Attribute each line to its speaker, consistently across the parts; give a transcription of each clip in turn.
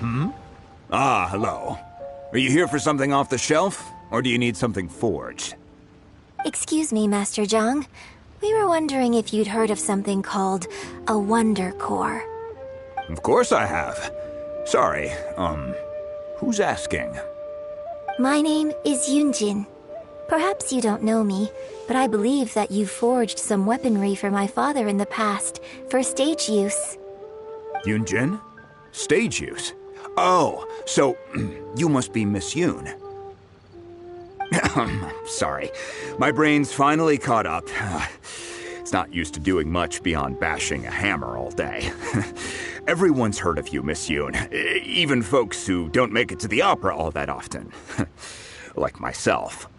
Speaker 1: Ah, hello. Are you here for something off the shelf, or do you need something forged?
Speaker 2: Excuse me, Master Zhang. We were wondering if you'd heard of something called a Wonder Core.
Speaker 1: Of course I have. Sorry, who's asking?
Speaker 2: My name is Yunjin. Perhaps you don't know me, but I believe that you forged some weaponry for my father in the past, for stage use.
Speaker 1: Yunjin? Stage use? Oh, so you must be Miss Yoon. Sorry, my brain's finally caught up. It's not used to doing much beyond bashing a hammer all day. Everyone's heard of you, Miss Yoon, even folks who don't make it to the opera all that often. Like myself.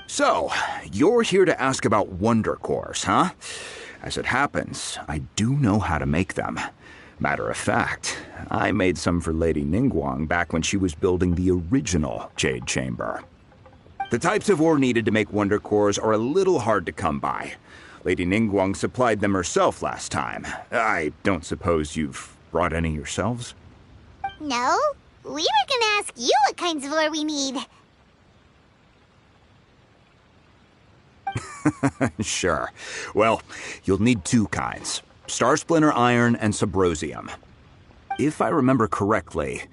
Speaker 1: So, you're here to ask about Wonder Cores, huh? As it happens, I do know how to make them. Matter of fact, I made some for Lady Ningguang back when she was building the original Jade Chamber. The types of ore needed to make Wonder Cores are a little hard to come by. Lady Ningguang supplied them herself last time. I don't suppose you've brought any yourselves?
Speaker 3: No, we were gonna ask you what kinds of ore we need.
Speaker 1: Sure. Well, you'll need two kinds. Star Splinter Iron and Subrosium. If I remember correctly,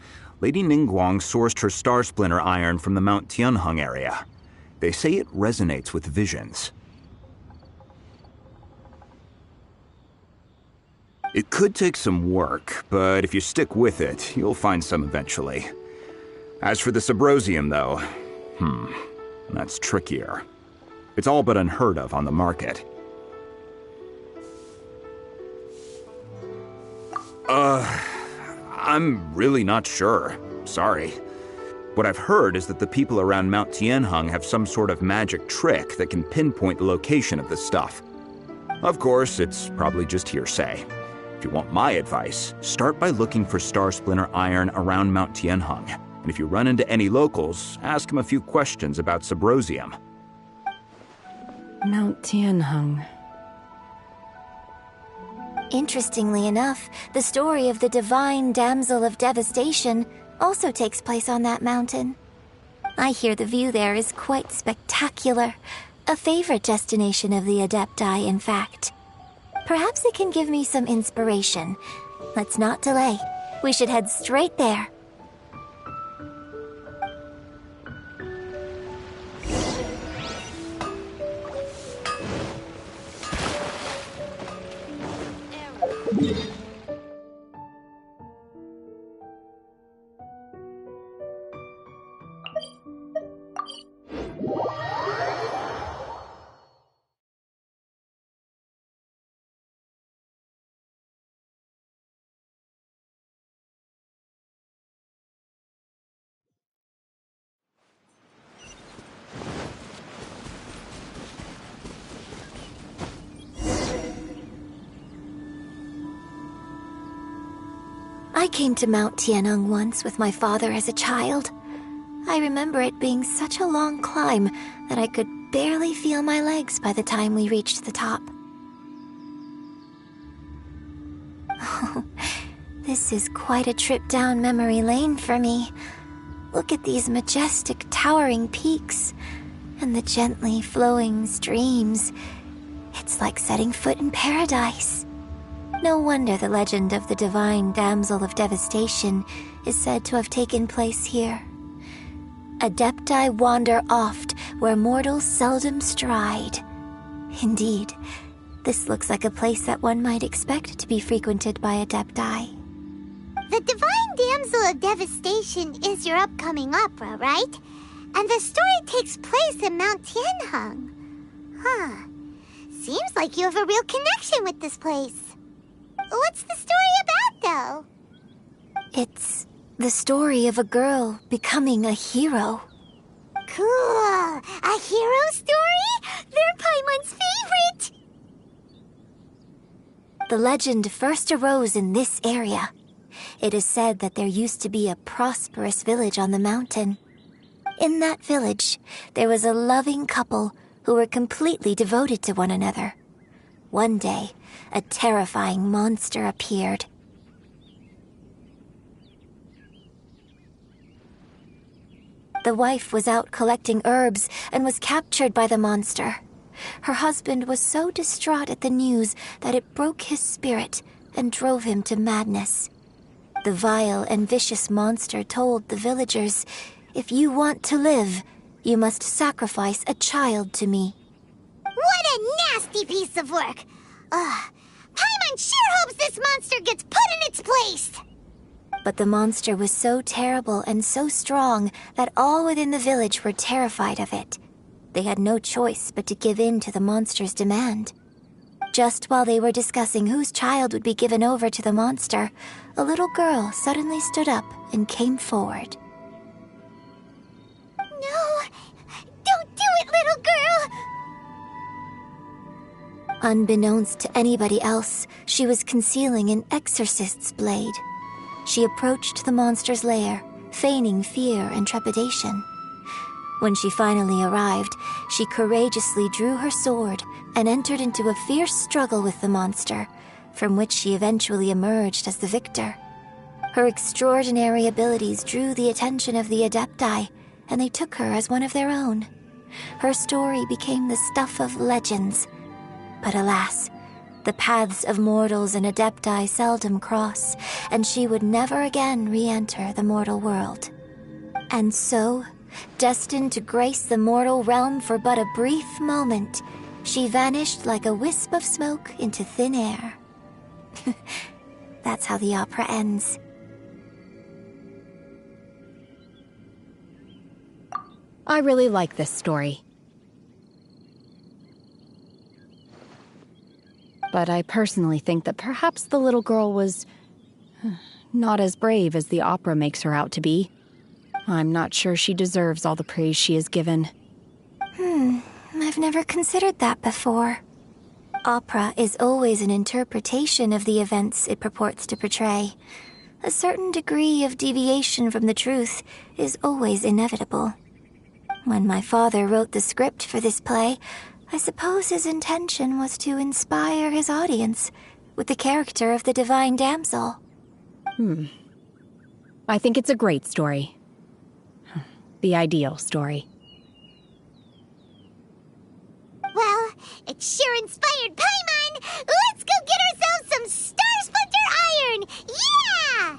Speaker 1: Lady Ningguang sourced her Star Splinter Iron from the Mount Tianheng area. They say it resonates with visions. It could take some work, but if you stick with it, you'll find some eventually. As for the Subrosium, though, that's trickier. It's all but unheard of on the market. I'm really not sure. Sorry. What I've heard is that the people around Mount Tianheng have some sort of magic trick that can pinpoint the location of the stuff. Of course, it's probably just hearsay. If you want my advice, start by looking for Star Splinter Iron around Mount Tianheng. And if you run into any locals, ask them a few questions about Subrosium.
Speaker 4: Mount Tianheng.
Speaker 2: Interestingly enough, the story of the divine damsel of devastation also takes place on that mountain. I hear the view there is quite spectacular. A favorite destination of the Adepti, in fact. Perhaps it can give me some inspiration. Let's not delay. We should head straight there. I came to Mount Tianheng once with my father as a child. I remember it being such a long climb that I could barely feel my legs by the time we reached the top. Oh, this is quite a trip down memory lane for me. Look at these majestic towering peaks and the gently flowing streams. It's like setting foot in paradise. No wonder the legend of the divine damsel of devastation is said to have taken place here. Adepti wander oft where mortals seldom stride. Indeed, this looks like a place that one might expect to be frequented by Adepti.
Speaker 3: The divine damsel of devastation is your upcoming opera, right? And the story takes place in Mount Tianheng. Huh. Seems like you have a real connection with this place. What's the story about, though?
Speaker 2: It's the story of a girl becoming a hero.
Speaker 3: Cool! A hero story? They're Paimon's favorite!
Speaker 2: The legend first arose in this area. It is said that there used to be a prosperous village on the mountain. In that village, there was a loving couple who were completely devoted to one another. One day, a terrifying monster appeared. The wife was out collecting herbs and was captured by the monster. Her husband was so distraught at the news that it broke his spirit and drove him to madness. The vile and vicious monster told the villagers, "If you want to live, you must sacrifice a child to me."
Speaker 3: What a nasty piece of work! Paimon sure hopes this monster gets put in its place!
Speaker 2: But the monster was so terrible and so strong that all within the village were terrified of it. They had no choice but to give in to the monster's demand. Just while they were discussing whose child would be given over to the monster, a little girl suddenly stood up and came forward.
Speaker 3: No! Don't do it, little girl!
Speaker 2: Unbeknownst to anybody else, she was concealing an exorcist's blade. She approached the monster's lair, feigning fear and trepidation. When she finally arrived, she courageously drew her sword and entered into a fierce struggle with the monster, from which she eventually emerged as the victor. Her extraordinary abilities drew the attention of the Adepti, and they took her as one of their own. Her story became the stuff of legends. But alas, the paths of mortals and Adepti seldom cross, and she would never again re-enter the mortal world. And so, destined to grace the mortal realm for but a brief moment, she vanished like a wisp of smoke into thin air. That's how the opera ends.
Speaker 4: I really like this story. But I personally think that perhaps the little girl was not as brave as the opera makes her out to be. I'm not sure she deserves all the praise she is given.
Speaker 2: I've never considered that before. Opera is always an interpretation of the events it purports to portray. A certain degree of deviation from the truth is always inevitable. When my father wrote the script for this play, I suppose his intention was to inspire his audience with the character of the divine damsel.
Speaker 4: I think it's a great story. The ideal story.
Speaker 3: Well, it sure inspired Paimon! Let's go get ourselves some Star Splinter Iron! Yeah!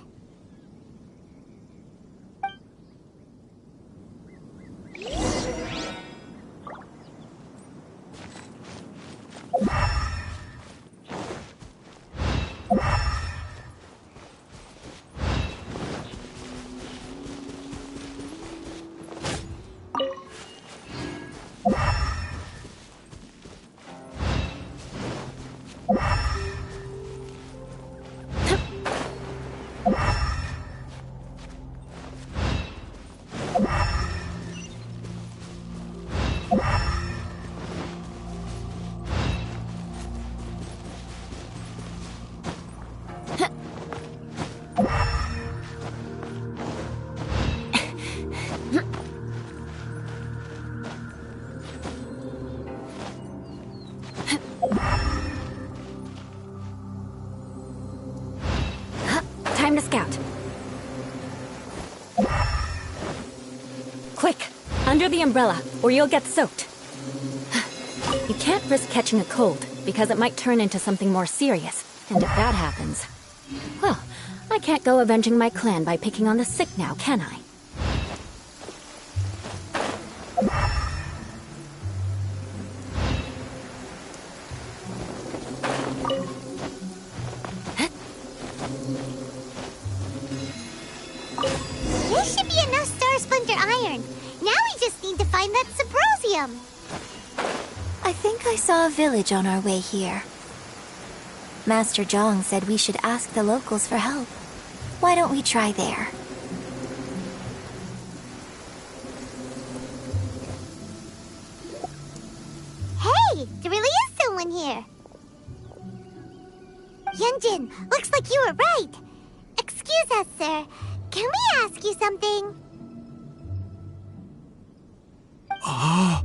Speaker 5: Time to scout. Quick, under the umbrella, or you'll get soaked. You can't risk catching a cold, because it might turn into something more serious. And if that happens, well, I can't go avenging my clan by picking on the sick now, can I?
Speaker 3: This should be enough Star Splinter Iron. Now we just need to find that Subrosium.
Speaker 2: I think I saw a village on our way here. Master Zhang said we should ask the locals for help. Why don't we try there?
Speaker 3: Hey, there really is someone here. Yunjin, looks like you were right. Excuse us, sir. Can we ask you something? Huh.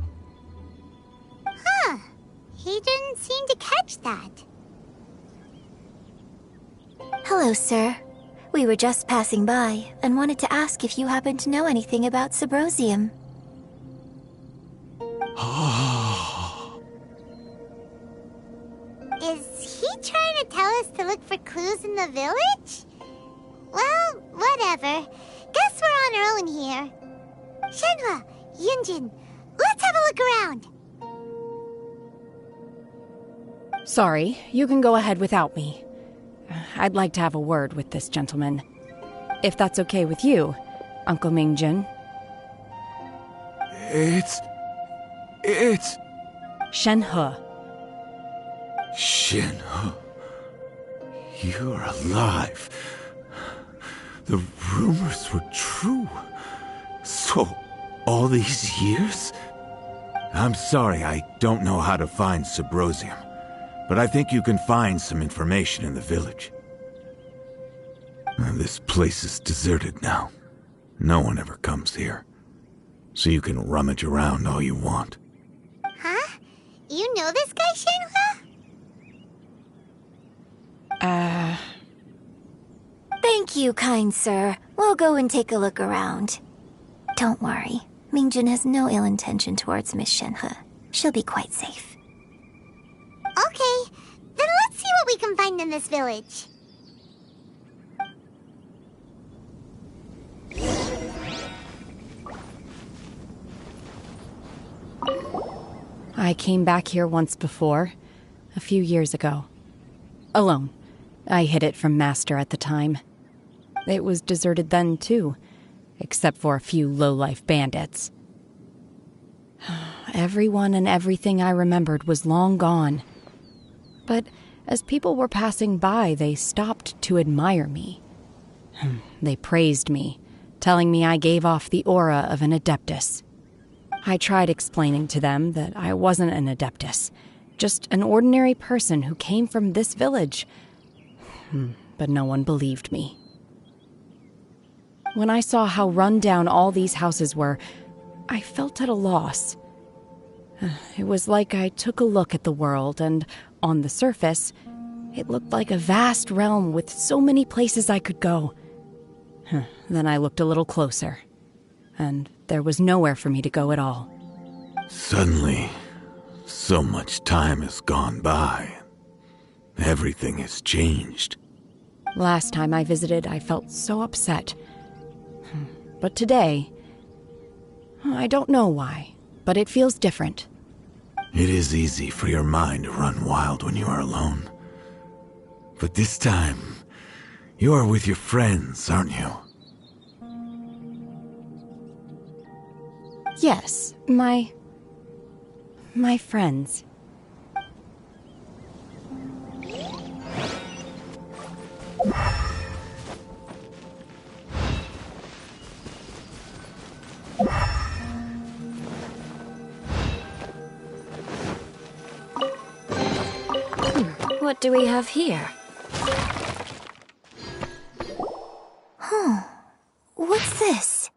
Speaker 3: He didn't seem to catch that.
Speaker 2: Hello, sir. We were just passing by and wanted to ask if you happen to know anything about Subrosium.
Speaker 3: Is he trying to tell us to look for clues in the village? Well, whatever. Guess we're on our own here. Shenhua, Yunjin, let's have a look around.
Speaker 4: Sorry, you can go ahead without me. I'd like to have a word with this gentleman. If that's okay with you, Uncle Mingjin.
Speaker 6: It's...
Speaker 4: Shenhe.
Speaker 6: Shenhe. You're alive. The rumors were true. So, all these years? I'm sorry, I don't know how to find Subrosium, but I think you can find some information in the village. This place is deserted now. No one ever comes here. So you can rummage around all you want.
Speaker 3: Huh? You know this guy, Shenhua?
Speaker 2: Thank you, kind sir. We'll go and take a look around. Don't worry. Mingjin has no ill intention towards Miss Shenhe. She'll be quite safe.
Speaker 3: Okay, then let's see what we can find in this village.
Speaker 4: I came back here once before, a few years ago. Alone. I hid it from Master at the time. It was deserted then, too, except for a few low-life bandits. Everyone and everything I remembered was long gone. But as people were passing by, they stopped to admire me. They praised me, telling me I gave off the aura of an Adeptus. I tried explaining to them that I wasn't an Adeptus, just an ordinary person who came from this village. But no one believed me. When I saw how run down all these houses were, I felt at a loss. It was like I took a look at the world, and on the surface, it looked like a vast realm with so many places I could go. Then I looked a little closer, and there was nowhere for me to go at all.
Speaker 6: Suddenly, so much time has gone by. Everything has changed.
Speaker 4: Last time I visited, I felt so upset. But today, I don't know why, but it feels different.
Speaker 6: It is easy for your mind to run wild when you are alone. But this time, you are with your friends, aren't you?
Speaker 4: Yes, my friends.
Speaker 5: What do we have here?
Speaker 2: What's this?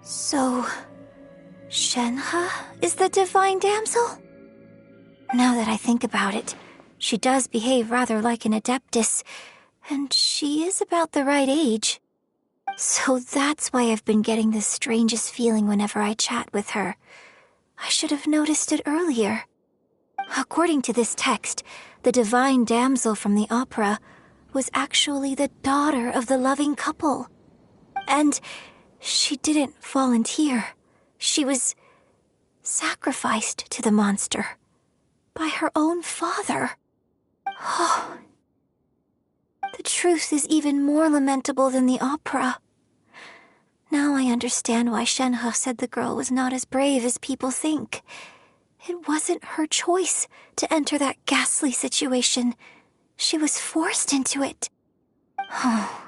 Speaker 2: So, Shenhe is the divine damsel? Now that I think about it, she does behave rather like an adeptus, and she is about the right age. So that's why I've been getting the strangest feeling whenever I chat with her. I should have noticed it earlier. According to this text, the divine damsel from the opera was actually the daughter of the loving couple. And she didn't volunteer. She was sacrificed to the monster by her own father. Oh, the truth is even more lamentable than the opera. Now I understand why Shenhe said the girl was not as brave as people think. It wasn't her choice to enter that ghastly situation. She was forced into it. Oh,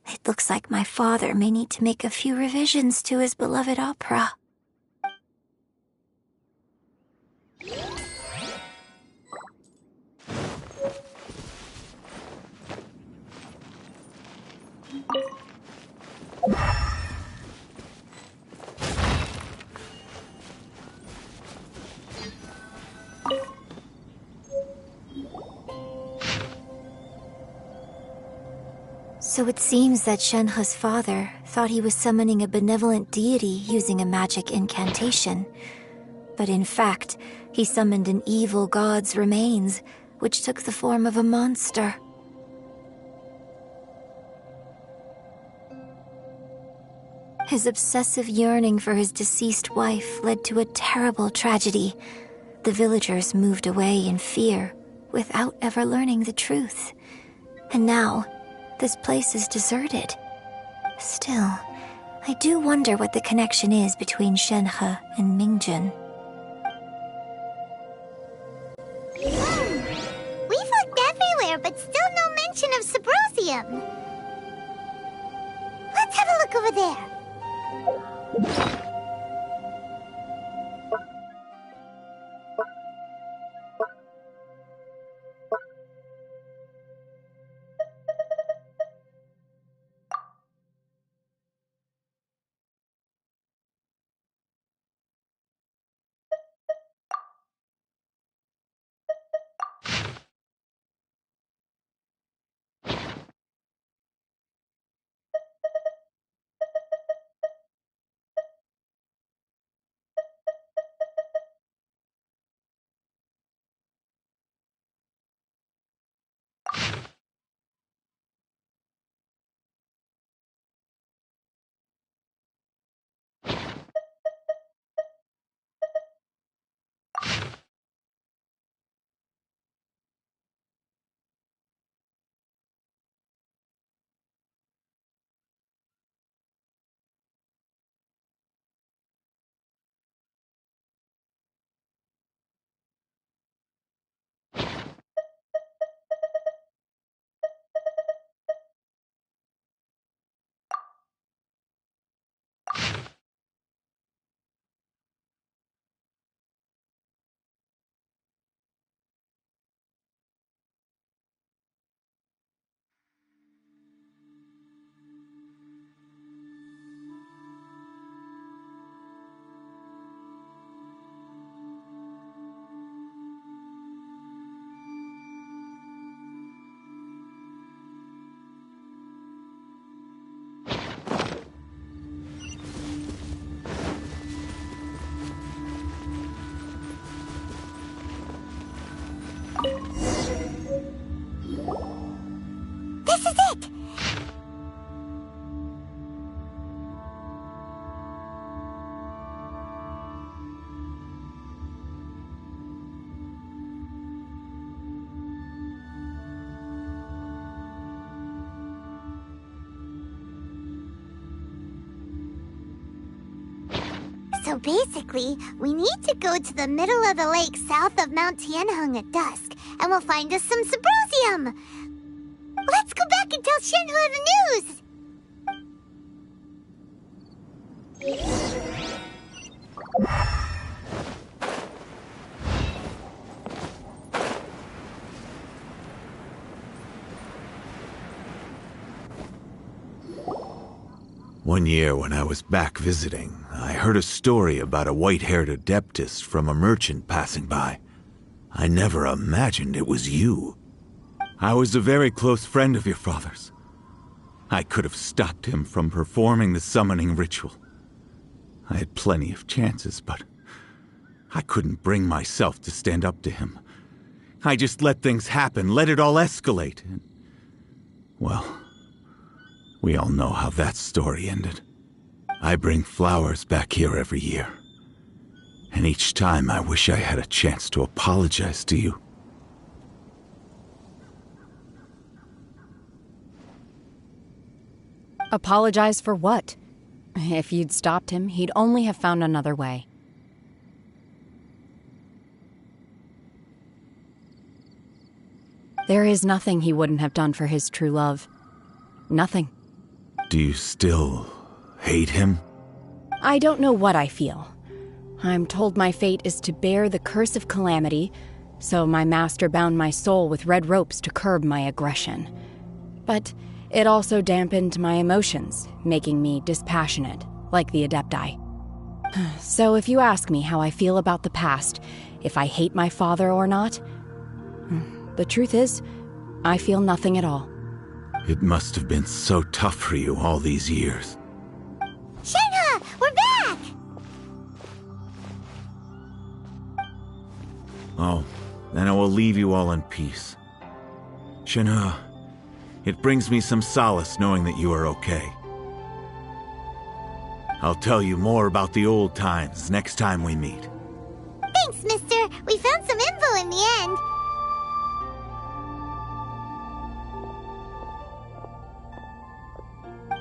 Speaker 2: it looks like my father may need to make a few revisions to his beloved opera. So it seems that Shenhe's father thought he was summoning a benevolent deity using a magic incantation. But in fact, he summoned an evil god's remains, which took the form of a monster. His obsessive yearning for his deceased wife led to a terrible tragedy. The villagers moved away in fear, without ever learning the truth. And now, this place is deserted. Still, I do wonder what the connection is between Shenhe and Mingjun.
Speaker 3: We've looked everywhere, but still no mention of Subrosium. Let's have a look over there. This is it! So basically, we need to go to the middle of the lake south of Mount Tianheng at dusk, and we'll find us some Subrosium! Let's go back and tell Shenhe the news!
Speaker 6: One year when I was back visiting, I heard a story about a white-haired adeptus from a merchant passing by. I never imagined it was you. I was a very close friend of your father's. I could have stopped him from performing the summoning ritual. I had plenty of chances, but I couldn't bring myself to stand up to him. I just let things happen, let it all escalate. And, well, we all know how that story ended. I bring flowers back here every year. And each time I wish I had a chance to apologize to you.
Speaker 4: Apologize for what? If you'd stopped him, he'd only have found another way. There is nothing he wouldn't have done for his true love. Nothing.
Speaker 6: Do you still hate him?
Speaker 4: I don't know what I feel. I'm told my fate is to bear the curse of calamity, so my master bound my soul with red ropes to curb my aggression. But it also dampened my emotions, making me dispassionate, like the Adepti. So if you ask me how I feel about the past, if I hate my father or not, the truth is, I feel nothing at all.
Speaker 6: It must have been so tough for you all these years.
Speaker 3: Shenhe, we're back!
Speaker 6: Oh, then I will leave you all in peace. Shenhe, it brings me some solace knowing that you are okay. I'll tell you more about the old times next time we meet.
Speaker 3: Thanks, mister. We found some info in the end.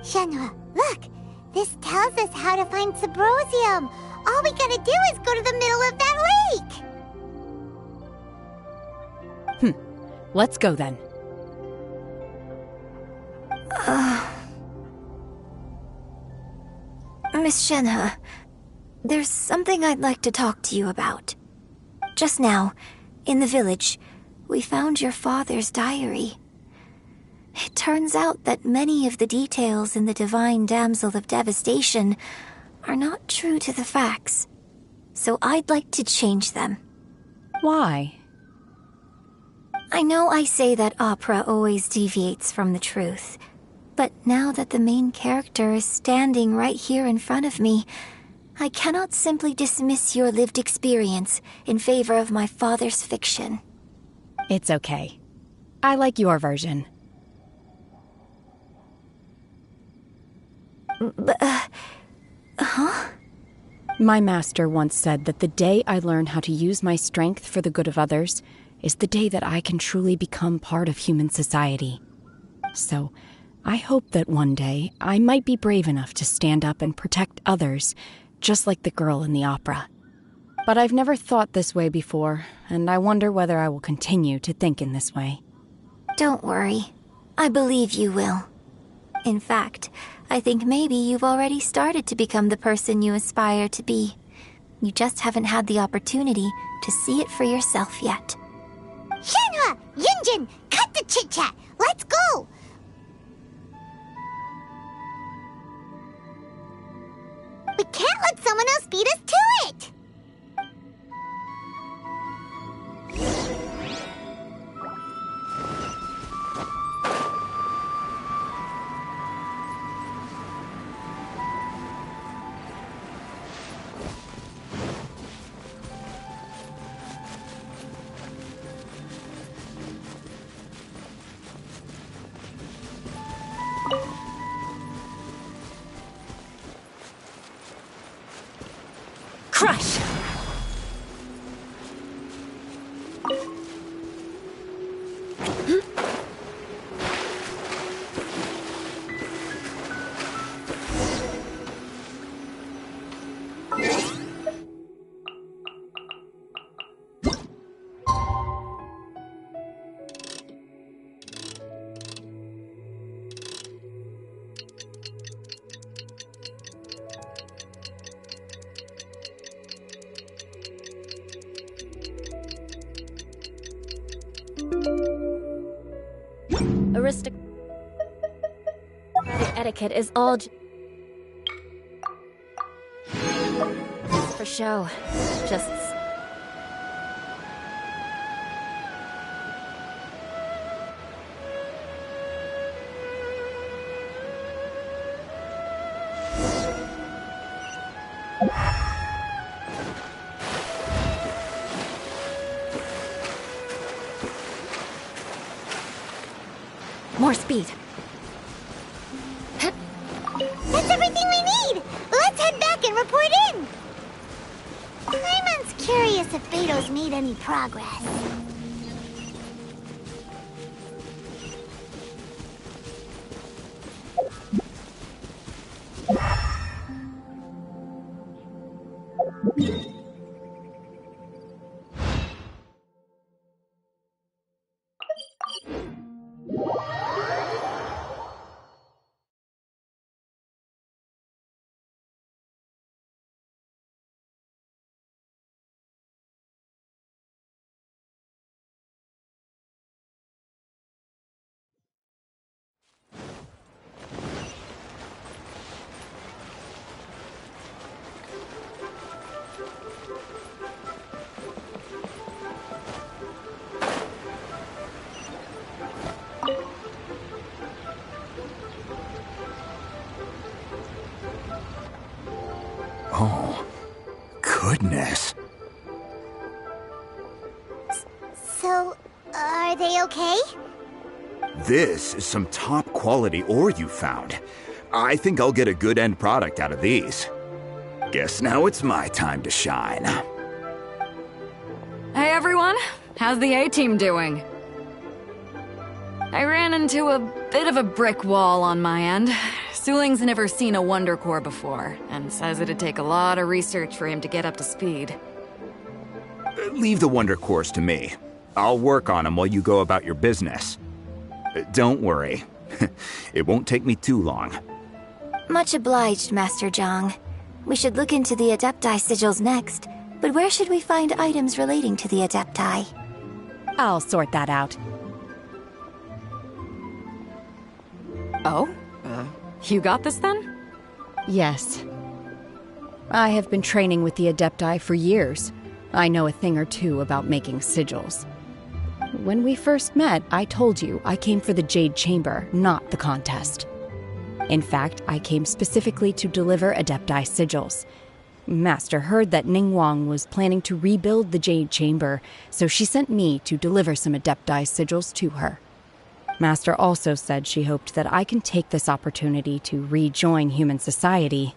Speaker 3: Shenhe, look! This tells us how to find Subrosium. All we gotta do is go to the middle of that lake!
Speaker 4: Let's go then.
Speaker 2: Miss Shenhe, there's something I'd like to talk to you about. Just now, in the village, we found your father's diary. It turns out that many of the details in the Divine Damsel of Devastation are not true to the facts. So I'd like to change them.
Speaker 4: Why?
Speaker 2: I know I say that opera always deviates from the truth, but now that the main character is standing right here in front of me, I cannot simply dismiss your lived experience in favor of my father's fiction.
Speaker 4: It's okay. I like your version. My master once said that the day I learn how to use my strength for the good of others is the day that I can truly become part of human society. So, I hope that one day I might be brave enough to stand up and protect others, just like the girl in the opera. But I've never thought this way before, and I wonder whether I will continue to think in this way.
Speaker 2: Don't worry. I believe you will. In fact, I think maybe you've already started to become the person you aspire to be. You just haven't had the opportunity to see it for yourself yet.
Speaker 3: Shenhe! Yunjin! Cut the chit-chat! Let's go! We can't let someone else beat us to it!
Speaker 5: Crush! Aristocratic etiquette is all for show. Just... More speed.
Speaker 3: That's everything we need! Let's head back and report in! Paimon's curious if Beto's made any progress.
Speaker 1: Oh, goodness.
Speaker 3: So, are they okay?
Speaker 1: This is some top-quality ore you found. I think I'll get a good end product out of these. Guess now it's my time to shine.
Speaker 7: Hey everyone, how's the A-team doing? I ran into a bit of a brick wall on my end. Suling's never seen a Wonder Core before, and says it'd take a lot of research for him to get up to speed.
Speaker 1: Leave the Wonder Cores to me. I'll work on them while you go about your business. Don't worry. It won't take me too long.
Speaker 2: Much obliged, Master Zhang. We should look into the Adepti sigils next, but where should we find items relating to the Adepti?
Speaker 4: I'll sort that out.
Speaker 7: Oh? You got this then?
Speaker 4: Yes. I have been training with the Adepti for years. I know a thing or two about making sigils. When we first met, I told you I came for the Jade Chamber, not the contest. In fact, I came specifically to deliver Adepti sigils. Master heard that Ningguang was planning to rebuild the Jade Chamber, so she sent me to deliver some Adepti sigils to her. Master also said she hoped that I can take this opportunity to rejoin human society.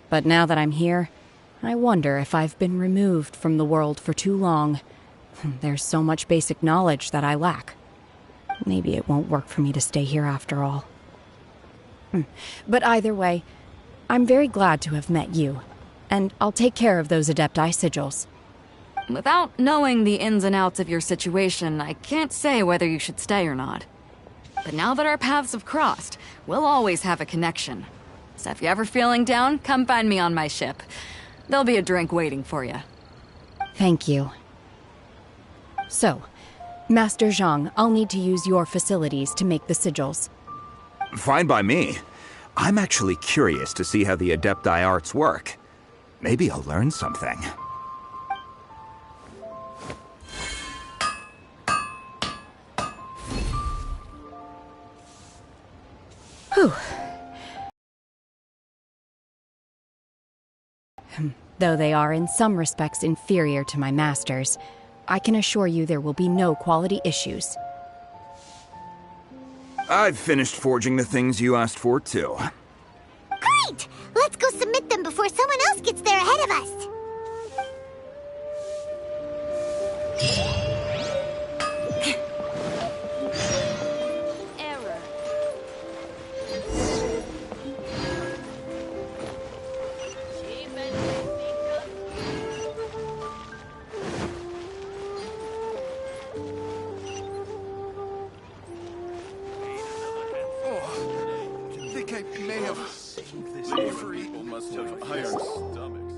Speaker 4: But now that I'm here, I wonder if I've been removed from the world for too long. There's so much basic knowledge that I lack. Maybe it won't work for me to stay here after all. But either way, I'm very glad to have met you, and I'll take care of those Adepti sigils.
Speaker 7: Without knowing the ins and outs of your situation, I can't say whether you should stay or not. But now that our paths have crossed, we'll always have a connection. So if you're ever feeling down, come find me on my ship. There'll be a drink waiting for you.
Speaker 4: Thank you. So, Master Zhang, I'll need to use your facilities to make the sigils.
Speaker 1: Fine by me. I'm actually curious to see how the Adepti arts work. Maybe I'll learn something.
Speaker 4: Whew. Though they are in some respects inferior to my masters, I can assure you there will be no quality issues.
Speaker 1: I've finished forging the things you asked for, too.
Speaker 3: Great! Let's go submit them before someone else gets there ahead of us.
Speaker 5: Error.
Speaker 8: I may have seen this. People must have iron stomachs.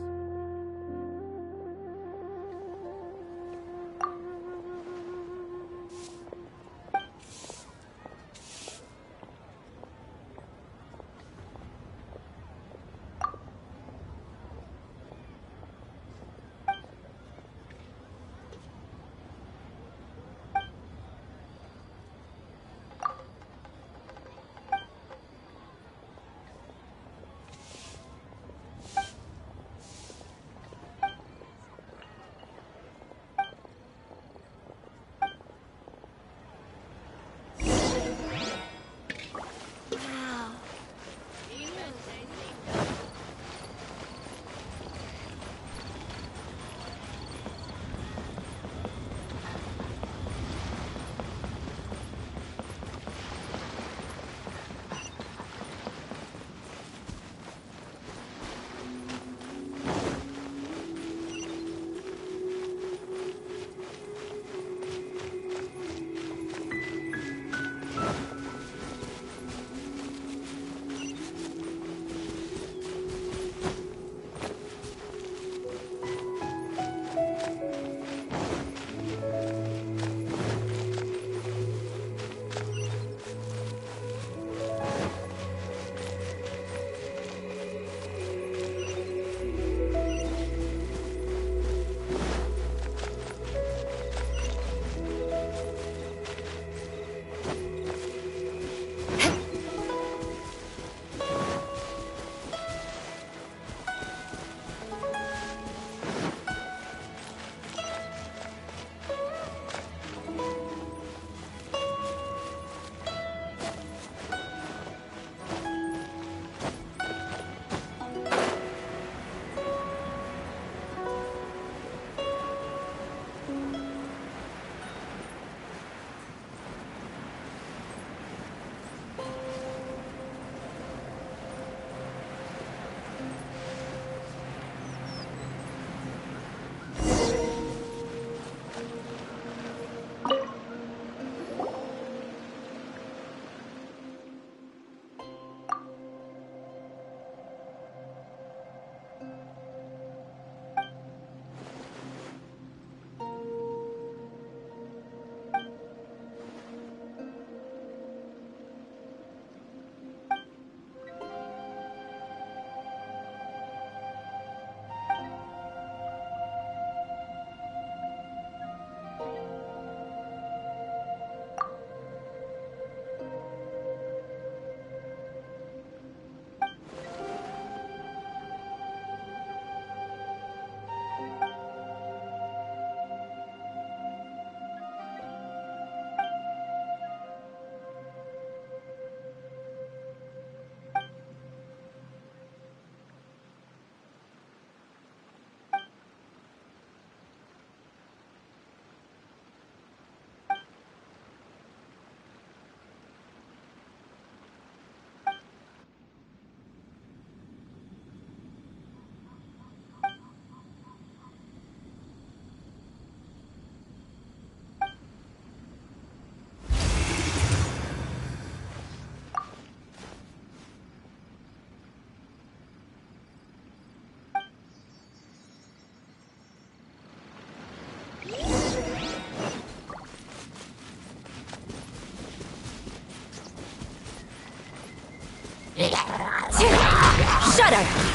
Speaker 5: Shudder!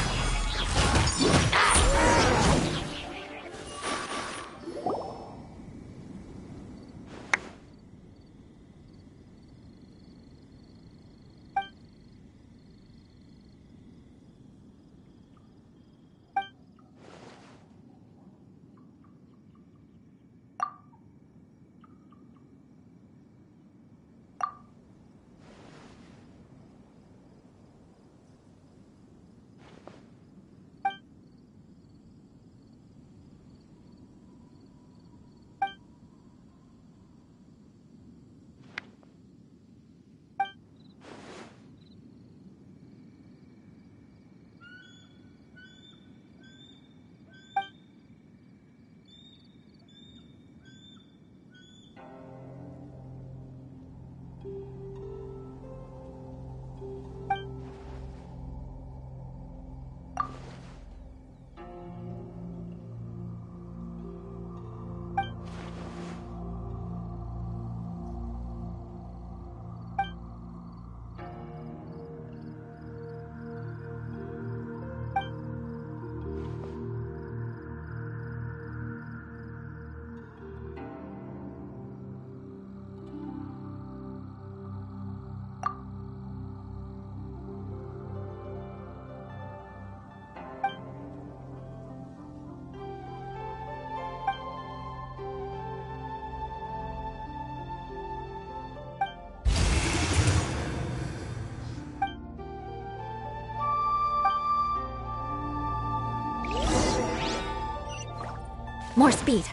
Speaker 5: More speed.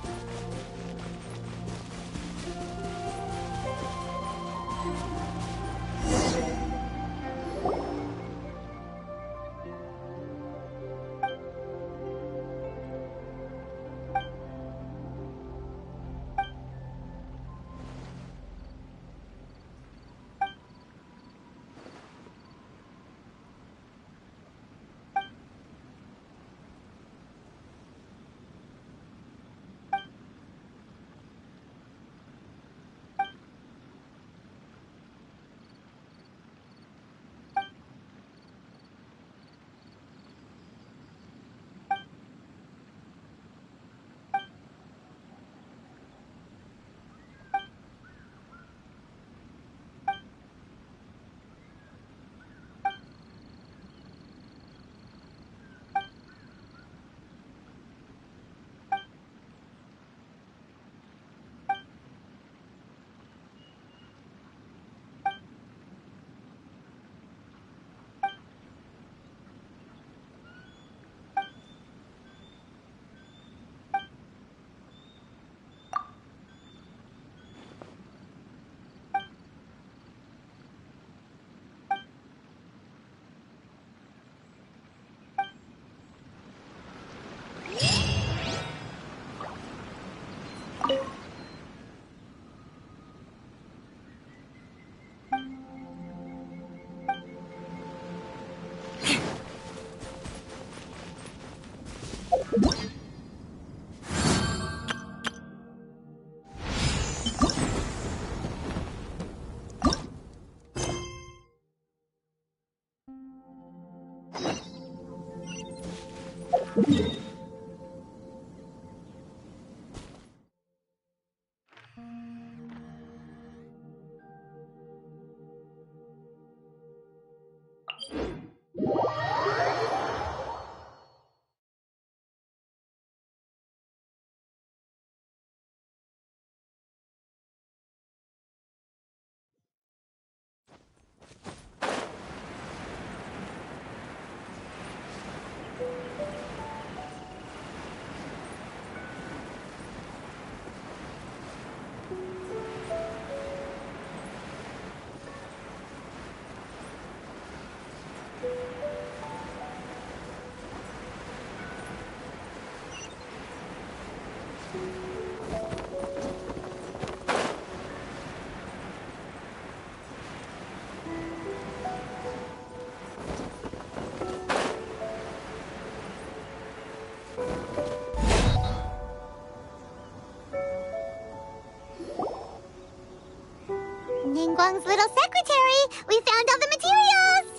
Speaker 3: Ningguang's little secretary! We found all the materials!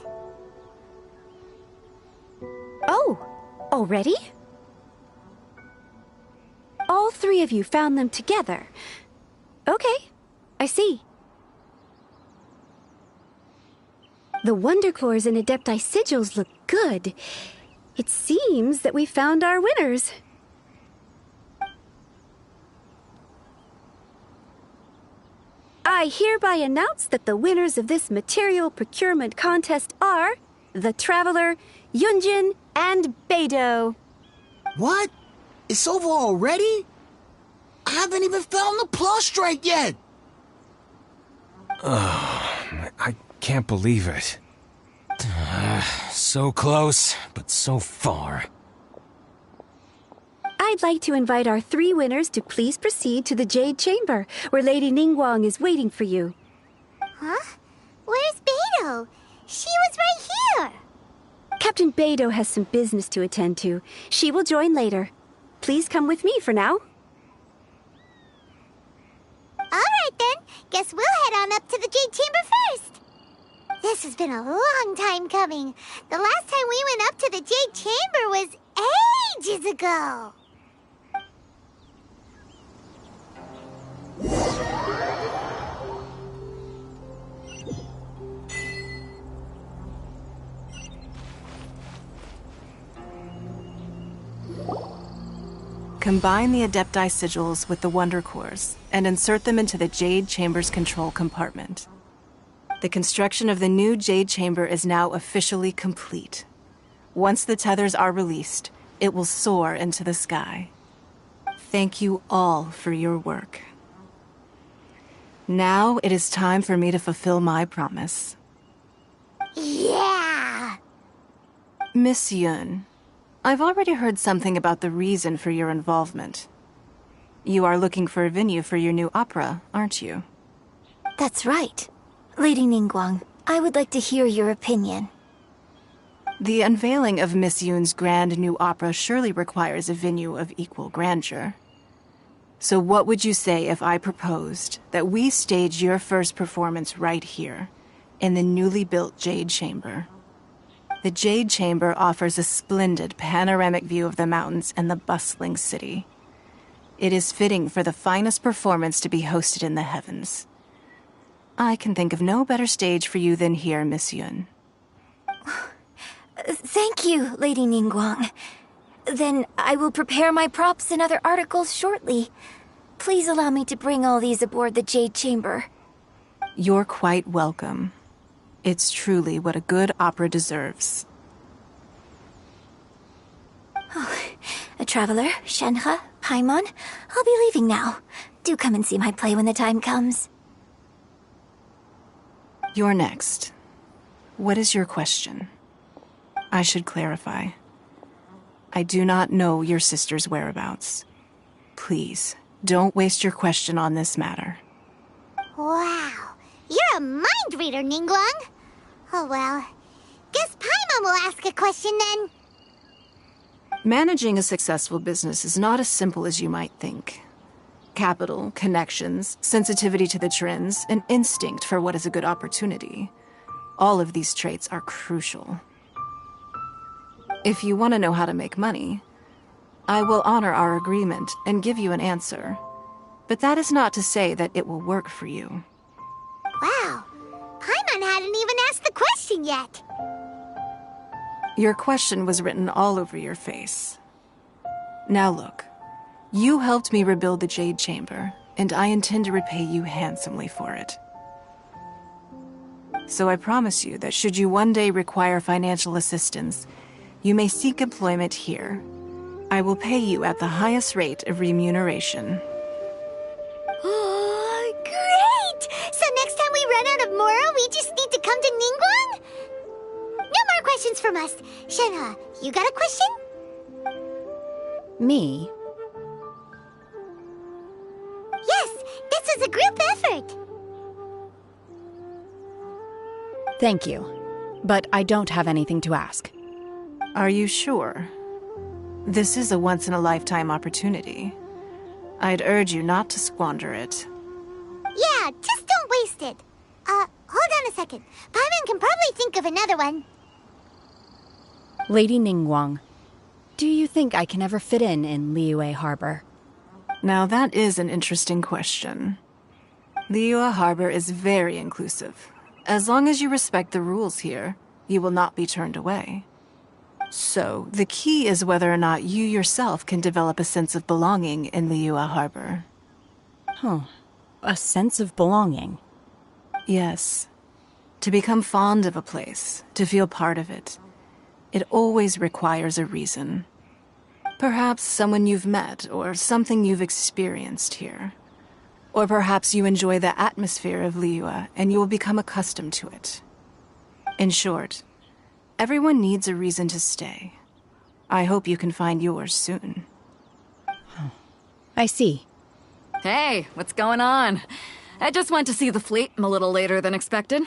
Speaker 8: Oh, already? All three of you found them together. Okay, I see. The Wonder Cores and Adepti sigils look good. It seems that we found our winners. I hereby announce that the winners of this material procurement contest are the Traveler, Yunjin, and Beidou.
Speaker 9: What? It's over already? I haven't even found the prostrate yet!
Speaker 10: I can't believe it. So close, but so far.
Speaker 8: I'd like to invite our three winners to please proceed to the Jade Chamber, where Lady Ningguang is waiting for you.
Speaker 3: Huh? Where's Beidou? She was right here!
Speaker 8: Captain Beidou has some business to attend to. She will join later. Please come with me for now.
Speaker 3: Alright then, guess we'll head on up to the Jade Chamber first. This has been a long time coming. The last time we went up to the Jade Chamber was ages ago.
Speaker 11: Combine the Adepti sigils with the Wonder Cores and insert them into the Jade Chamber's control compartment. The construction of the new Jade Chamber is now officially complete. Once the tethers are released, it will soar into the sky. Thank you all for your work. Now it is time for me to fulfill my promise.
Speaker 3: Yeah!
Speaker 11: Miss Yun, I've already heard something about the reason for your involvement. You are looking for a venue for your new opera, aren't you?
Speaker 2: That's right. Lady Ningguang, I would like to hear your opinion.
Speaker 11: The unveiling of Miss Yun's grand new opera surely requires a venue of equal grandeur. So what would you say if I proposed that we stage your first performance right here, in the newly built Jade Chamber? The Jade Chamber offers a splendid panoramic view of the mountains and the bustling city. It is fitting for the finest performance to be hosted in the heavens. I can think of no better stage for you than here, Miss Yun.
Speaker 2: Thank you, Lady Ningguang. Then I will prepare my props and other articles shortly. Please allow me to bring all these aboard the Jade Chamber.
Speaker 11: You're quite welcome. It's truly what a good opera deserves.
Speaker 2: A traveler, Shenhe, Paimon, I'll be leaving now. Do come and see my play when the time comes.
Speaker 11: You're next. What is your question? I should clarify. I do not know your sister's whereabouts. Please, Don't waste your question on this matter.
Speaker 3: Wow, you're a mind reader, Ningguang. Oh well, guess Paimon will ask a question then.
Speaker 11: Managing a successful business is not as simple as you might think. Capital, connections, sensitivity to the trends, and instinct for what is a good opportunity. All of these traits are crucial. If you want to know how to make money, I will honor our agreement and give you an answer. But that is not to say that it will work for you.
Speaker 3: Wow, Paimon hadn't even asked the question yet.
Speaker 11: Your question was written all over your face. Now look, you helped me rebuild the Jade Chamber, and I intend to repay you handsomely for it. So I promise you that should you one day require financial assistance, you may seek employment here. I will pay you at the highest rate of remuneration.
Speaker 3: Oh, great! So next time we run out of Moro, we just need to come to Ningguang? No more questions from us. Shenhe, you got a question?
Speaker 4: Me?
Speaker 3: Yes, this is a group effort.
Speaker 4: Thank you. But I don't have anything to ask.
Speaker 11: Are you sure? This is a once-in-a-lifetime opportunity. I'd urge you not to squander it.
Speaker 3: Yeah, just don't waste it. Hold on a second. Paimon can probably think of another one.
Speaker 4: Lady Ningguang, do you think I can ever fit in Liyue Harbor?
Speaker 11: Now that is an interesting question. Liyue Harbor is very inclusive. As long as you respect the rules here, you will not be turned away. So, the key is whether or not you yourself can develop a sense of belonging in Liyue Harbor.
Speaker 4: Huh. A sense of belonging?
Speaker 11: Yes. To become fond of a place, to feel part of it, it always requires a reason. Perhaps someone you've met, or something you've experienced here. Or perhaps you enjoy the atmosphere of Liyue, and you will become accustomed to it. In short, everyone needs a reason to stay. I hope you can find yours soon.
Speaker 4: I see.
Speaker 7: Hey, what's going on? I just went to see the fleet. I'm a little later than expected.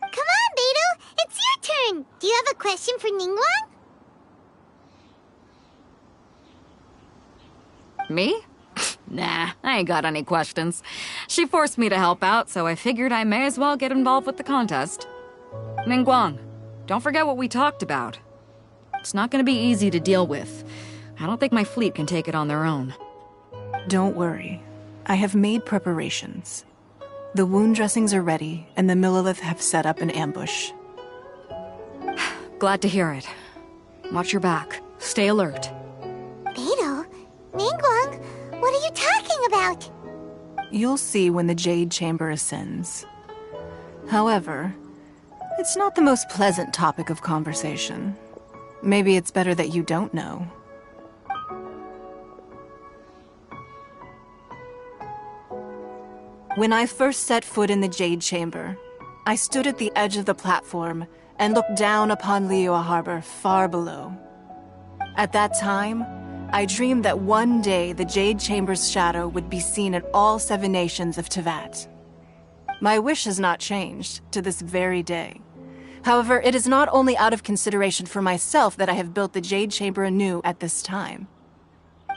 Speaker 3: Come on, Beidou. It's your turn. Do you have a question for Ningguang?
Speaker 7: Me? Nah, I ain't got any questions. She forced me to help out, so I figured I may as well get involved with the contest. Ningguang, don't forget what we talked about. It's not gonna be easy to deal with. I don't think my fleet can take it on their own.
Speaker 11: Don't worry. I have made preparations. The wound dressings are ready, and the Millelith have set up an ambush.
Speaker 7: Glad to hear it. Watch your back. Stay alert.
Speaker 3: Beidou? Ningguang? What are you talking about?
Speaker 11: You'll see when the Jade Chamber ascends. However, it's not the most pleasant topic of conversation. Maybe it's better that you don't know. When I first set foot in the Jade Chamber, I stood at the edge of the platform and looked down upon Liyue Harbor far below. At that time, I dreamed that one day the Jade Chamber's shadow would be seen in all 7 nations of Teyvat. My wish has not changed to this very day. However, it is not only out of consideration for myself that I have built the Jade Chamber anew at this time.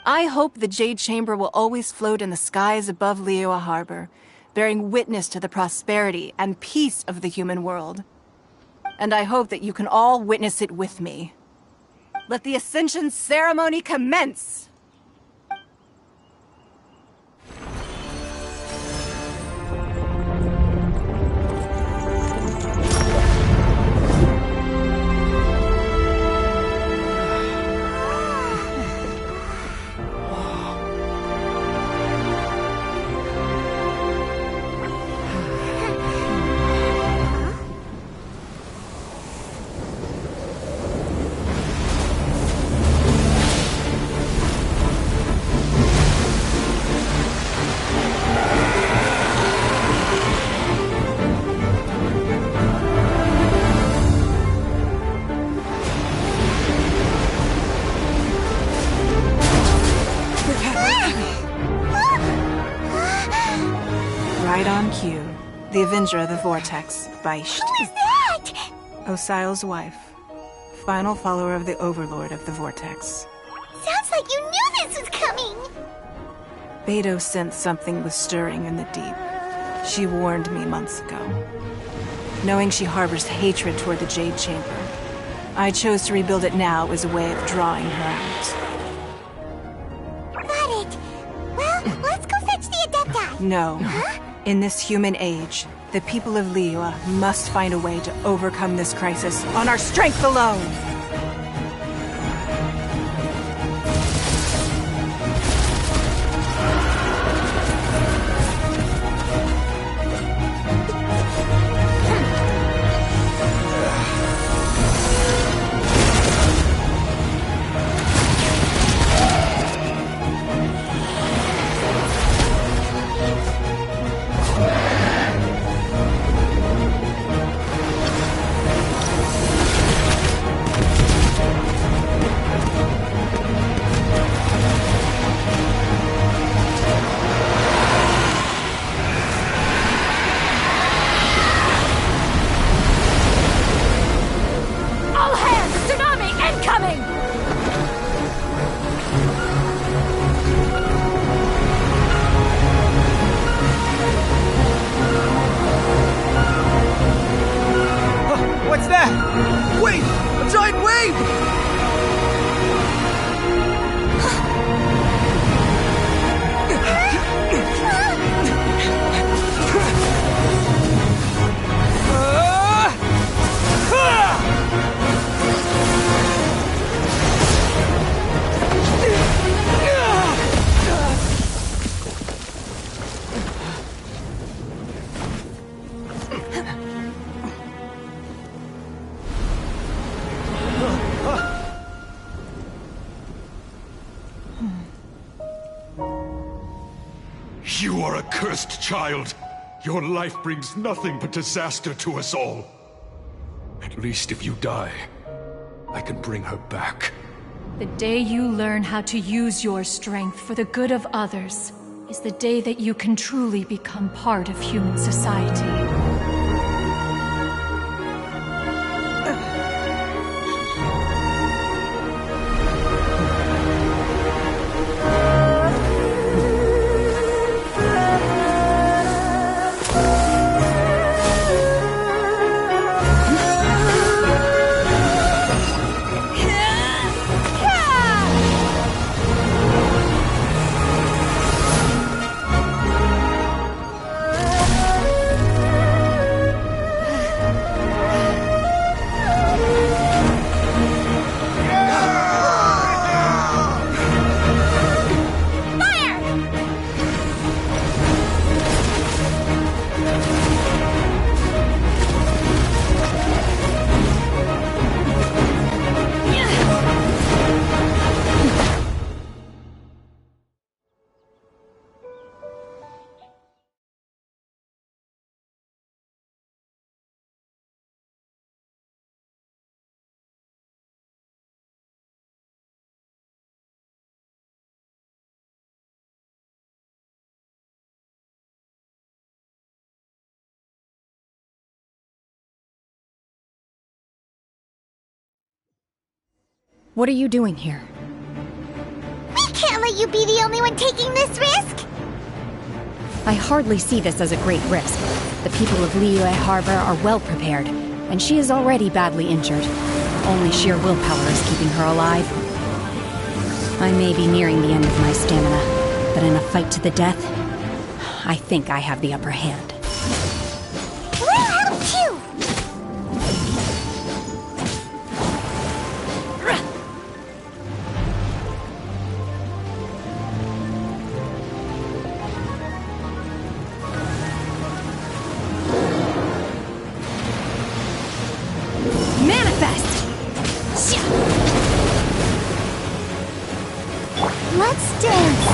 Speaker 11: I hope the Jade Chamber will always float in the skies above Liyue Harbor, bearing witness to the prosperity and peace of the human world. And I hope that you can all witness it with me. Let the Ascension ceremony commence! Right on cue. The Avenger of the Vortex, Beisht.
Speaker 3: Who is that?
Speaker 11: Osial's wife. Final follower of the Overlord of the Vortex.
Speaker 3: Sounds like you knew this was coming.
Speaker 11: Beidou sensed something was stirring in the deep. She warned me months ago. Knowing she harbors hatred toward the Jade Chamber, I chose to rebuild it now as a way of drawing her out.
Speaker 3: Got it. Well, let's go fetch the Adepti.
Speaker 11: No.
Speaker 3: Huh?
Speaker 11: In this human age, the people of Liyue must find a way to overcome this crisis on our strength alone!
Speaker 12: You are a cursed child. Your life brings nothing but disaster to us all. At least if you die, I can bring her back.
Speaker 13: The day you learn how to use your strength for the good of others is the day that you can truly become part of human society.
Speaker 4: What are you doing here?
Speaker 3: We can't let you be the only one taking this risk!
Speaker 4: I hardly see this as a great risk. The people of Liyue Harbor are well prepared, and she is already badly injured. Only sheer willpower is keeping her alive. I may be nearing the end of my stamina, but in a fight to the death, I think I have the upper hand.
Speaker 3: We'll help you!
Speaker 2: Let's dance!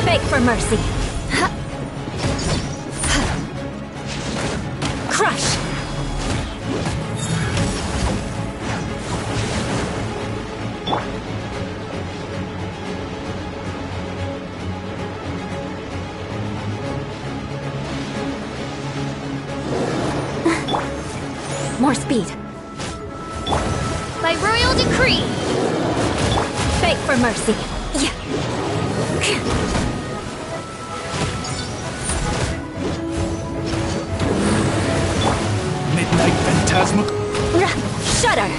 Speaker 5: Beg for mercy. Crush! More speed.
Speaker 3: By royal decree.
Speaker 5: Beg for mercy. Yeah.
Speaker 10: Midnight Phantasma.
Speaker 5: Shudder.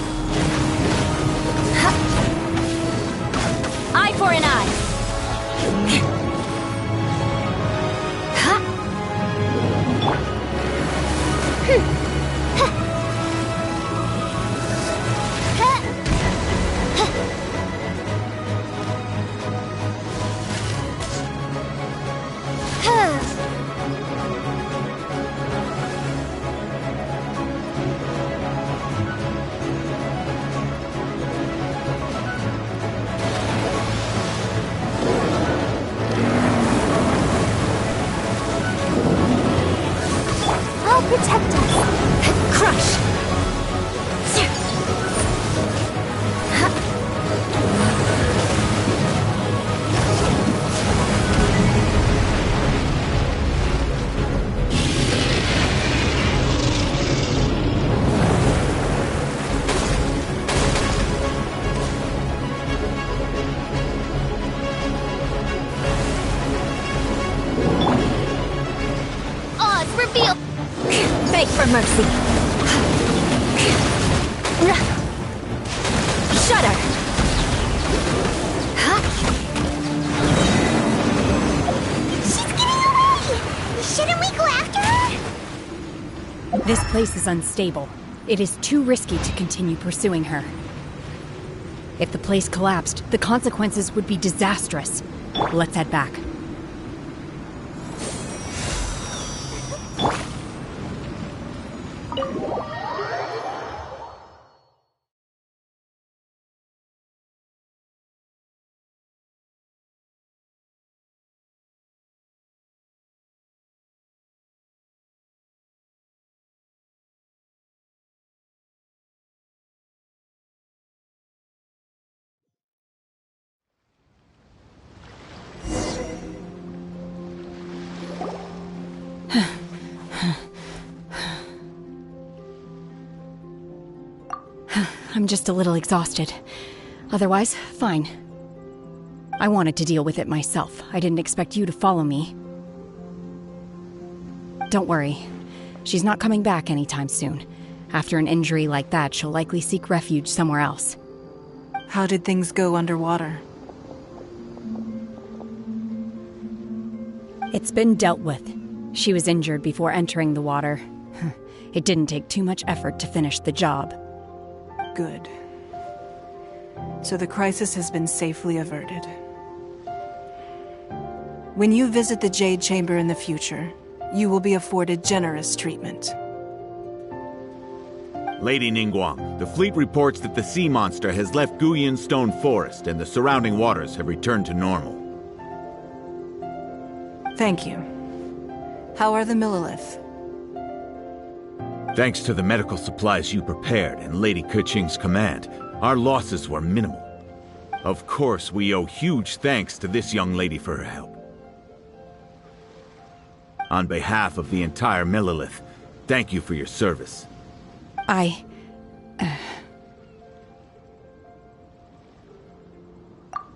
Speaker 5: Eye for an eye.
Speaker 3: Protect us.
Speaker 5: Crush!
Speaker 3: Oz, reveal.
Speaker 5: Beg for mercy. Shudder!
Speaker 3: She's getting away! Shouldn't we go after her?
Speaker 4: This place is unstable. It is too risky to continue pursuing her. If the place collapsed, the consequences would be disastrous. Let's head back. I'm just a little exhausted. Otherwise, fine. I wanted to deal with it myself. I didn't expect you to follow me. Don't worry. She's not coming back anytime soon. After an injury like that, she'll likely seek refuge somewhere else.
Speaker 11: How did things go underwater?
Speaker 4: It's been dealt with. She was injured before entering the water. It didn't take too much effort to finish the job.
Speaker 11: Good. So the crisis has been safely averted. When you visit the Jade Chamber in the future, you will be afforded generous treatment.
Speaker 6: Lady Ningguang, the fleet reports that the sea monster has left Guyan Stone Forest and the surrounding waters have returned to normal.
Speaker 11: Thank you. How are the Millilith?
Speaker 6: Thanks to the medical supplies you prepared and Lady Keqing's command, our losses were minimal. Of course, we owe huge thanks to this young lady for her help. On behalf of the entire Millilith, thank you for your service.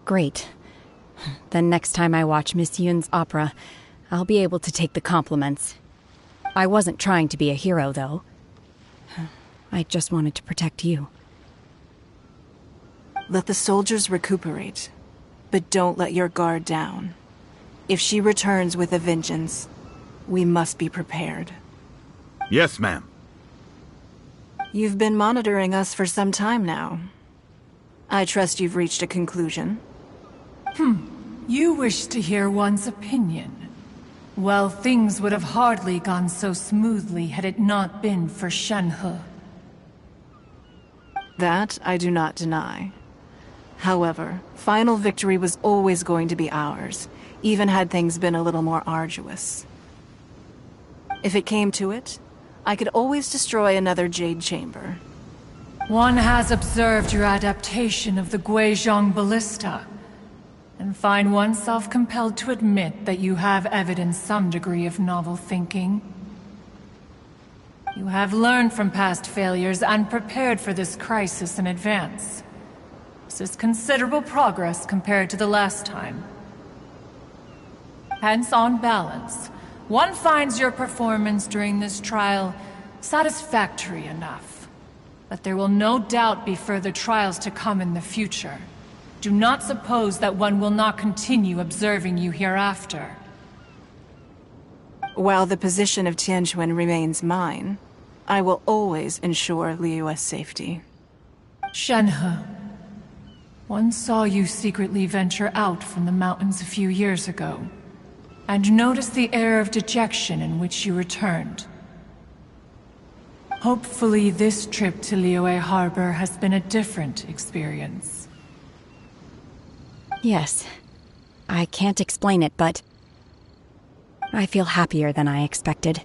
Speaker 4: Great. Then next time I watch Miss Yun's opera, I'll be able to take the compliments. I wasn't trying to be a hero, though. I just wanted to protect you.
Speaker 11: Let the soldiers recuperate, but don't let your guard down. If she returns with a vengeance, we must be prepared.
Speaker 6: Yes, ma'am.
Speaker 11: You've been monitoring us for some time now. I trust you've reached a conclusion.
Speaker 13: You wish to hear one's opinion. Well, things would have hardly gone so smoothly had it not been for Shenhe.
Speaker 11: That I do not deny. However, final victory was always going to be ours, even had things been a little more arduous. If it came to it, I could always destroy another Jade Chamber.
Speaker 13: One has observed your adaptation of the Guizhong ballista, and find oneself compelled to admit that you have evidenced some degree of novel thinking. You have learned from past failures and prepared for this crisis in advance. This is considerable progress compared to the last time. Hence, on balance, one finds your performance during this trial satisfactory enough. But there will no doubt be further trials to come in the future. Do not suppose that one will not continue observing you hereafter.
Speaker 11: While the position of Tianquan remains mine, I will always ensure Liyue's safety.
Speaker 13: Shenhe, one saw you secretly venture out from the mountains a few years ago, and noticed the air of dejection in which you returned. Hopefully this trip to Liyue Harbor has been a different experience.
Speaker 4: Yes. I can't explain it, but I feel happier than I expected.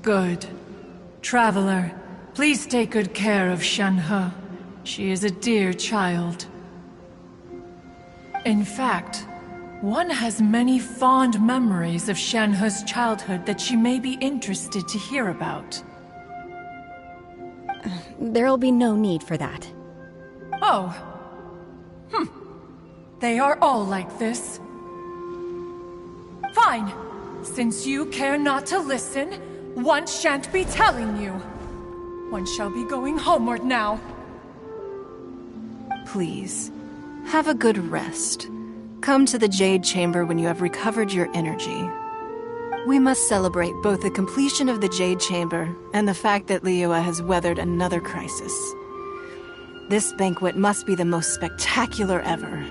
Speaker 13: Good. Traveler, please take good care of Shenhe. She is a dear child. In fact, one has many fond memories of Shenhe's childhood that she may be interested to hear about.
Speaker 4: There'll be no need for that.
Speaker 13: Oh. They are all like this. Fine. Since you care not to listen, one shan't be telling you. One shall be going homeward now.
Speaker 11: Please, have a good rest. Come to the Jade Chamber when you have recovered your energy. We must celebrate both the completion of the Jade Chamber and the fact that Liyue has weathered another crisis. This banquet must be the most spectacular ever.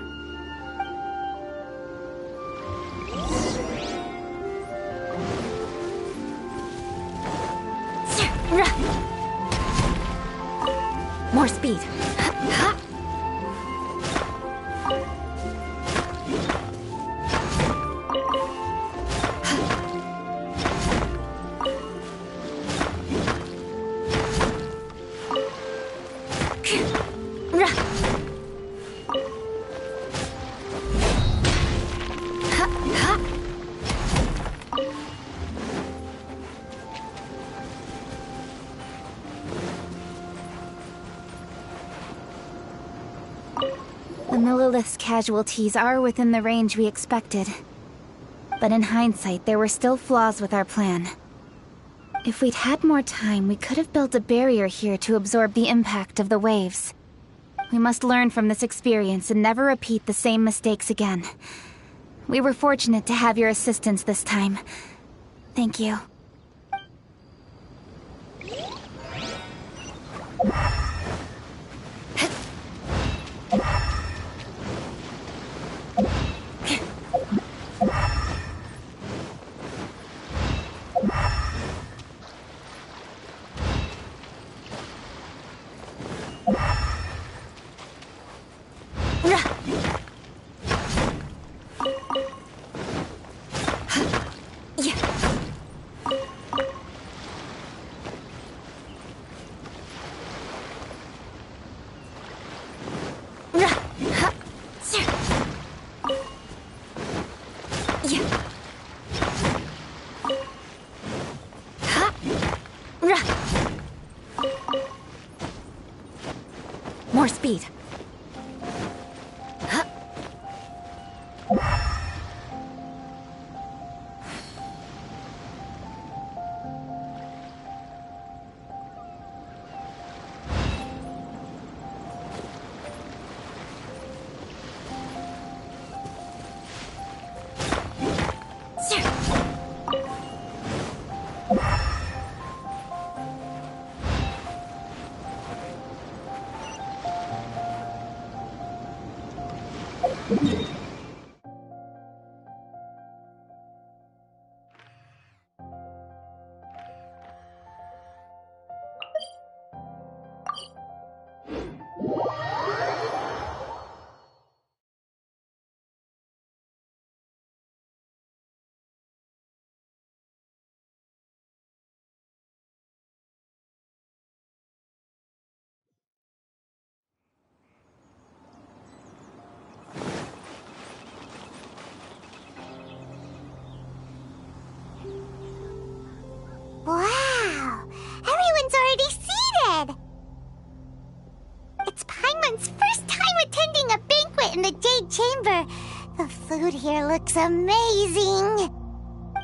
Speaker 5: More speed.
Speaker 2: The Millilith's casualties are within the range we expected. But in hindsight, there were still flaws with our plan. If we'd had more time, we could have built a barrier here to absorb the impact of the waves. We must learn from this experience and never repeat the same mistakes again. We were fortunate to have your assistance this time. Thank you.
Speaker 5: More speed.
Speaker 3: chamber. The food here looks amazing.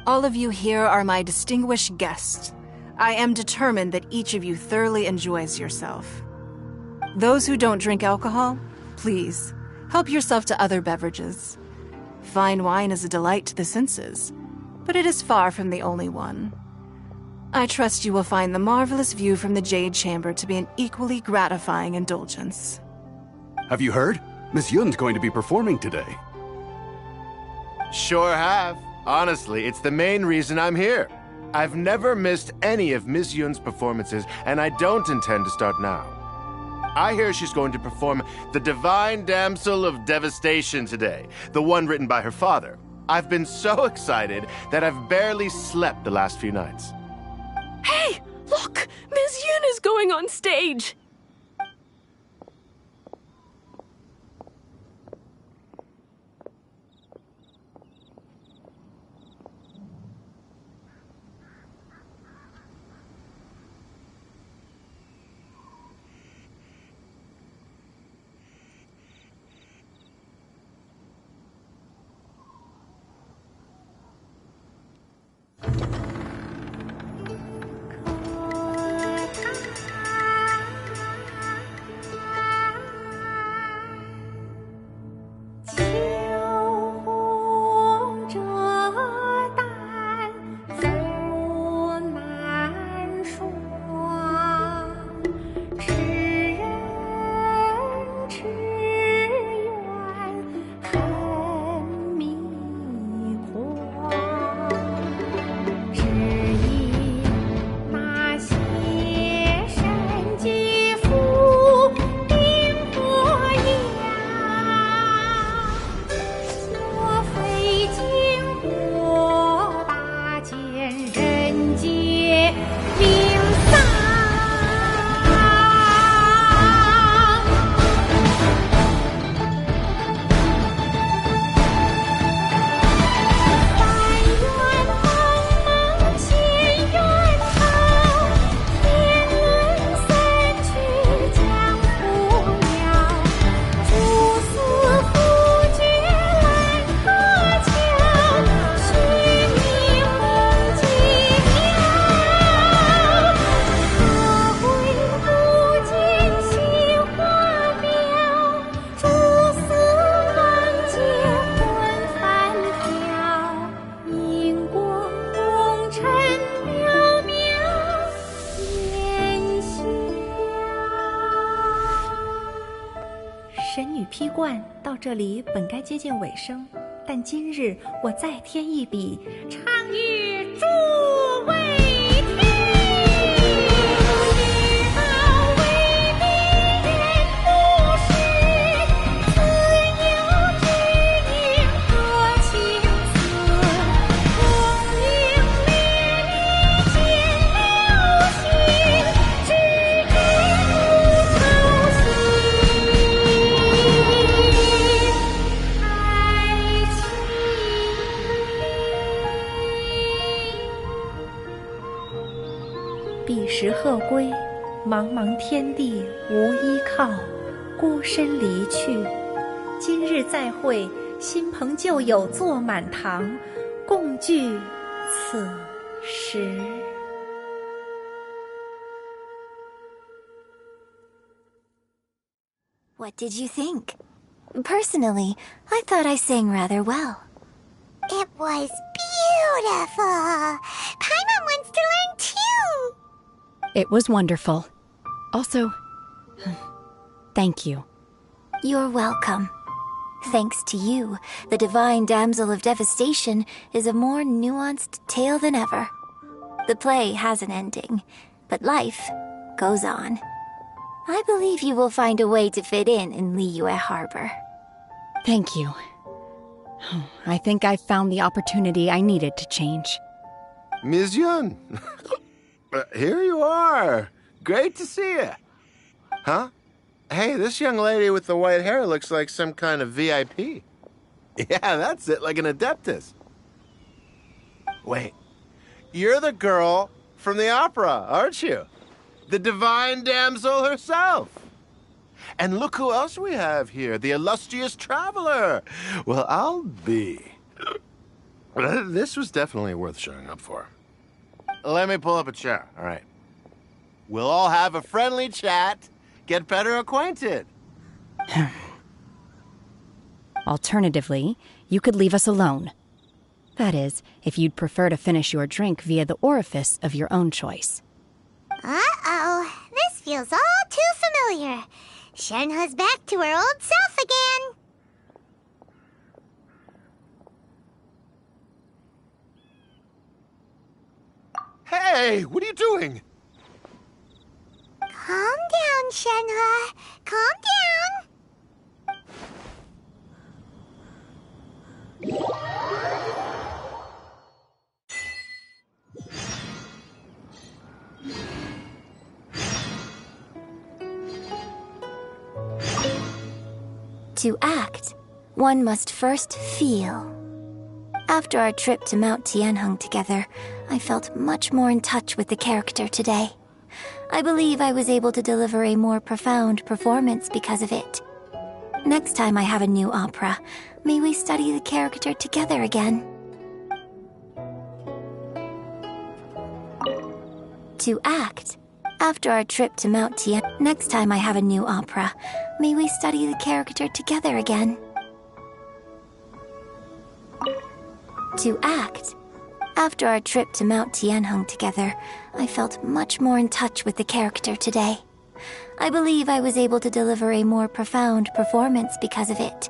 Speaker 11: All of you here are my distinguished guests. I am determined that each of you thoroughly enjoys yourself. Those who don't drink alcohol, please, help yourself to other beverages. Fine wine is a delight to the senses, but it is far from the only one. I trust you will find the marvelous view from the Jade Chamber to be an equally gratifying indulgence.
Speaker 14: Have you heard? Miss Yun's going to be performing today.
Speaker 15: Sure have. Honestly, it's the main reason I'm here. I've never missed any of Miss Yun's performances, and I don't intend to start now. I hear she's going to perform The Divine Damsel of Devastation today, the one written by her father. I've been so excited that I've barely slept the last few nights.
Speaker 16: Hey, look! Miss Yun is going on stage!
Speaker 17: 这里本该接近尾声，但今日我再添一笔，唱与诸位听。道为敌人不识，自有知音多情思。红缨烈烈见流星，只知不偷心。彼时鹤归，茫茫天地无依靠，孤身离去。今日再会，新朋旧友坐满堂，共聚此时。
Speaker 2: What did you think? Personally, I thought I sang rather well.
Speaker 3: It was beautiful. Paimon wants to learn too.
Speaker 4: It was wonderful. Also, thank you.
Speaker 2: You're welcome. Thanks to you, the Divine Damsel of Devastation is a more nuanced tale than ever. The play has an ending, but life goes on. I believe you will find a way to fit in Liyue Harbor.
Speaker 4: Thank you. I think I've found the opportunity I needed to change.
Speaker 15: Ms. Yun, here you are. Great to see you. Huh? Hey, this young lady with the white hair looks like some kind of VIP. Yeah, that's it, like an adeptus. Wait, you're the girl from the opera, aren't you? The Divine Damsel herself. And look who else we have here, the illustrious traveler. Well, I'll be. This was definitely worth showing up for. Let me pull up a chair, all right? We'll all have a friendly chat, get better acquainted.
Speaker 4: Alternatively, you could leave us alone. That is, if you'd prefer to finish your drink via the orifice of your own choice.
Speaker 3: Uh-oh, this feels all too familiar. Shenhe's back to her old self again.
Speaker 15: Hey, what are you doing?
Speaker 3: Calm down, Shenhe. Calm down.
Speaker 2: To act, one must first feel. After our trip to Mount Tianheng together, I felt much more in touch with the character today. I believe I was able to deliver a more profound performance because of it. Next time I have a new opera, may we study the character together again. To act, after our trip to Mount Tianheng, next time I have a new opera, may we study the character together again. To act, after our trip to Mount Tianheng together, I felt much more in touch with the character today. I believe I was able to deliver a more profound performance because of it.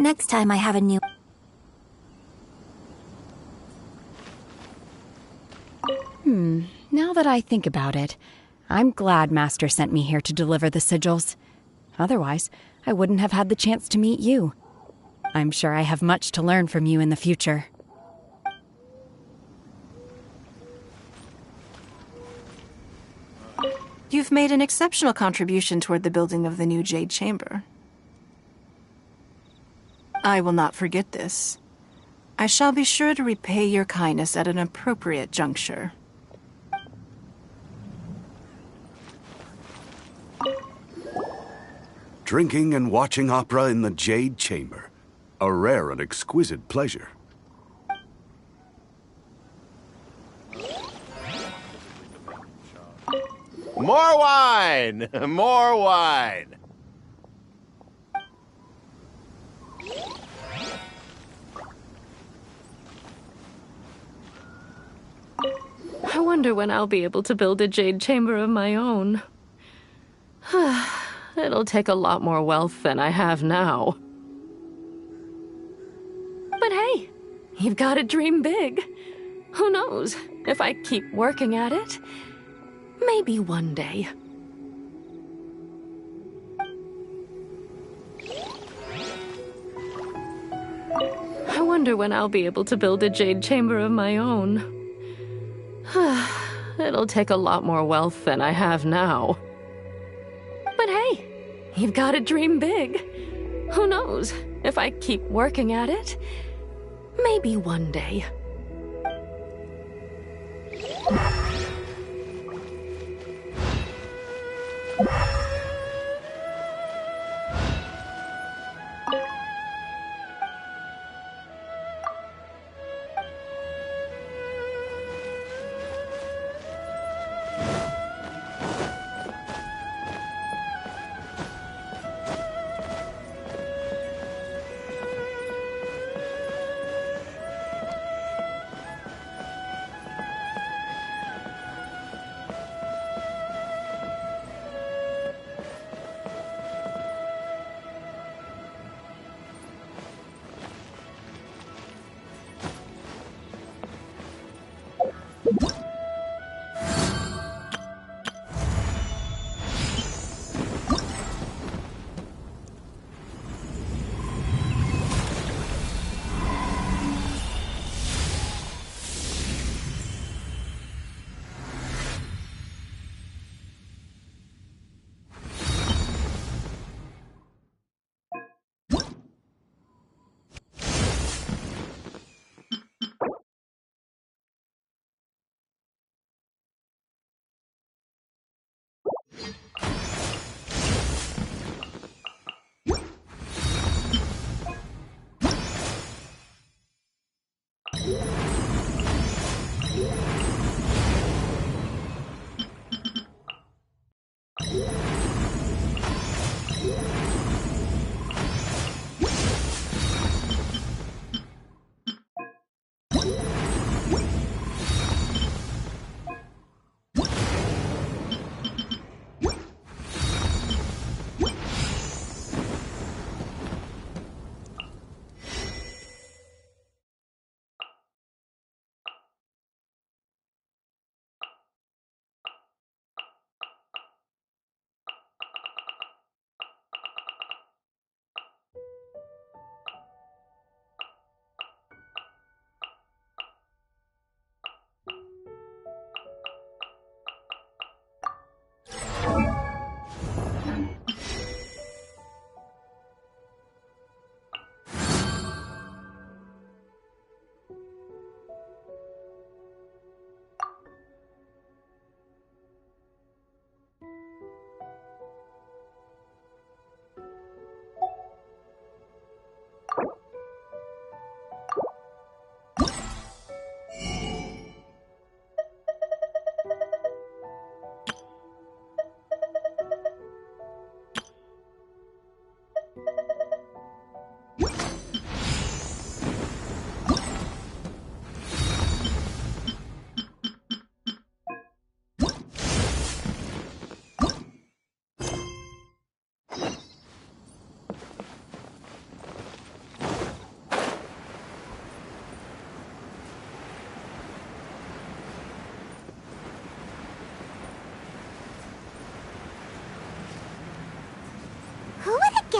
Speaker 2: Next time I have a new...
Speaker 4: Now that I think about it, I'm glad Master sent me here to deliver the sigils. Otherwise, I wouldn't have had the chance to meet you. I'm sure I have much to learn from you in the future.
Speaker 11: You've made an exceptional contribution toward the building of the new Jade Chamber. I will not forget this. I shall be sure to repay your kindness at an appropriate juncture.
Speaker 14: Drinking and watching opera in the Jade Chamber. A rare and exquisite pleasure.
Speaker 15: More wine! More wine!
Speaker 16: I wonder when I'll be able to build a jade chamber of my own. It'll take a lot more wealth than I have now. But hey, you've got to dream big. Who knows? If I keep working at it, maybe one day. I wonder when I'll be able to build a jade chamber of my own. It'll take a lot more wealth than I have now. But hey, you've got to dream big. Who knows? If I keep working at it, maybe one day.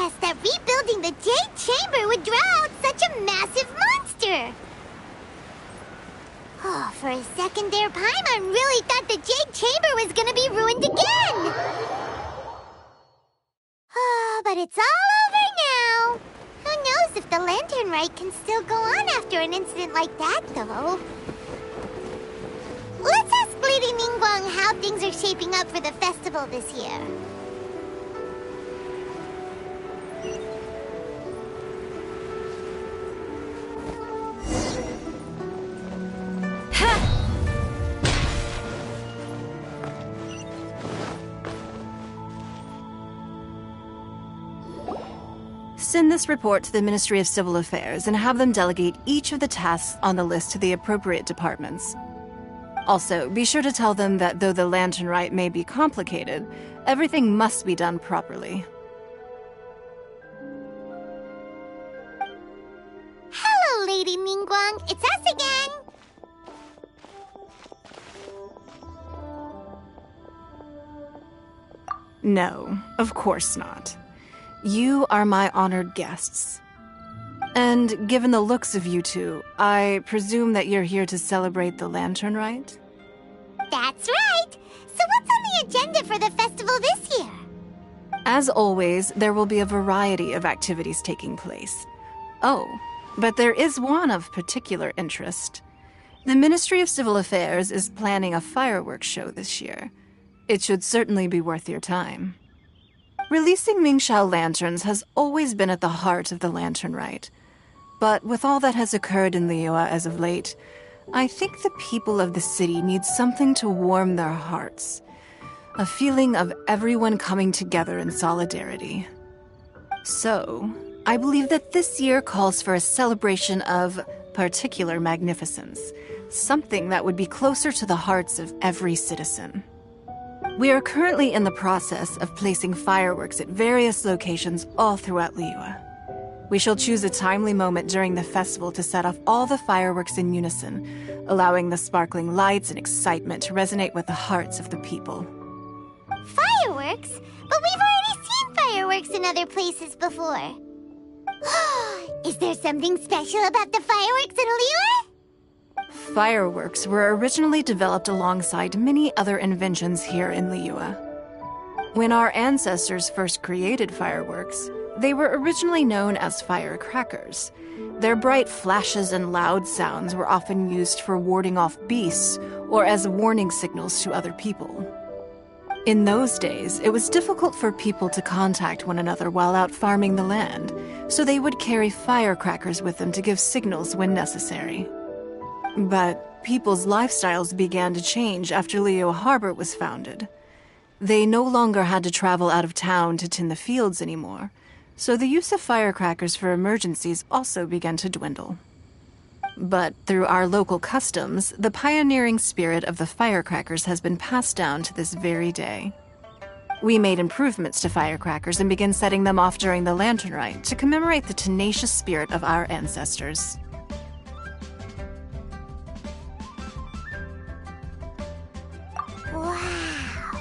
Speaker 3: guessed that rebuilding the Jade Chamber would draw out such a massive monster. Oh, for a second there, Paimon really thought the Jade Chamber was gonna be ruined again. Oh, but it's all over now. Who knows if the Lantern Rite can still go on after an incident like that, though. Let's ask Lady Ningguang how things are shaping up for the festival this year.
Speaker 11: Send this report to the Ministry of Civil Affairs and have them delegate each of the tasks on the list to the appropriate departments. Also, be sure to tell them that though the Lantern Rite may be complicated, everything must be done properly.
Speaker 3: Hello, Lady Ningguang. It's us again.
Speaker 11: No, of course not. You are my honored guests. And given the looks of you two, I presume that you're here to celebrate the Lantern Rite?
Speaker 3: That's right. So what's on the agenda for the festival this year?
Speaker 11: As always, there will be a variety of activities taking place. Oh, but there is one of particular interest. The Ministry of Civil Affairs is planning a fireworks show this year. It should certainly be worth your time. Releasing Mingxiao lanterns has always been at the heart of the Lantern Rite. But with all that has occurred in Liyue as of late, I think the people of the city need something to warm their hearts. A feeling of everyone coming together in solidarity. So, I believe that this year calls for a celebration of particular magnificence. Something that would be closer to the hearts of every citizen. We are currently in the process of placing fireworks at various locations all throughout Liyue. We shall choose a timely moment during the festival to set off all the fireworks in unison, allowing the sparkling lights and excitement to resonate with the hearts of the people.
Speaker 3: Fireworks? But we've already seen fireworks in other places before. Is there something special about the fireworks in Liyue?
Speaker 11: Fireworks were originally developed alongside many other inventions here in Liyue. When our ancestors first created fireworks, they were originally known as firecrackers. Their bright flashes and loud sounds were often used for warding off beasts or as warning signals to other people. In those days, it was difficult for people to contact one another while out farming the land, so they would carry firecrackers with them to give signals when necessary. But people's lifestyles began to change after Liyue Harbor was founded. They no longer had to travel out of town to tend the fields anymore, so the use of firecrackers for emergencies also began to dwindle. But through our local customs, the pioneering spirit of the firecrackers has been passed down to this very day. We made improvements to firecrackers and began setting them off during the Lantern Rite to commemorate the tenacious spirit of our ancestors.
Speaker 3: Wow!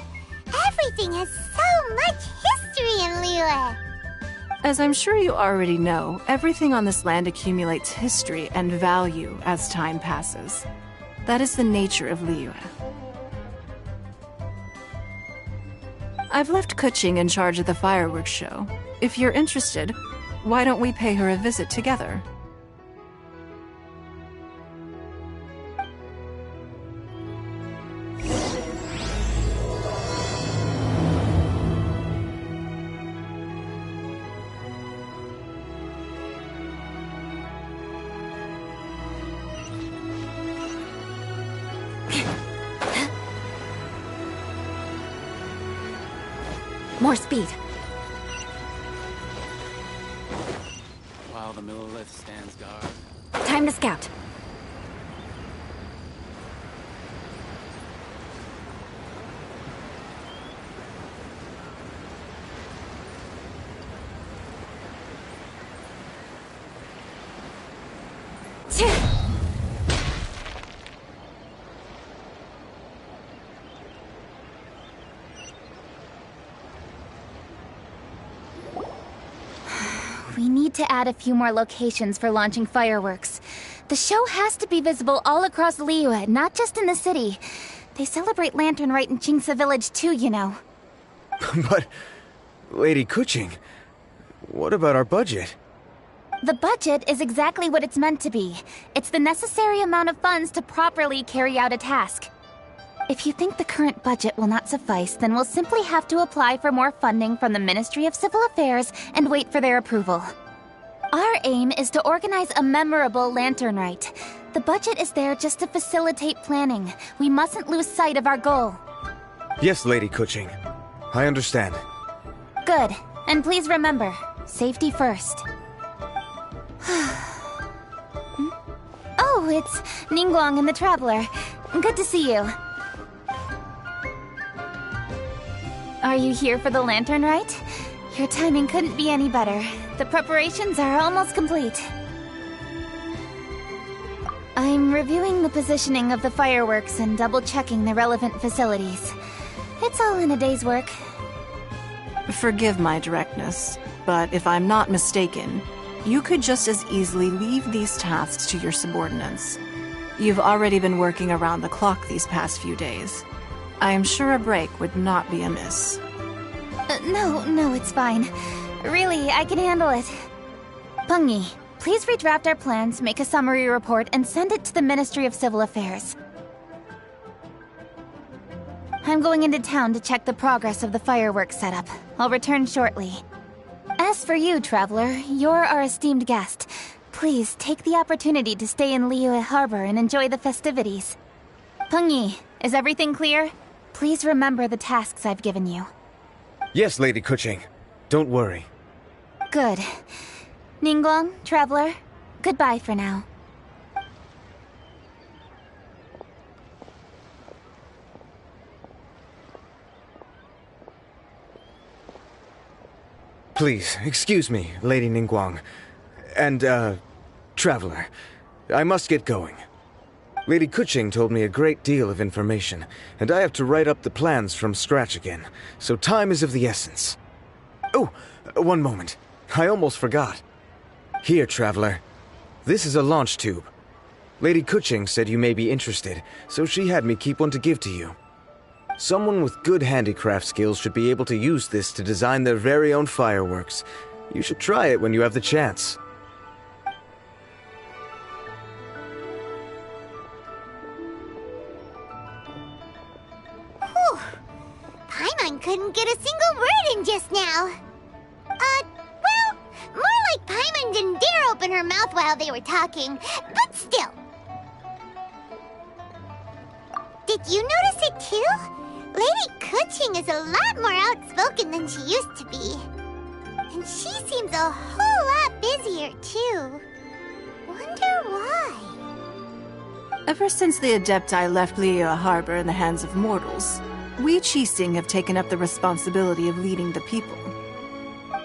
Speaker 3: Everything has so much history in Liyue!
Speaker 11: As I'm sure you already know, everything on this land accumulates history and value as time passes. That is the nature of Liyue. I've left Kuching in charge of the fireworks show. If you're interested, why don't we pay her a visit together?
Speaker 5: More speed.
Speaker 18: While the Millilith stands guard.
Speaker 5: Time to scout.
Speaker 19: We need to add a few more locations for launching fireworks. The show has to be visible all across Liyue, not just in the city. They celebrate Lantern Rite in Jingsa Village too, you know.
Speaker 20: But, Lady Kuching, what about our budget?
Speaker 19: The budget is exactly what it's meant to be. It's the necessary amount of funds to properly carry out a task. If you think the current budget will not suffice, then we'll simply have to apply for more funding from the Ministry of Civil Affairs and wait for their approval. Our aim is to organize a memorable Lantern Rite. The budget is there just to facilitate planning. We mustn't lose sight of our goal.
Speaker 20: Yes, Lady Kuching. I understand.
Speaker 19: Good. And please remember, safety first. Oh, it's Ningguang and the Traveler. Good to see you. Are you here for the Lantern Rite? Your timing couldn't be any better. The preparations are almost complete. I'm reviewing the positioning of the fireworks and double-checking the relevant facilities. It's all in a day's work.
Speaker 11: Forgive my directness, but if I'm not mistaken, you could just as easily leave these tasks to your subordinates. You've already been working around the clock these past few days. I am sure a break would not be amiss.
Speaker 19: No, it's fine. Really, I can handle it. Pengyi, please redraft our plans, make a summary report, and send it to the Ministry of Civil Affairs. I'm going into town to check the progress of the fireworks setup. I'll return shortly. As for you, Traveler, you're our esteemed guest. Please take the opportunity to stay in Liyue Harbor and enjoy the festivities. Pengyi, is everything clear? Please remember the tasks I've given you.
Speaker 20: Yes, Lady Kuching. Don't worry.
Speaker 19: Good. Ningguang, Traveler, goodbye for now.
Speaker 20: Please, excuse me, Lady Ningguang. And, Traveler. I must get going. Lady Kuching told me a great deal of information, and I have to write up the plans from scratch again, so time is of the essence. Oh, one moment. I almost forgot. Here, Traveler. This is a launch tube. Lady Kuching said you may be interested, so she had me keep one to give to you. Someone with good handicraft skills should be able to use this to design their very own fireworks. You should try it when you have the chance.
Speaker 3: Paimon couldn't get a single word in just now. Well, more like Paimon didn't dare open her mouth while they were talking, but still. Did you notice it too? Lady Kuching is a lot more outspoken than she used to be. And she seems a whole lot busier too. Wonder why?
Speaker 11: Ever since the Adepti left Liyue Harbor in the hands of mortals, we Qixing have taken up the responsibility of leading the people.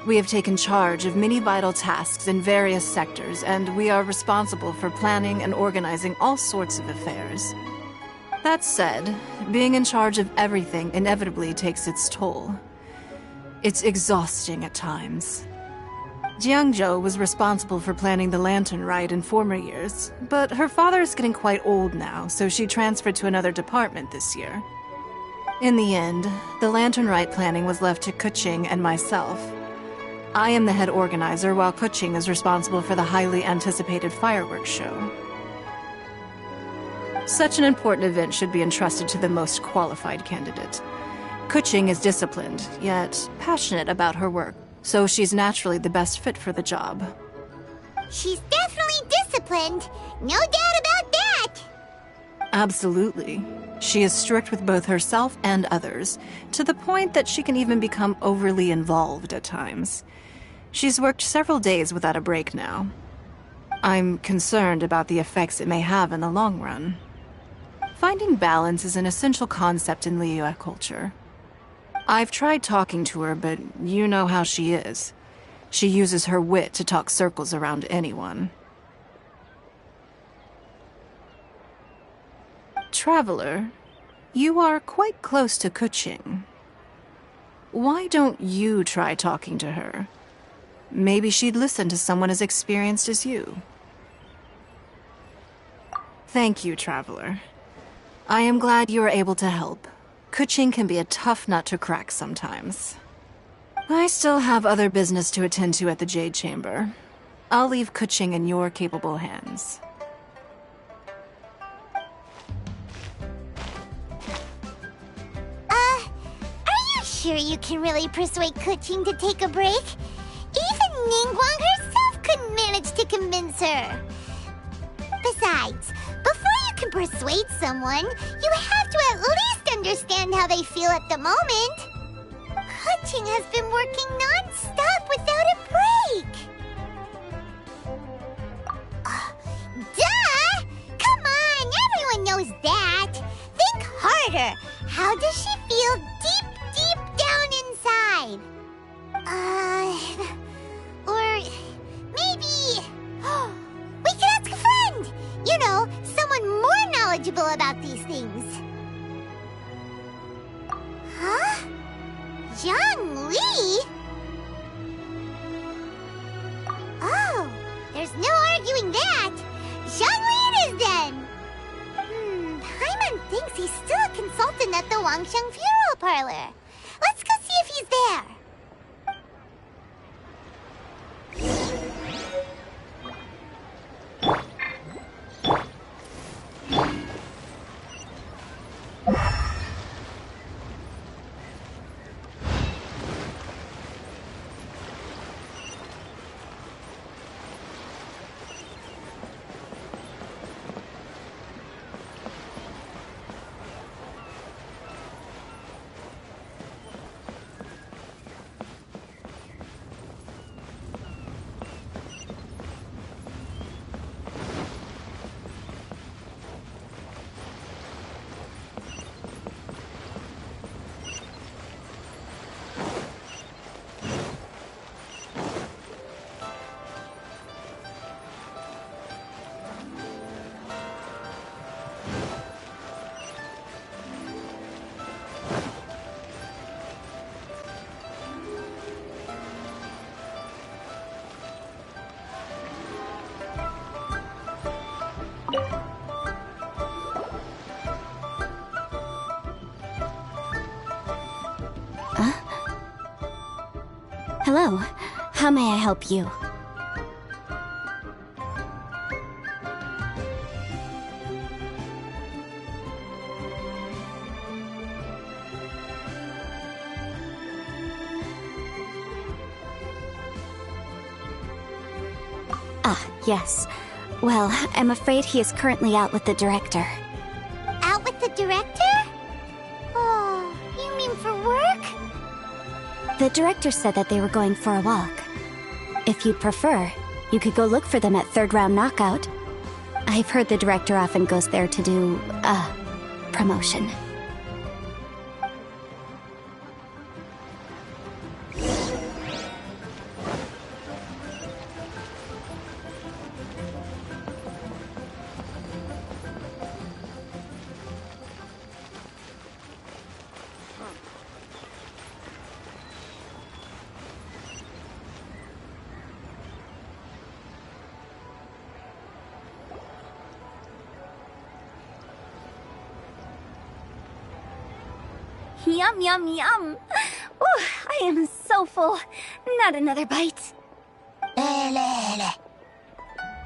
Speaker 11: We have taken charge of many vital tasks in various sectors, and we are responsible for planning and organizing all sorts of affairs. That said, being in charge of everything inevitably takes its toll. It's exhausting at times. Jiangzhou was responsible for planning the Lantern Rite in former years, but her father is getting quite old now, so she transferred to another department this year. In the end, the Lantern Rite planning was left to Kuching and myself. I am the head organizer, while Kuching is responsible for the highly anticipated fireworks show. Such an important event should be entrusted to the most qualified candidate. Kuching is disciplined, yet passionate about her work, so she's naturally the best fit for the job.
Speaker 3: She's definitely disciplined. No doubt about that.
Speaker 11: Absolutely. She is strict with both herself and others, to the point that she can even become overly involved at times. She's worked several days without a break now. I'm concerned about the effects it may have in the long run. Finding balance is an essential concept in Liyue culture. I've tried talking to her, but you know how she is. She uses her wit to talk circles around anyone. Traveler, you are quite close to Kuching. Why don't you try talking to her? Maybe she'd listen to someone as experienced as you. Thank you, Traveler. I am glad you were able to help. Kuching can be a tough nut to crack sometimes. I still have other business to attend to at the Jade Chamber. I'll leave Kuching in your capable hands.
Speaker 3: Are you sure you can really persuade Kuching to take a break? Even Ningguang herself couldn't manage to convince her. Besides, before you can persuade someone, you have to at least understand how they feel at the moment. Kuching has been working non-stop without a break. Duh! Come on, everyone knows that. Think harder. How does she feel deep down inside? Or maybe... we could ask a friend! You know, someone more knowledgeable about these things. Huh? Zhongli? Oh, there's no arguing that. Zhongli it is then. Paimon thinks he's still a consultant at the Wangsheng Funeral Parlor. Let's go see if he's there.
Speaker 19: Hello. How may I help you? Ah, yes. Well, I'm afraid he is currently out with the director.
Speaker 3: Out with the director? Oh, you mean for work?
Speaker 19: The director said that they were going for a walk. If you'd prefer, you could go look for them at third round knockout. I've heard the director often goes there to do, promotion.
Speaker 8: Yum, yum, yum. Ooh, I am so full. Not another bite.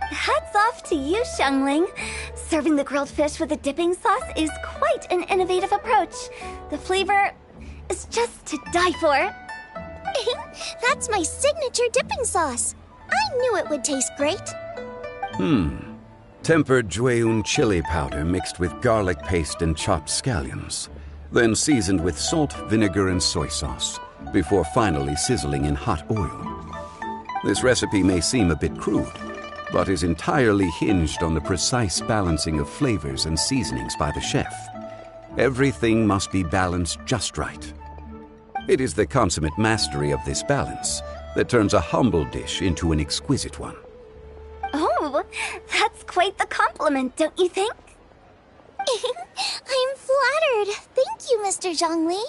Speaker 8: Hats off to you, Xiangling. Serving the grilled fish with a dipping sauce is quite an innovative approach. The flavor is just to die for.
Speaker 3: That's my signature dipping sauce. I knew it would taste great.
Speaker 14: Tempered Jueyun chili powder mixed with garlic paste and chopped scallions. Then seasoned with salt, vinegar, and soy sauce, before finally sizzling in hot oil. This recipe may seem a bit crude, but is entirely hinged on the precise balancing of flavors and seasonings by the chef. Everything must be balanced just right. It is the consummate mastery of this balance that turns a humble dish into an exquisite one.
Speaker 8: Oh, that's quite the compliment, don't you think?
Speaker 3: I'm flattered. Thank you, Mr. Zhongli.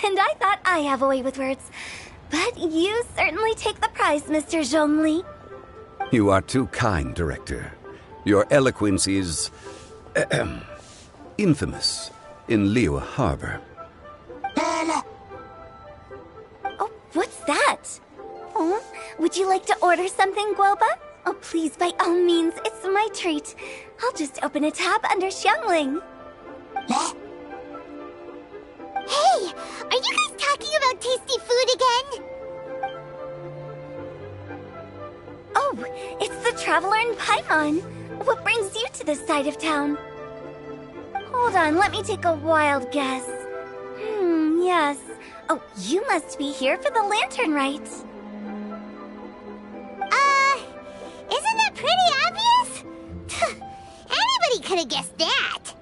Speaker 8: And I thought I have a way with words. But you certainly take the prize, Mr. Zhongli.
Speaker 14: You are too kind, Director. Your eloquence is infamous in Liyue Harbor.
Speaker 8: Oh, what's that? Oh, would you like to order something, Guoba? Oh, please, by all means, it's my treat. I'll just open a tab under Xiangling.
Speaker 3: Hey, are you guys talking about tasty food again?
Speaker 8: Oh, it's the Traveler in Paimon. What brings you to this side of town? Hold on, let me take a wild guess. Yes. Oh, you must be here for the lantern rite.
Speaker 3: Isn't that pretty obvious? Anybody could have guessed that.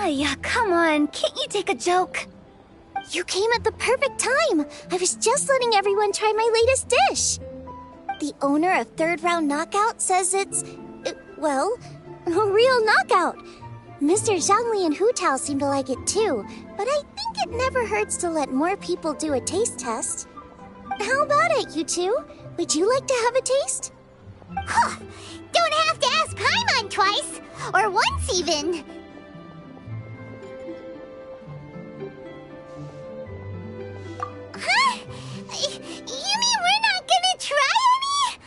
Speaker 8: Yeah, come on, can't you take a joke?
Speaker 19: You came at the perfect time. I was just letting everyone try my latest dish. The owner of Third Round Knockout says it's, well, a real knockout. Mr. Zhangli and Hu Tao seem to like it too, but I think it never hurts to let more people do a taste test. How about it, you two? Would you like to have a taste?
Speaker 3: Huh. Don't have to ask Paimon twice, or once even. Huh? You mean we're not gonna try any?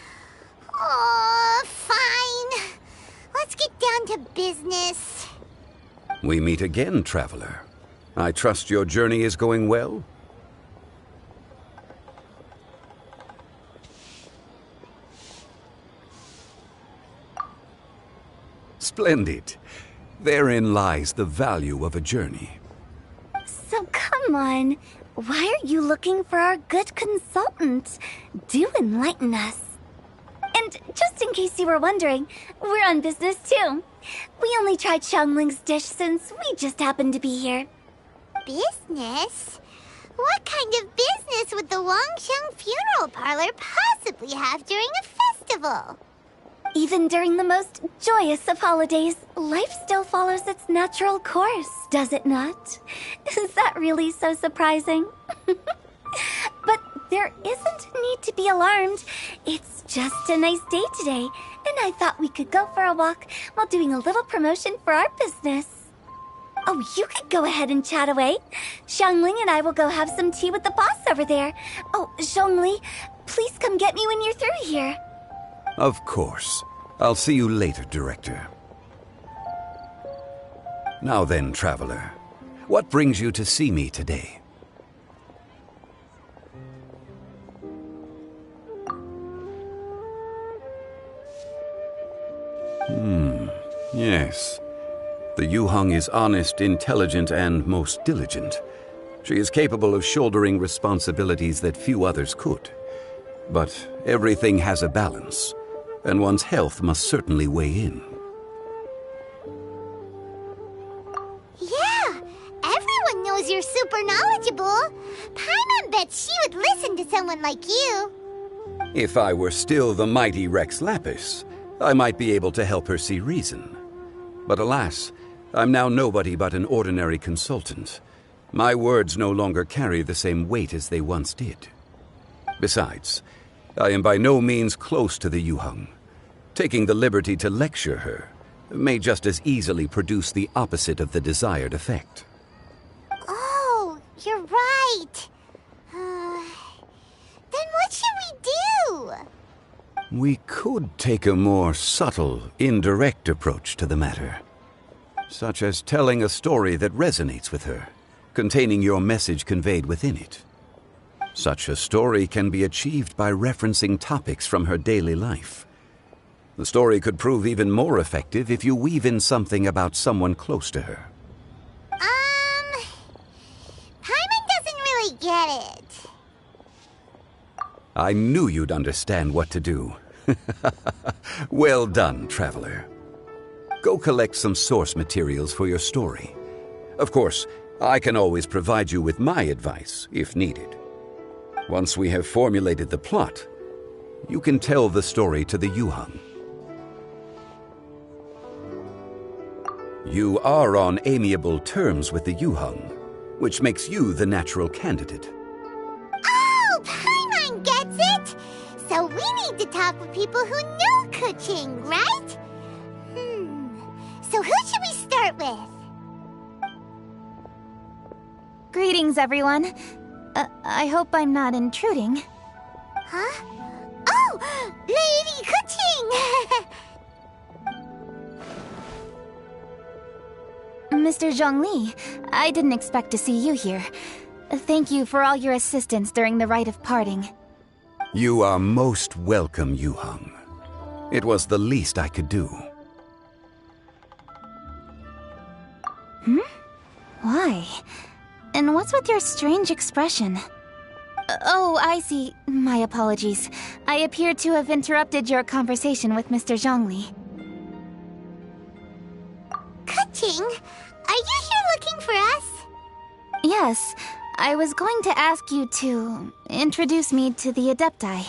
Speaker 3: Oh, fine. Let's get down to business.
Speaker 14: We meet again, Traveler. I trust your journey is going well? Splendid. Therein lies the value of a journey.
Speaker 8: So come on, why are you looking for our good consultant? Do enlighten us. And just in case you were wondering, we're on business too. We only tried Xiangling's dish since we just happened to be here.
Speaker 3: Business? What kind of business would the Wangsheng Funeral Parlor possibly have during a festival?
Speaker 8: Even during the most joyous of holidays, life still follows its natural course, does it not? Is that really so surprising? But there isn't need to be alarmed. It's just a nice day today, and I thought we could go for a walk while doing a little promotion for our business. Oh, you could go ahead and chat away. Xiangling and I will go have some tea with the boss over there. Oh, Zhongli, please come get me when you're through here.
Speaker 14: Of course. I'll see you later, Director. Now then, Traveler, what brings you to see me today? Yes. The Yuheng is honest, intelligent, and most diligent. She is capable of shouldering responsibilities that few others could. But everything has a balance, and one's health must certainly weigh in.
Speaker 3: Yeah, everyone knows you're super knowledgeable. Paimon bets she would listen to someone like you.
Speaker 14: If I were still the mighty Rex Lapis, I might be able to help her see reason. But alas, I'm now nobody but an ordinary consultant. My words no longer carry the same weight as they once did. Besides, I am by no means close to the Yuheng. Taking the liberty to lecture her may just as easily produce the opposite of the desired effect.
Speaker 3: Oh, you're right. Then what should we do?
Speaker 14: We could take a more subtle, indirect approach to the matter, such as telling a story that resonates with her, containing your message conveyed within it. Such a story can be achieved by referencing topics from her daily life. The story could prove even more effective if you weave in something about someone close to her.
Speaker 3: Paimon doesn't really get it.
Speaker 14: I knew you'd understand what to do. Well done, Traveler. Go collect some source materials for your story. Of course, I can always provide you with my advice, if needed. Once we have formulated the plot, you can tell the story to the Yuheng. You are on amiable terms with the Yuheng, which makes you the natural candidate.
Speaker 3: Oh, Paimon! need to talk with people who know Kuching, right? So who should we start with?
Speaker 19: Greetings, everyone. I hope I'm not intruding.
Speaker 3: Huh? Oh! Lady Kuching!
Speaker 19: Mr. Zhongli, I didn't expect to see you here. Thank you for all your assistance during the rite of parting.
Speaker 14: You are most welcome, Yu-hung. It was the least I could do.
Speaker 19: Why? And what's with your strange expression? Oh, I see. My apologies. I appear to have interrupted your conversation with Mr. Zhongli.
Speaker 3: Kuching, are you here looking for us?
Speaker 19: Yes, I was going to ask you to introduce me to the Adepti.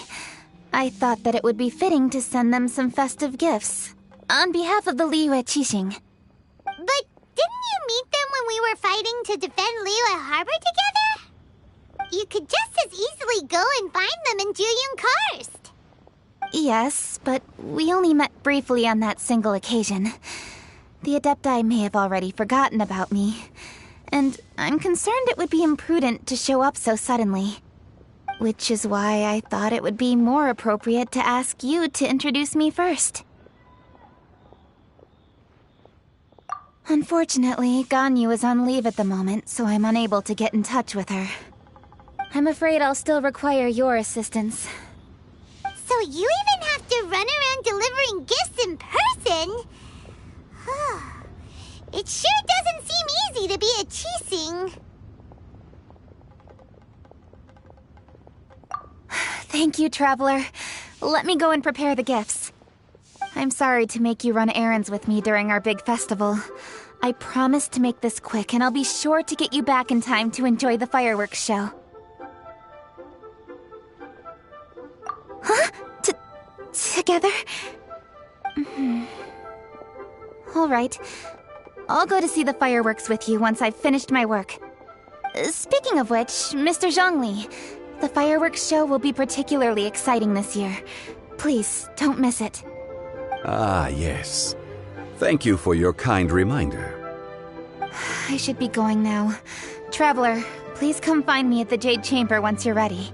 Speaker 19: I thought that it would be fitting to send them some festive gifts. On behalf of the Liyue Qixing.
Speaker 3: But didn't you meet them when we were fighting to defend Liyue Harbor together? You could just as easily go and find them in Juyun Karst.
Speaker 19: Yes, but we only met briefly on that single occasion. The Adepti may have already forgotten about me, and I'm concerned it would be imprudent to show up so suddenly. Which is why I thought it would be more appropriate to ask you to introduce me first. Unfortunately, Ganyu is on leave at the moment, so I'm unable to get in touch with her. I'm afraid I'll still require your assistance.
Speaker 3: So you even have to run around delivering gifts in person? It sure doesn't seem easy to be a Qixing.
Speaker 19: Thank you, Traveler. Let me go and prepare the gifts. I'm sorry to make you run errands with me during our big festival. I promise to make this quick, and I'll be sure to get you back in time to enjoy the fireworks show. Huh? Together? All right. I'll go to see the fireworks with you once I've finished my work. Speaking of which, Mr. Zhongli, the fireworks show will be particularly exciting this year. Please, don't miss it.
Speaker 14: Ah, yes. Thank you for your kind reminder.
Speaker 19: I should be going now. Traveler, please come find me at the Jade Chamber once you're ready.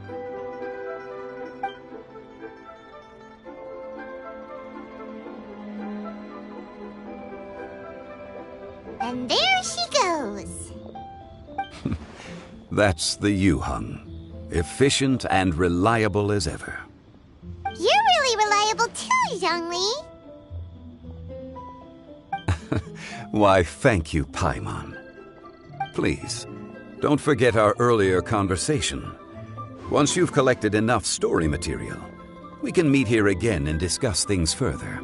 Speaker 3: And there she goes.
Speaker 14: That's the Yu-hung. Efficient and reliable as ever.
Speaker 3: You're really reliable too, Zhongli.
Speaker 14: Why, thank you, Paimon. Please, don't forget our earlier conversation. Once you've collected enough story material, we can meet here again and discuss things further.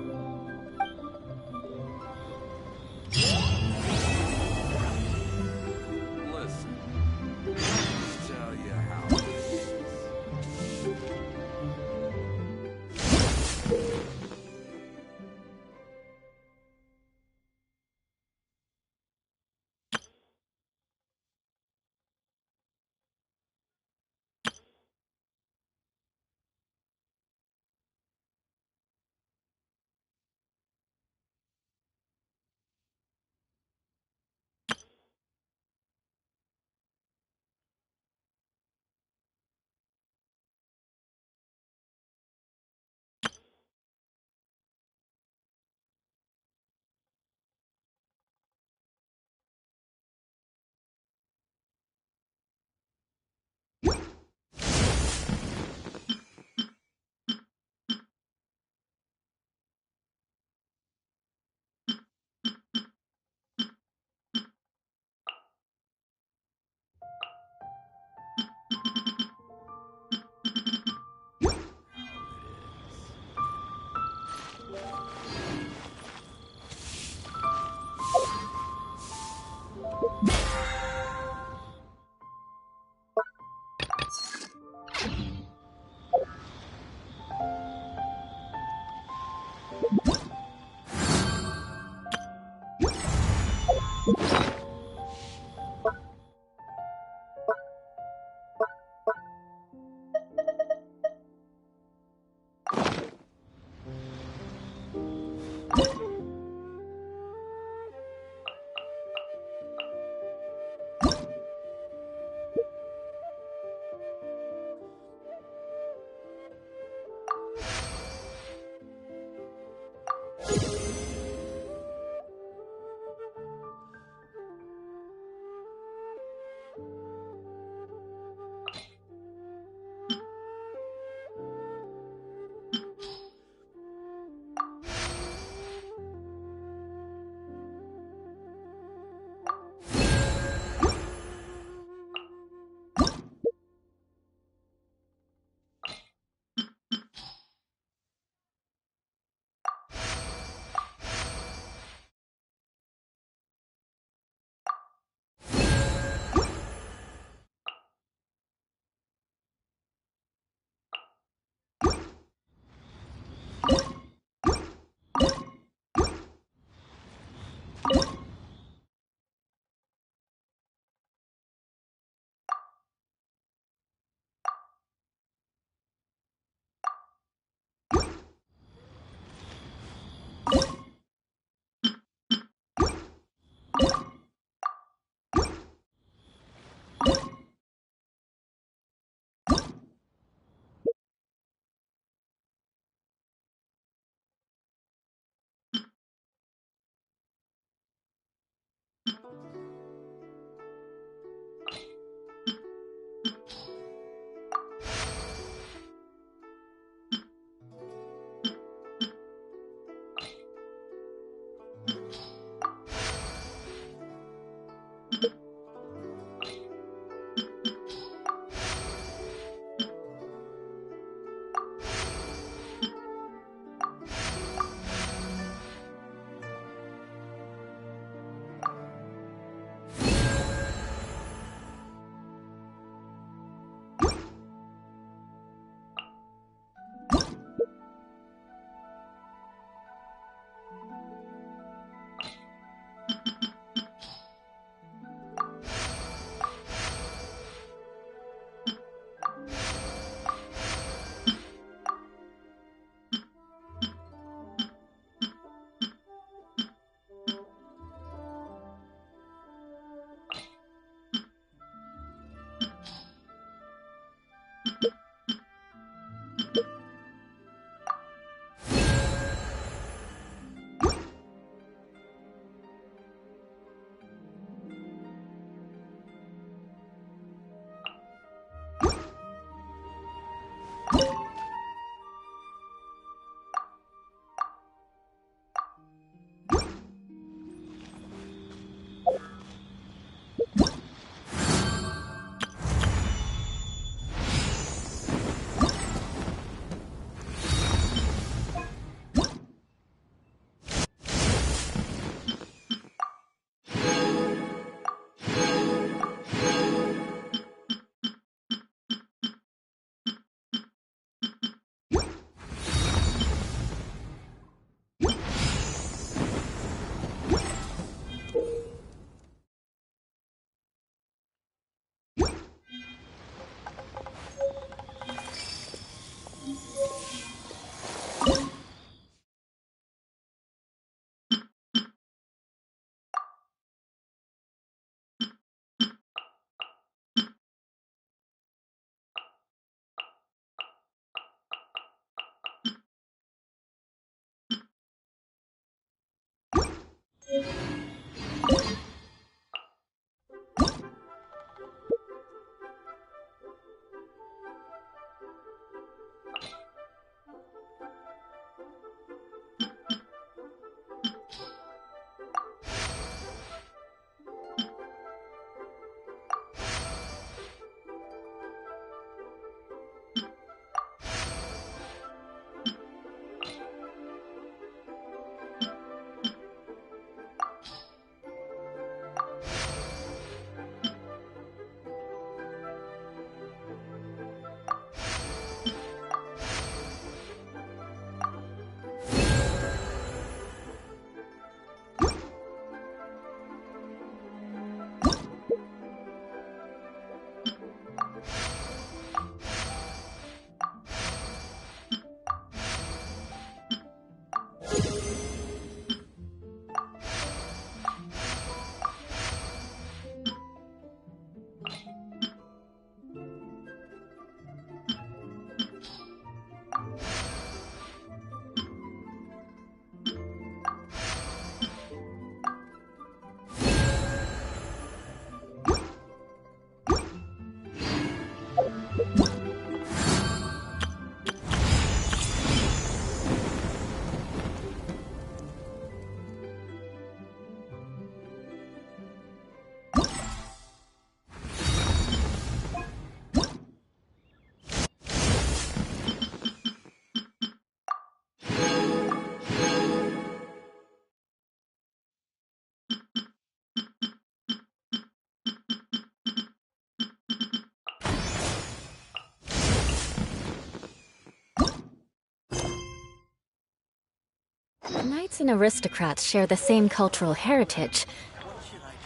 Speaker 5: Knights and aristocrats share the same cultural heritage,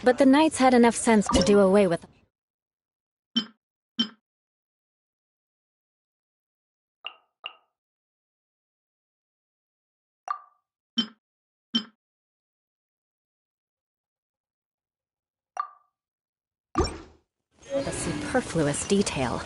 Speaker 5: but the knights had enough sense to do away with the superfluous detail.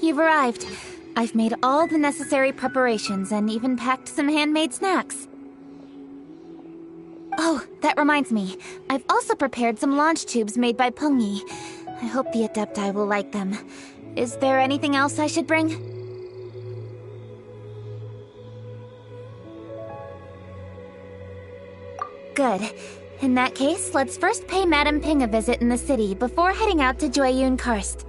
Speaker 19: you've arrived. I've made all the necessary preparations and even packed some handmade snacks. Oh, that reminds me. I've also prepared some launch tubes made by Pengyi. I hope the Adepti will like them. Is there anything else I should bring? Good. In that case, let's first pay Madame Ping a visit in the city before heading out to Jueyun Karst.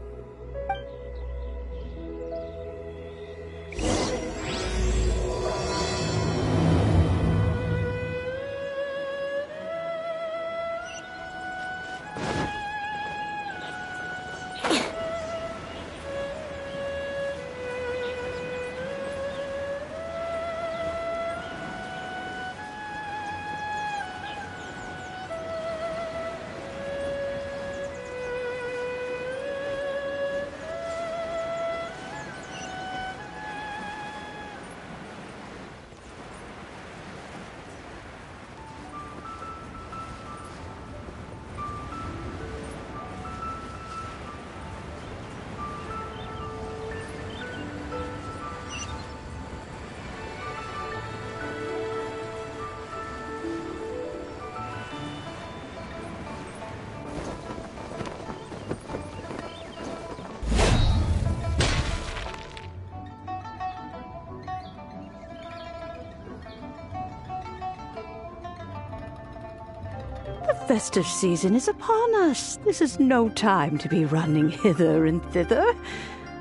Speaker 19: The festive season is upon us. This is no time to be running hither and thither.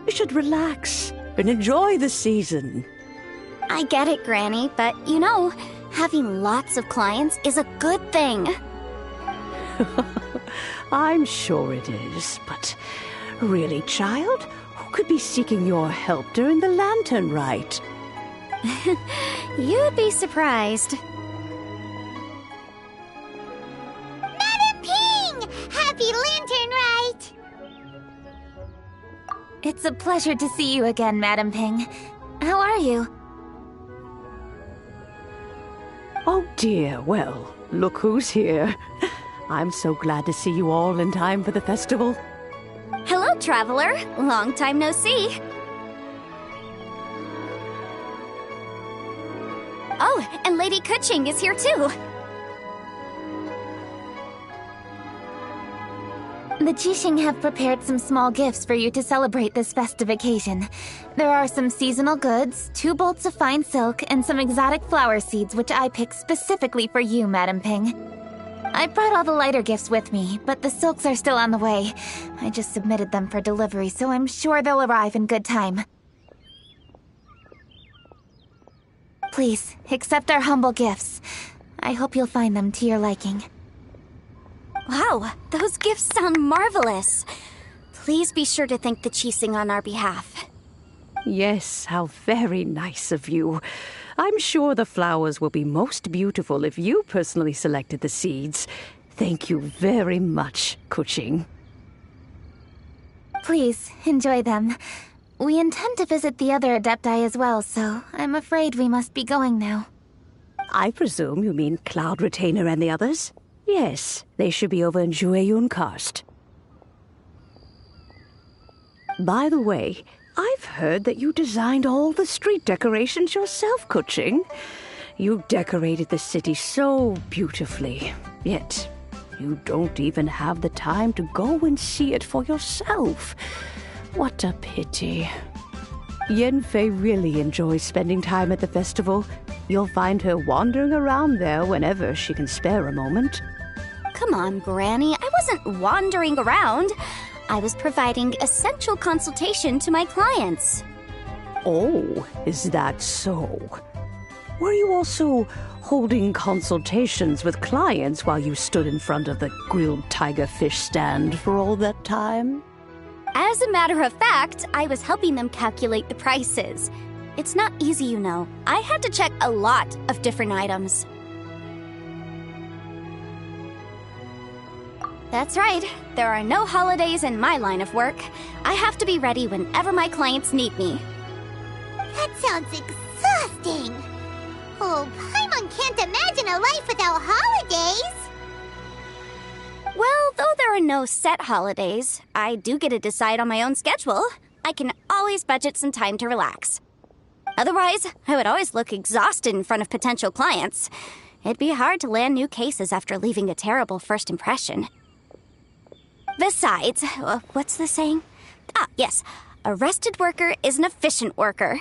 Speaker 19: We should relax and enjoy the season.
Speaker 8: I get it, Granny, but you know, having lots of clients is a good thing.
Speaker 19: I'm sure it is, but really, child, who could be seeking your help during the lantern rite?
Speaker 8: You'd be surprised.
Speaker 3: Happy Lantern Rite!
Speaker 19: It's a pleasure to see you again, Madame Ping. How are you? Oh dear, well, look who's here. I'm so glad to see you all in time for the festival.
Speaker 8: Hello, traveler. Long time no see. Oh, and Lady Kuching is here too.
Speaker 19: The Jixing have prepared some small gifts for you to celebrate this festive occasion. There are some seasonal goods, 2 bolts of fine silk, and some exotic flower seeds which I picked specifically for you, Madame Ping. I brought all the lighter gifts with me, but the silks are still on the way. I just submitted them for delivery, so I'm sure they'll arrive in good time. Please, accept our humble gifts. I hope you'll find them to your liking.
Speaker 8: Wow, those gifts sound marvelous. Please be sure to thank the Jixing on our behalf.
Speaker 19: Yes, how very nice of you. I'm sure the flowers will be most beautiful if you personally selected the seeds. Thank you very much, Kuching. Please, enjoy them. We intend to visit the other Adepti as well, so I'm afraid we must be going now. I presume you mean Cloud Retainer and the others? Yes, they should be over in Jueyun Karst. By the way, I've heard that you designed all the street decorations yourself, Kuching. You decorated the city so beautifully, yet you don't even have the time to go and see it for yourself. What a pity. Yanfei really enjoys spending time at the festival. You'll find her wandering around there whenever she can spare a moment.
Speaker 8: Come on, Granny. I wasn't wandering around. I was providing essential consultation to my clients.
Speaker 19: Oh, is that so? Were you also holding consultations with clients while you stood in front of the grilled tiger fish stand for all that time?
Speaker 8: As a matter of fact, I was helping them calculate the prices. It's not easy, you know. I had to check a lot of different items. That's right. There are no holidays in my line of work. I have to be ready whenever my clients need me.
Speaker 3: That sounds exhausting. Oh, Paimon can't imagine a life without holidays.
Speaker 8: Well, though there are no set holidays, I do get to decide on my own schedule.
Speaker 19: I can always budget some time to relax. Otherwise, I would always look exhausted in front of potential clients. It'd be hard to land new cases after leaving a terrible first impression. Besides, what's the saying? Ah, yes. A rested worker is an efficient worker.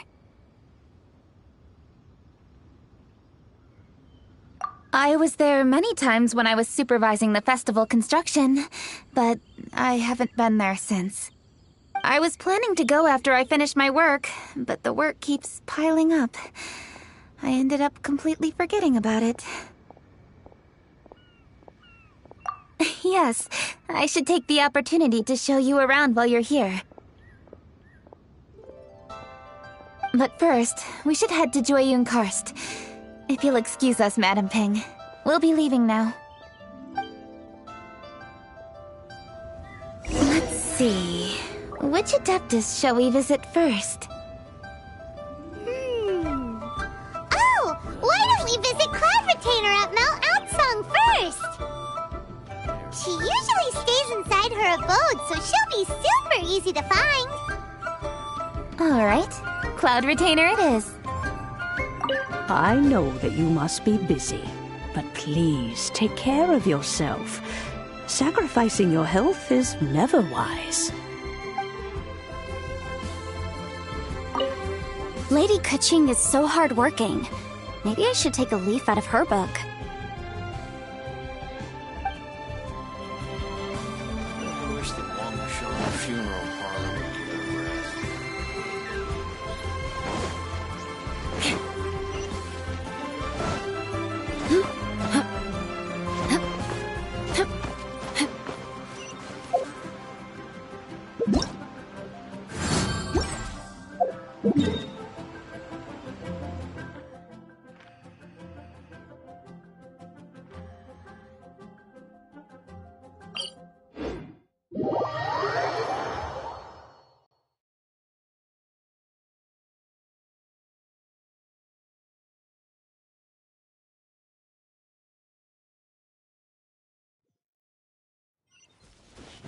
Speaker 19: I was there many times when I was supervising the festival construction, but I haven't been there since. I was planning to go after I finished my work, but the work keeps piling up. I ended up completely forgetting about it. Yes, I should take the opportunity to show you around while you're here. But first, we should head to Joyun Karst. If you'll excuse us, Madam Ping. We'll be leaving now. Let's see. Which Adeptus shall we visit first?
Speaker 3: Oh, why don't we visit Cloud Retainer at Mount Atsung first? She usually stays inside her abode, so she'll be super easy to find.
Speaker 19: Alright, Cloud Retainer it is.
Speaker 21: I know that you must be busy, but please take care of yourself. Sacrificing your health is never wise.
Speaker 19: Lady Kuching is so hardworking. Maybe I should take a leaf out of her book.
Speaker 10: I wish the Wangshan funeral parlor would give it a rest.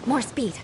Speaker 5: More speed.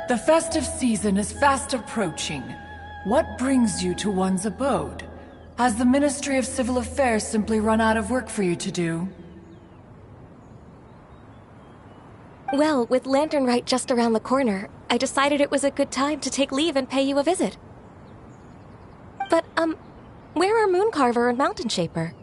Speaker 13: The festive season is fast approaching. What brings you to one's abode? Has the Ministry of Civil Affairs simply run out of work for you to do?
Speaker 1: Well, with Lantern Rite just around the corner, I decided it was a good time to take leave and pay you a visit. But, where are Mooncarver and Mountain Shaper?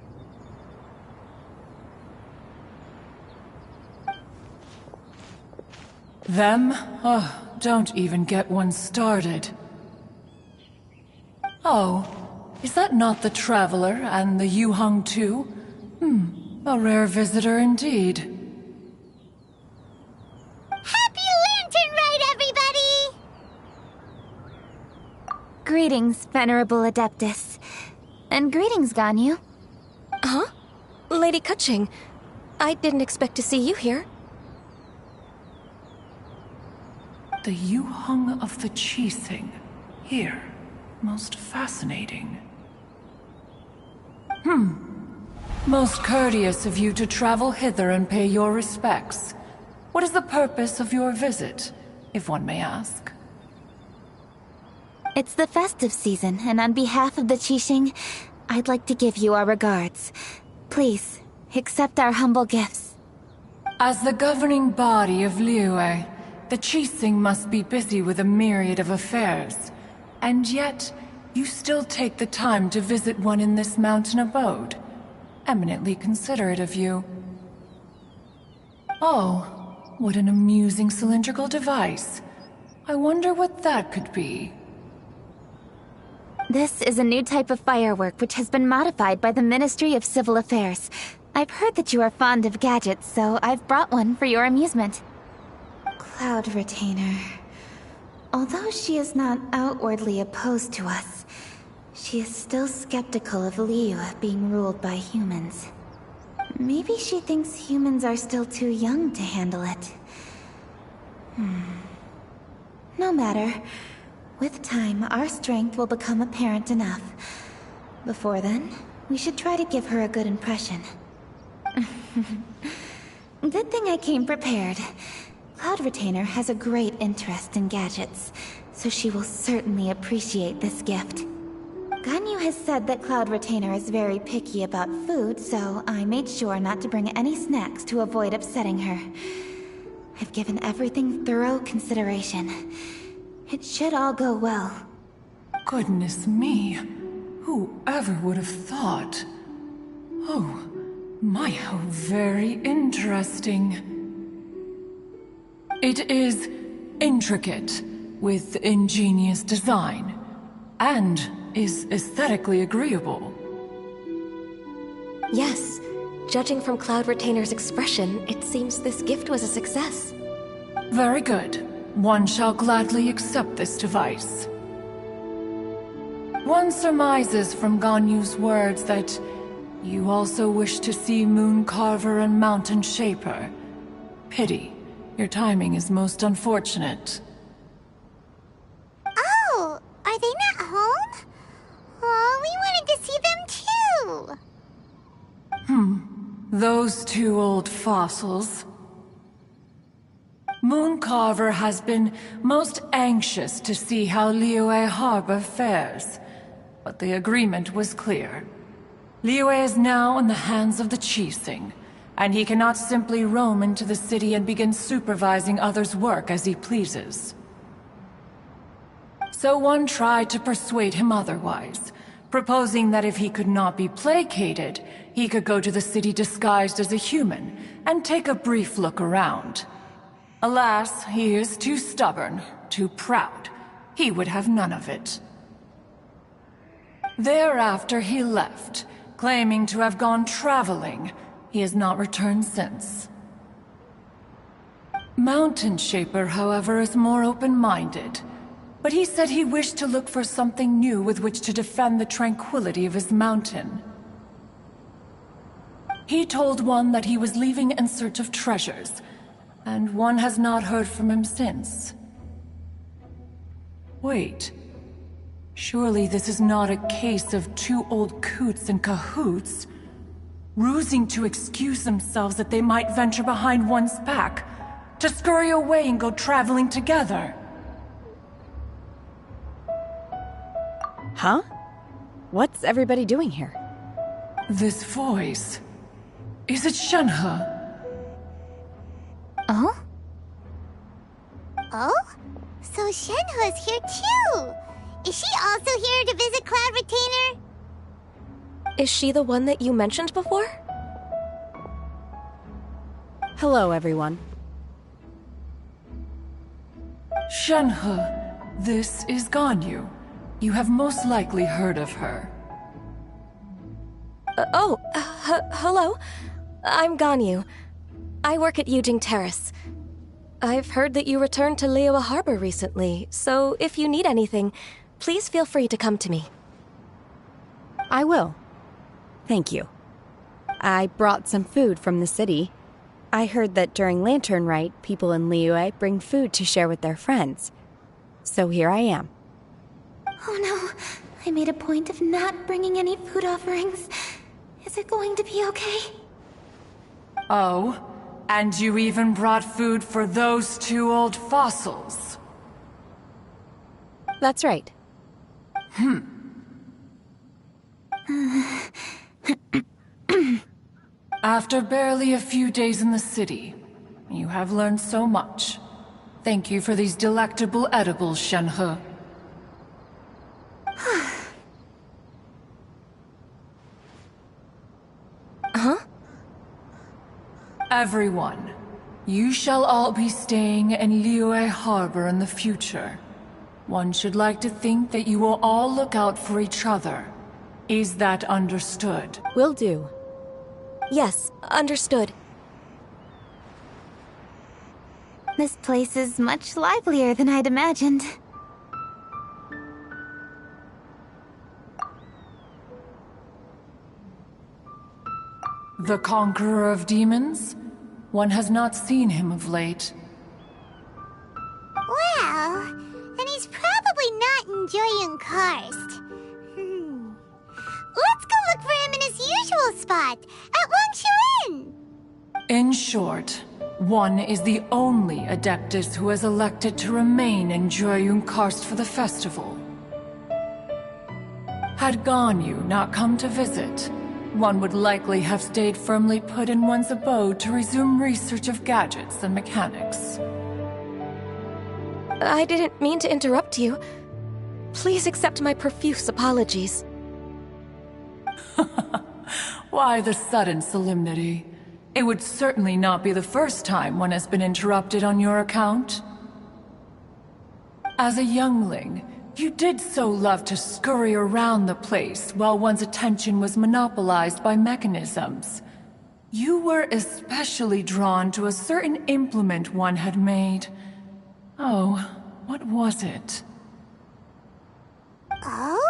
Speaker 13: Them? Oh, don't even get one started. Oh, is that not the Traveler and the Yuheng too? A rare visitor indeed.
Speaker 3: Happy Lantern Rite, everybody!
Speaker 19: Greetings, Venerable Adeptus. And greetings, Ganyu.
Speaker 1: Huh? Lady Kuching, I didn't expect to see you here.
Speaker 13: The Yuheng of the Qixing. Here. Most fascinating. Most courteous of you to travel hither and pay your respects. What is the purpose of your visit, if one may ask?
Speaker 19: It's the festive season, and on behalf of the Qixing, I'd like to give you our regards. Please, accept our humble gifts.
Speaker 13: As the governing body of Liyue, the Qixing must be busy with a myriad of affairs. And yet, you still take the time to visit one in this mountain abode. Eminently considerate of you. Oh, what an amusing cylindrical device. I wonder what that could be.
Speaker 19: This is a new type of firework which has been modified by the Ministry of Civil Affairs. I've heard that you are fond of gadgets, so I've brought one for your amusement. Cloud Retainer. Although she is not outwardly opposed to us, she is still skeptical of Liyue being ruled by humans. Maybe she thinks humans are still too young to handle it. No matter. With time, our strength will become apparent enough. Before then, we should try to give her a good impression. Good thing I came prepared. Cloud Retainer has a great interest in gadgets, so she will certainly appreciate this gift. Ganyu has said that Cloud Retainer is very picky about food, so I made sure not to bring any snacks to avoid upsetting her. I've given everything thorough consideration. It should all go well.
Speaker 13: Goodness me. Whoever would have thought? Oh, my, how very interesting. It is intricate, with ingenious design, and is aesthetically agreeable.
Speaker 1: Yes. Judging from Cloud Retainer's expression, it seems this gift was a success.
Speaker 13: Very good. One shall gladly accept this device. One surmises from Ganyu's words that you also wish to see Mooncarver and Mountain Shaper. Pity. Your timing is most unfortunate.
Speaker 3: Oh, are they not home? Oh, we wanted to see them too.
Speaker 13: Those two old fossils. Mooncarver has been most anxious to see how Liyue Harbor fares, but the agreement was clear. Liyue is now in the hands of the Qixing, and he cannot simply roam into the city and begin supervising others' work as he pleases. So one tried to persuade him otherwise, proposing that if he could not be placated, he could go to the city disguised as a human and take a brief look around. Alas, he is too stubborn, too proud. He would have none of it. Thereafter he left, claiming to have gone traveling. He has not returned since. Mountain Shaper, however, is more open-minded. But he said he wished to look for something new with which to defend the tranquility of his mountain. He told one that he was leaving in search of treasures, and one has not heard from him since. Wait. Surely this is not a case of two old coots in cahoots, rusing to excuse themselves that they might venture behind one's back, to scurry away and go traveling together.
Speaker 4: Huh? What's everybody doing here?
Speaker 13: This voice. Is it Shenhe?
Speaker 3: Oh? Oh? So Shenhe's here too! Is she also here to visit Cloud Retainer?
Speaker 1: Is she the one that you mentioned before?
Speaker 4: Hello, everyone.
Speaker 13: Shenhe, this is Ganyu. You have most likely heard of her.
Speaker 1: Hello. I'm Ganyu. I work at Yujing Terrace. I've heard that you returned to Liyue Harbor recently, so if you need anything, please feel free to come to me.
Speaker 4: I will. Thank you. I brought some food from the city. I heard that during Lantern Rite, people in Liyue bring food to share with their friends. So here I am.
Speaker 2: Oh no, I made a point of not bringing any food offerings. Is it going to be okay?
Speaker 13: Oh, and you even brought food for those two old fossils.
Speaker 4: That's right.
Speaker 13: After barely a few days in the city, you have learned so much. Thank you for these delectable edibles, Shenhe.
Speaker 1: Huh?
Speaker 13: Everyone, you shall all be staying in Liyue Harbor in the future. One should like to think that you will all look out for each other. Is that understood?
Speaker 4: Will do.
Speaker 1: Yes, understood.
Speaker 19: This place is much livelier than I'd imagined.
Speaker 13: The Conqueror of Demons? One has not seen him of late.
Speaker 3: Well, then he's probably not enjoying Karst. Let's go look for him in his usual spot, at Wangshu Inn!
Speaker 13: In short, one is the only Adeptus who has elected to remain in Joyun Karst for the festival. Had Ganyu not come to visit, one would likely have stayed firmly put in one's abode to resume research of gadgets and mechanics.
Speaker 1: I didn't mean to interrupt you. Please accept my profuse apologies.
Speaker 13: Why the sudden solemnity? It would certainly not be the first time one has been interrupted on your account. As a youngling, you did so love to scurry around the place while one's attention was monopolized by mechanisms. You were especially drawn to a certain implement one had made. Oh, what was it?
Speaker 3: Oh?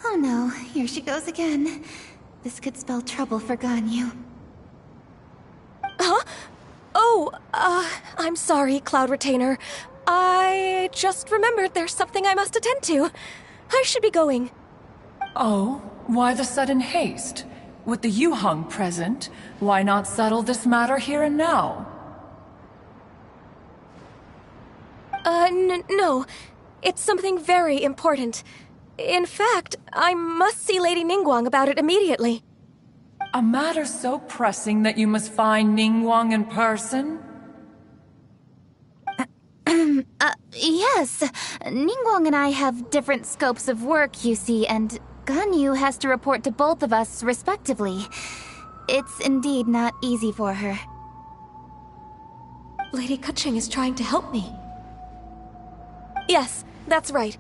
Speaker 2: Oh no, here she goes again. This could spell trouble for Ganyu.
Speaker 1: Huh? Oh, I'm sorry, Cloud Retainer. I just remembered there's something I must attend to. I should be going.
Speaker 13: Oh, why the sudden haste? With the Yuheng present, why not settle this matter here and now?
Speaker 1: No. It's something very important. In fact, I must see Lady Ningguang about it immediately.
Speaker 13: A matter so pressing that you must find Ningguang in person?
Speaker 19: Yes. Ningguang and I have different scopes of work, you see, and Ganyu has to report to both of us respectively. It's indeed not easy for her.
Speaker 1: Lady Keqing is trying to help me. Yes, that's right.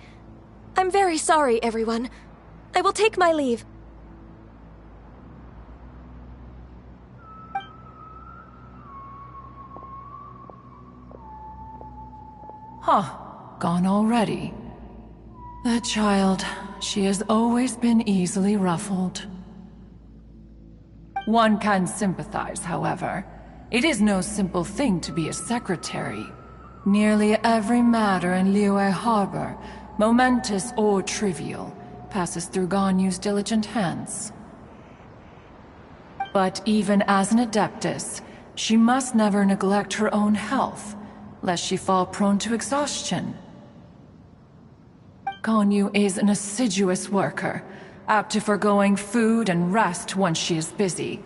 Speaker 1: I'm very sorry, everyone. I will take my leave.
Speaker 13: Huh, gone already. That child, she has always been easily ruffled. One can sympathize, however. It is no simple thing to be a secretary. Nearly every matter in Liyue Harbor, momentous or trivial, passes through Ganyu's diligent hands. But even as an Adeptus, she must never neglect her own health. lest she fall prone to exhaustion. Ganyu is an assiduous worker, apt to foregoing food and rest once she is busy.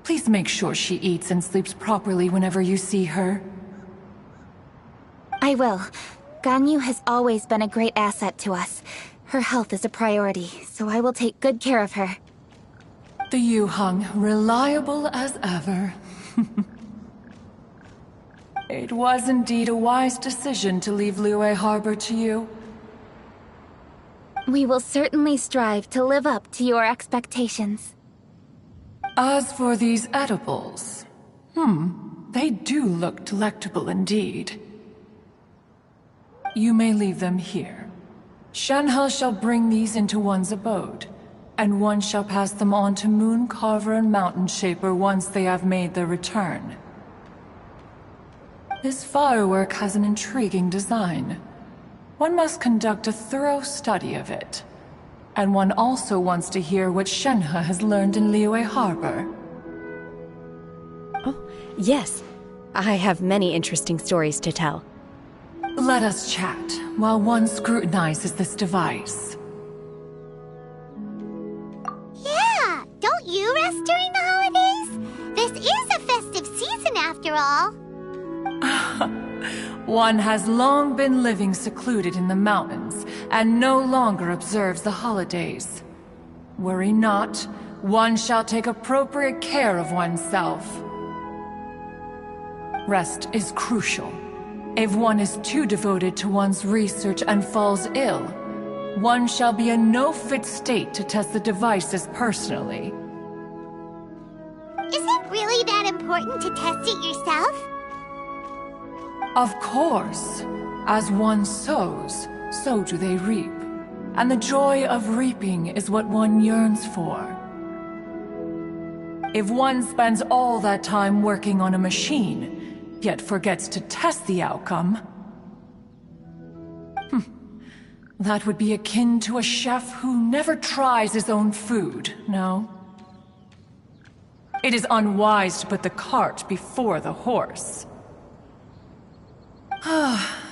Speaker 13: Please make sure she eats and sleeps properly whenever you see her.
Speaker 19: I will. Ganyu has always been a great asset to us. Her health is a priority, so I will take good care of her.
Speaker 13: The Yuheng, reliable as ever. It was indeed a wise decision to leave Liyue Harbor to you.
Speaker 19: We will certainly strive to live up to your expectations.
Speaker 13: As for these edibles, they do look delectable indeed. You may leave them here. Shenhe shall bring these into one's abode, and one shall pass them on to Moon Carver and Mountain Shaper once they have made their return. This firework has an intriguing design. One must conduct a thorough study of it. And one also wants to hear what Shenhe has learned in Liyue Harbor.
Speaker 4: Oh, yes. I have many interesting stories to tell.
Speaker 13: Let us chat while one scrutinizes this device.
Speaker 3: Yeah, don't you rest during the holidays? This is a festive season after all.
Speaker 13: One has long been living secluded in the mountains and no longer observes the holidays. Worry not, one shall take appropriate care of oneself. Rest is crucial. If one is too devoted to one's research and falls ill, one shall be in no fit state to test the devices personally.
Speaker 3: Is it really that important to test it yourself?
Speaker 13: Of course. As one sows, so do they reap. And the joy of reaping is what one yearns for. If one spends all that time working on a machine, yet forgets to test the outcome, that would be akin to a chef who never tries his own food, no? It is unwise to put the cart before the horse.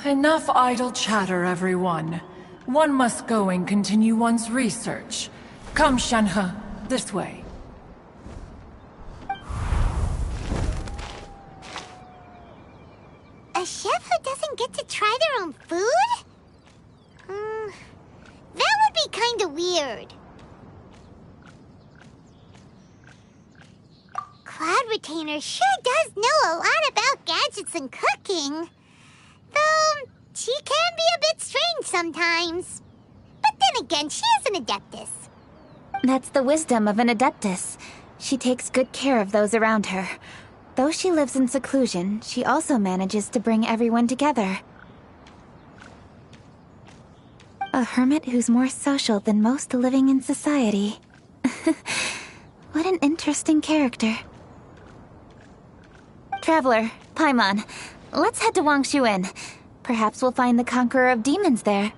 Speaker 13: Enough idle chatter, everyone. One must go and continue one's research. Come, Shenhe, this way.
Speaker 3: A chef who doesn't get to try their own food? That would be kinda weird. Cloud Retainer sure does know a lot about gadgets and cooking. Though, she can be a bit strange sometimes. But then again, she is an Adeptus.
Speaker 19: That's the wisdom of an Adeptus. She takes good care of those around her. Though she lives in seclusion, she also manages to bring everyone together. A hermit who's more social than most living in society. What an interesting character. Traveler, Paimon, let's head to Wangshu Inn. Perhaps we'll find the Conqueror of Demons there.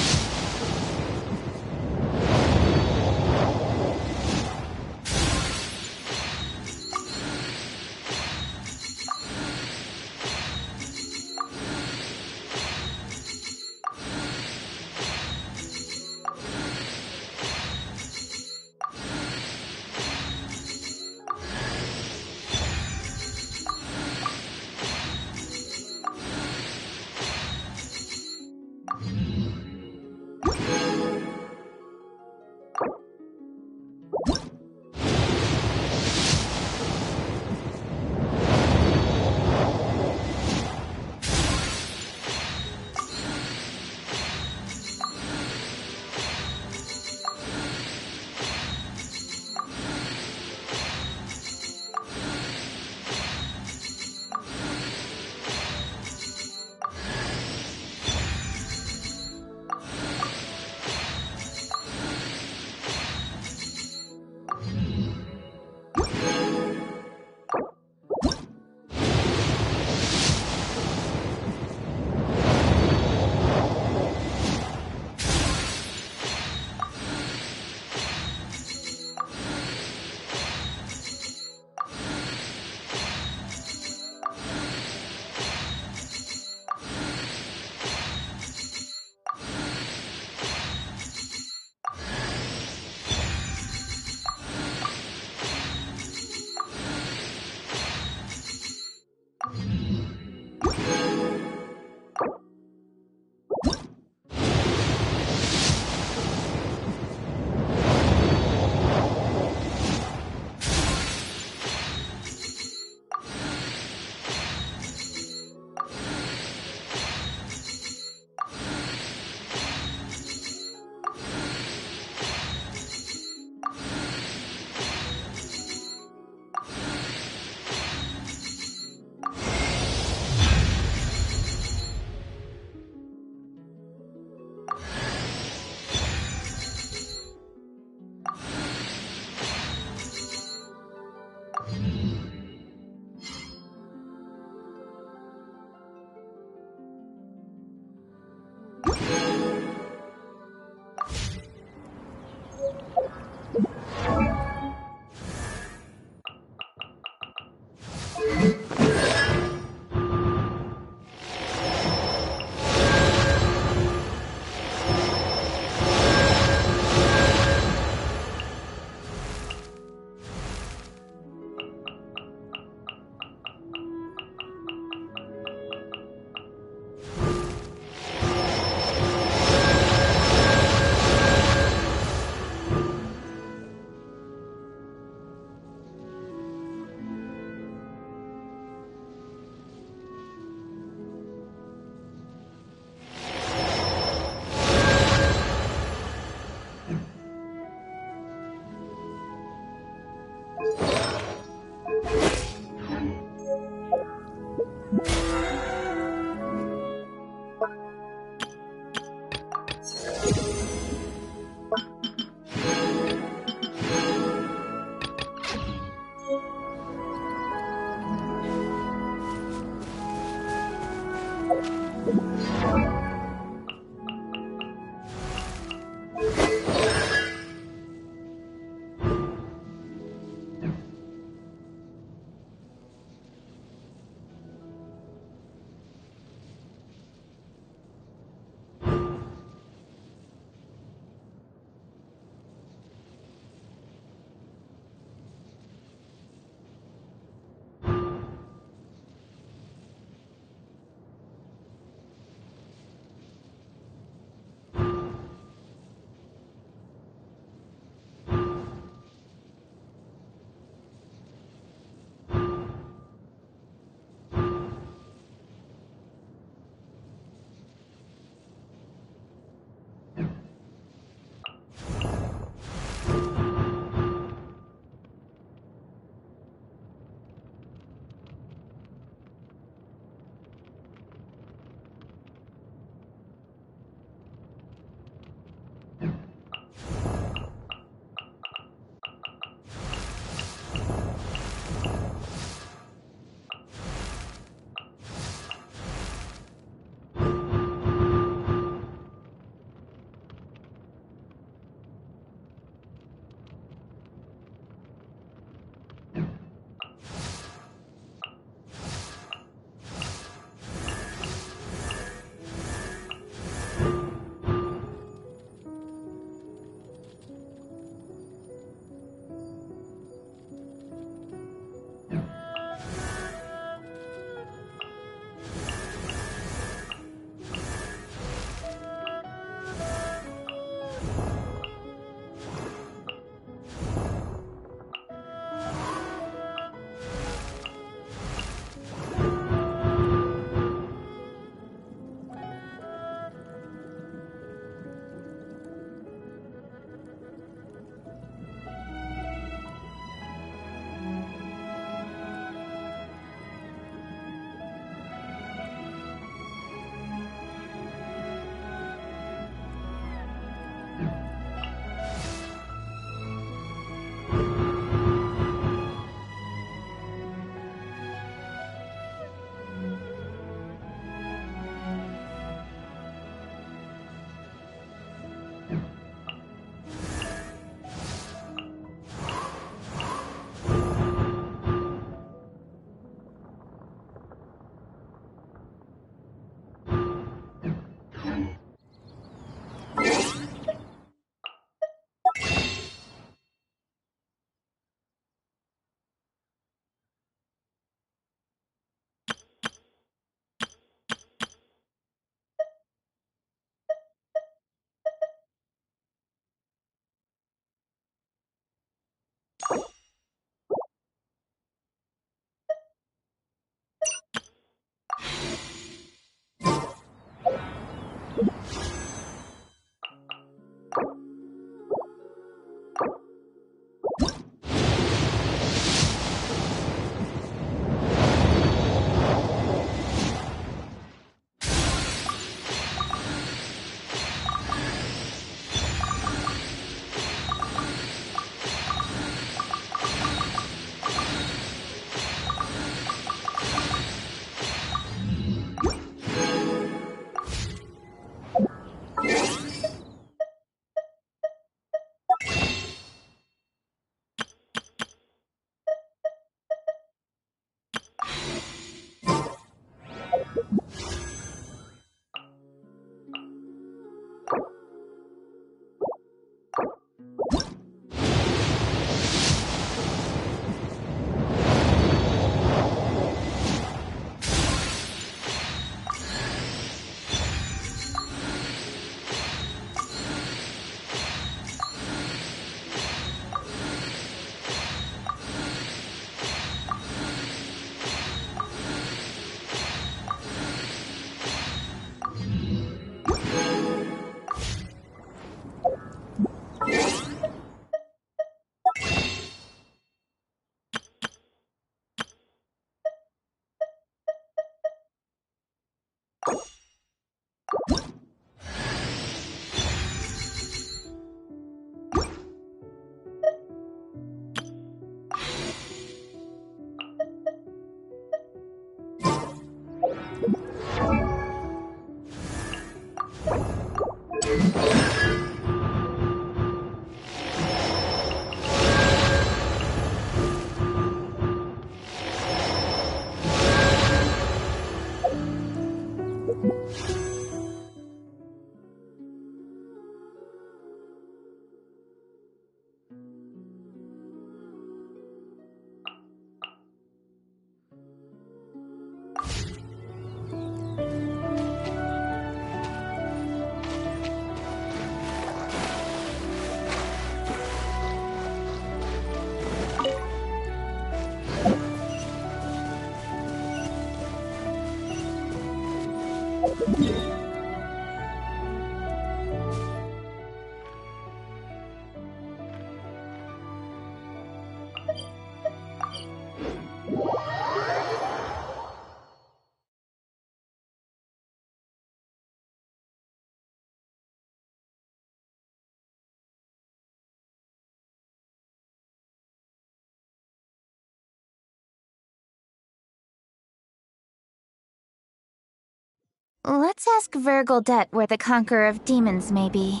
Speaker 19: Let's ask Vergoldet where the Conqueror of Demons may be.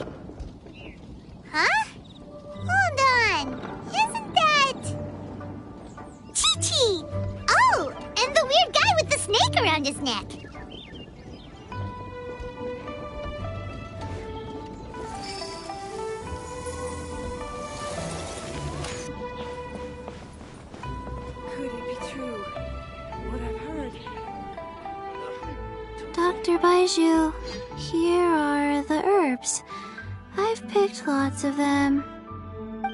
Speaker 3: Huh? Hold on. Isn't that... Chi-Chi! Oh, and the weird guy with the snake around his neck.
Speaker 9: Could it be true? What I've heard?
Speaker 2: Dr. Baiju, here are the herbs. I've picked lots of them.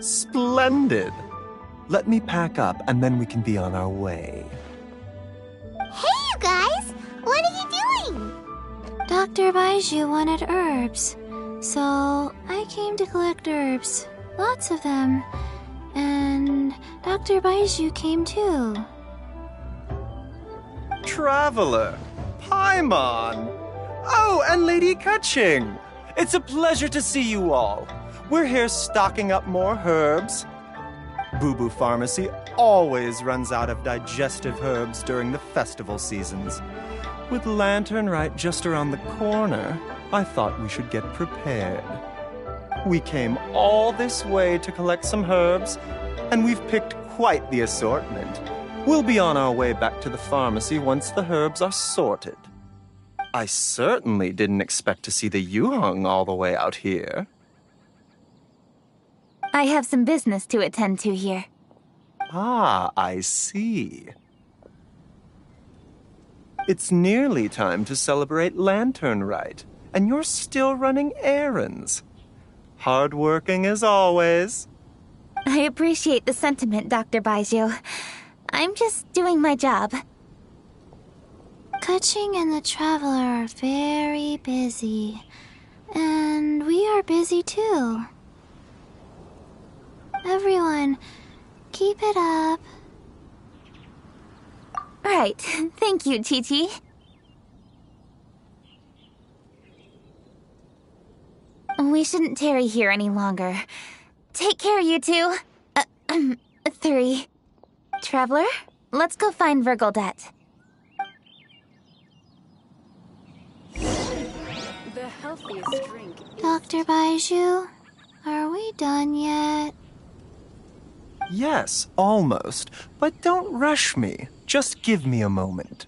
Speaker 22: Splendid! Let me pack up and then we can be on our way.
Speaker 3: Hey, you guys! What are you doing?
Speaker 2: Dr. Baiju wanted herbs, so I came to collect herbs. Lots of them. And Dr. Baiju came too.
Speaker 22: Traveler! Paimon! Oh, and Lady Kutching! It's a pleasure to see you all. We're here stocking up more herbs. Boo Boo Pharmacy always runs out of digestive herbs during the festival seasons. With Lantern Right just around the corner, I thought we should get prepared. We came all this way to collect some herbs, and we've picked quite the assortment. We'll be on our way back to the pharmacy once the herbs are sorted. I certainly didn't expect to see the Yuheng all the way out here.
Speaker 19: I have some business to attend to here.
Speaker 22: Ah, I see. It's nearly time to celebrate Lantern Right, and you're still running errands. Hardworking as always.
Speaker 19: I appreciate the sentiment, Dr. Baiju. I'm just doing my job.
Speaker 2: Kutching and the Traveler are very busy. And we are busy too. Everyone, keep it up.
Speaker 19: Right. Thank you, Chi-Chi. We shouldn't tarry here any longer. Take care, you two. 3. Traveler, let's go find Vergoldet.
Speaker 9: The healthiest drink.
Speaker 2: Dr. Baiju, are we done yet?
Speaker 22: Yes, almost. But don't rush me. Just give me a moment.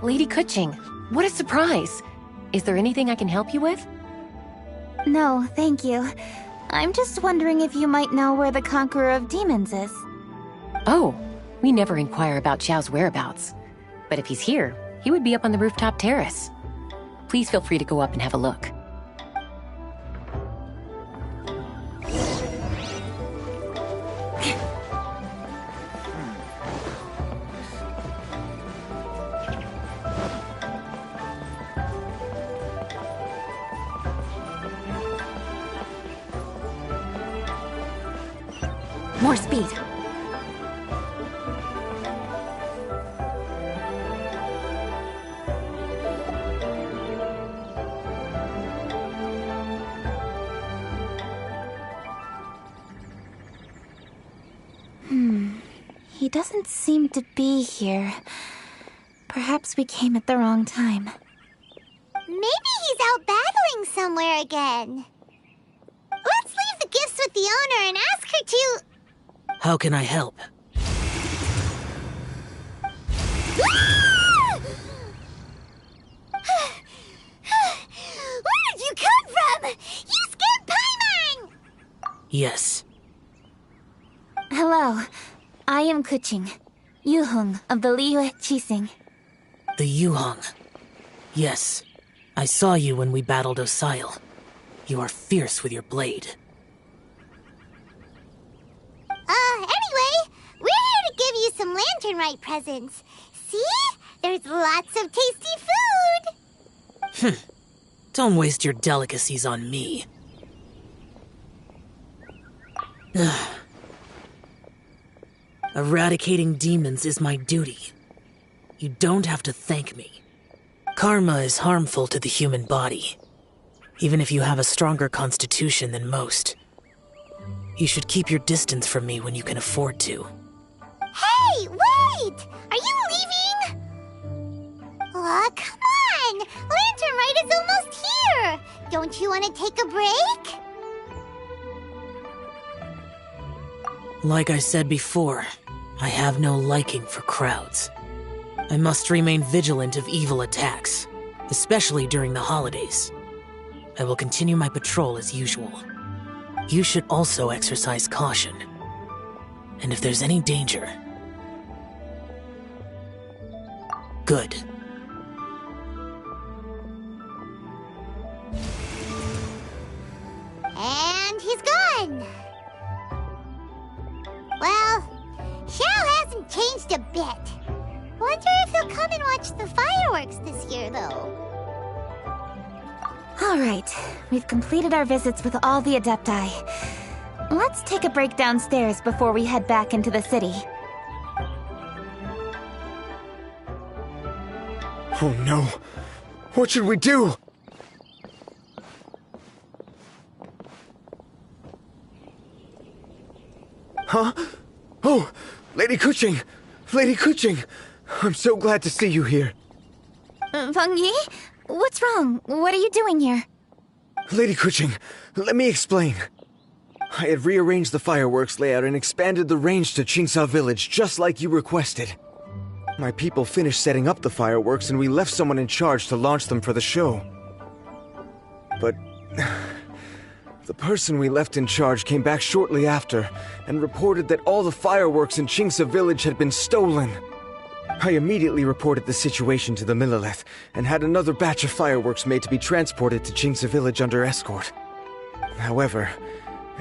Speaker 7: Lady Kuching, what a surprise! Is there anything I can help you with?
Speaker 19: No, thank you. I'm just wondering if you might know where the Conqueror of Demons is.
Speaker 7: Oh, we never inquire about Xiao's whereabouts. But if he's here, he would be up on the rooftop terrace. Please feel free to go up and have a look.
Speaker 5: More speed.
Speaker 19: He doesn't seem to be here. Perhaps we came at the wrong time.
Speaker 3: Maybe he's out battling somewhere again. Let's leave the gifts with the owner and ask her to...
Speaker 12: How can I help?
Speaker 3: Where did you come from? You scared Paimon!
Speaker 12: Yes.
Speaker 19: Hello. I am Kuching, Yuheng of the Liyue Qixing.
Speaker 12: The Yuheng. Yes. I saw you when we battled Osail. You are fierce with your blade.
Speaker 3: Anyway, we're here to give you some Lanternite presents. See? There's lots of tasty food!
Speaker 12: Don't waste your delicacies on me. Eradicating demons is my duty. You don't have to thank me. Karma is harmful to the human body, even if you have a stronger constitution than most. You should keep your distance from me when you can afford to.
Speaker 3: Hey, wait! Are you leaving? Aw, come on! Lanternite is almost here! Don't you want to take a break?
Speaker 12: Like I said before, I have no liking for crowds. I must remain vigilant of evil attacks, especially during the holidays. I will continue my patrol as usual. You should also exercise caution. And if there's any danger... Good.
Speaker 3: And he's gone! Well, Xiao hasn't changed a bit. Wonder if he'll come and watch the fireworks this year, though.
Speaker 19: Alright, we've completed our visits with all the Adepti. Let's take a break downstairs before we head back into the city.
Speaker 20: Oh no! What should we do? Huh? Oh! Lady Kuching! Lady Kuching! I'm so glad to see you here.
Speaker 19: Feng Yi? What's wrong? What are you doing here?
Speaker 20: Lady Kuching, let me explain. I had rearranged the fireworks layout and expanded the range to Qingsa Village just like you requested. My people finished setting up the fireworks and we left someone in charge to launch them for the show. But... the person we left in charge came back shortly after and reported that all the fireworks in Qingsa Village had been stolen. I immediately reported the situation to the Millelith and had another batch of fireworks made to be transported to Qingsa Village under escort. However,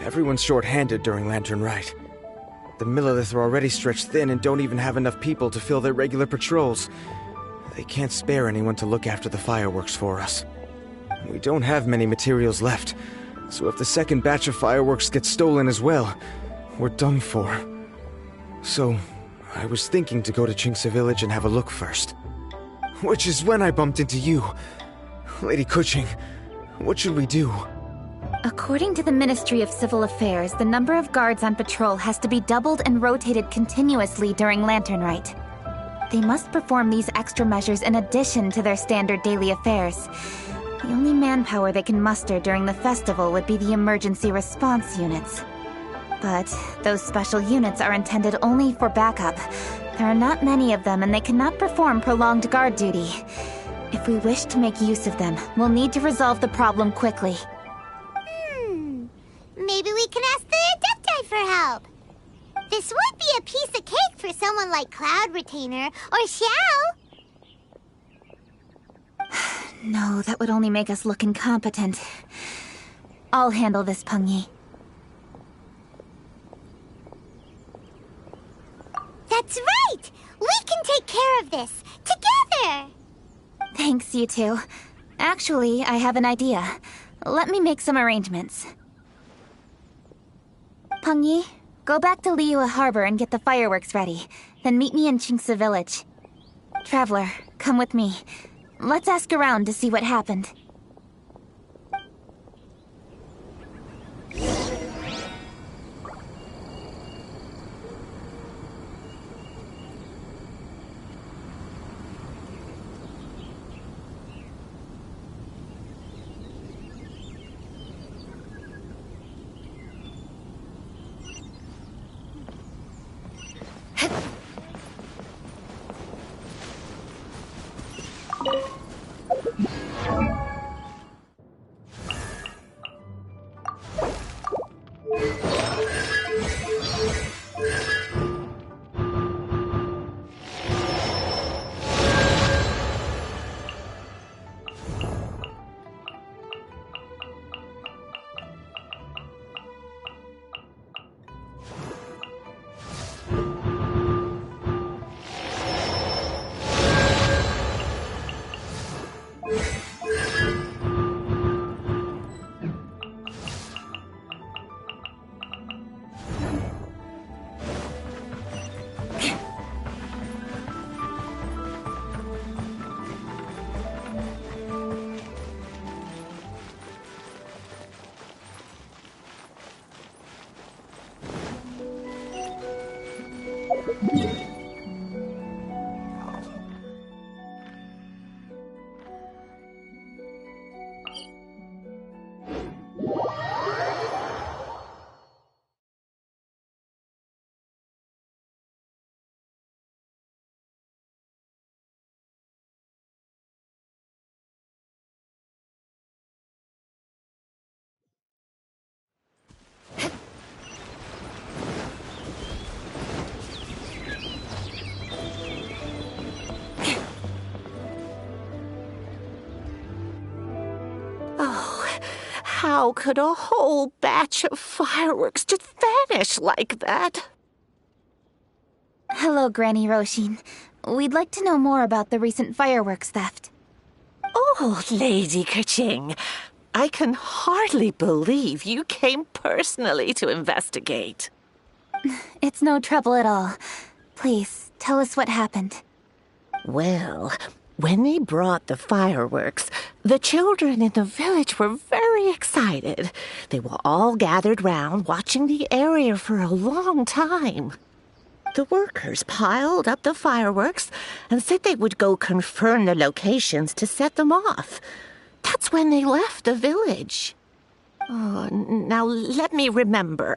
Speaker 20: everyone's short-handed during Lantern Rite. The Millelith are already stretched thin and don't even have enough people to fill their regular patrols. They can't spare anyone to look after the fireworks for us. We don't have many materials left, so if the second batch of fireworks gets stolen as well, we're done for. So, I was thinking to go to Qingsa Village and have a look first. Which is when I bumped into you. Lady Kuching, what should we do?
Speaker 19: According to the Ministry of Civil Affairs, the number of guards on patrol has to be doubled and rotated continuously during Lantern Rite. They must perform these extra measures in addition to their standard daily affairs. The only manpower they can muster during the festival would be the emergency response units. But those special units are intended only for backup. There are not many of them, and they cannot perform prolonged guard duty. If we wish to make use of them, we'll need to resolve the problem quickly.
Speaker 3: Maybe we can ask the Adepti for help. This would be a piece of cake for someone like Cloud Retainer or Xiao.
Speaker 19: No, that would only make us look incompetent. I'll handle this, Pengyi.
Speaker 3: That's right! We can take care of this, together!
Speaker 19: Thanks, you two. Actually, I have an idea. Let me make some arrangements. Pengyi, go back to Liyue Harbor and get the fireworks ready. Then meet me in Qingce Village. Traveler, come with me. Let's ask around to see what happened.
Speaker 6: How could a whole batch of fireworks just vanish like that?
Speaker 19: Hello, Granny Roshin. We'd like to know more about the recent fireworks theft.
Speaker 6: Oh, Lady Keqing, I can hardly believe you came personally to investigate.
Speaker 19: It's no trouble at all. Please, tell us what happened.
Speaker 6: Well, when they brought the fireworks, the children in the village were very excited. They were all gathered round, watching the area for a long time. The workers piled up the fireworks and said they would go confirm the locations to set them off. That's when they left the village. Oh, now let me remember.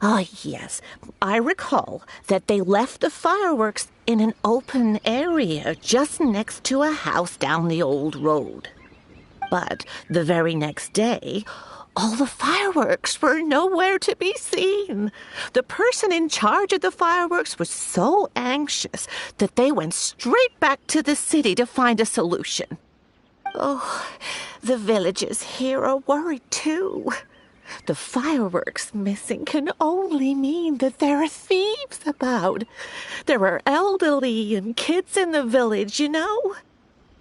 Speaker 6: Ah, yes, I recall that they left the fireworks in an open area just next to a house down the old road. But the very next day, all the fireworks were nowhere to be seen. The person in charge of the fireworks was so anxious that they went straight back to the city to find a solution. Oh, the villagers here are worried too. The fireworks missing can only mean that there are thieves about. There are elderly and kids in the village, you know.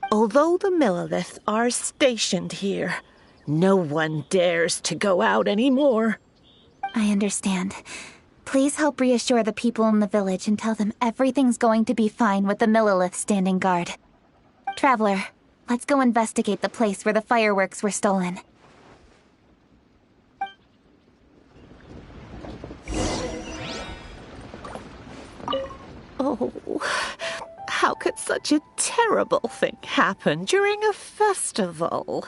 Speaker 6: Although the Milleliths are stationed here, no one dares to go out anymore.
Speaker 19: I understand. Please help reassure the people in the village and tell them everything's going to be fine with the Millelith standing guard. Traveler, let's go investigate the place where the fireworks were stolen.
Speaker 6: Oh, how could such a terrible thing happen during a festival?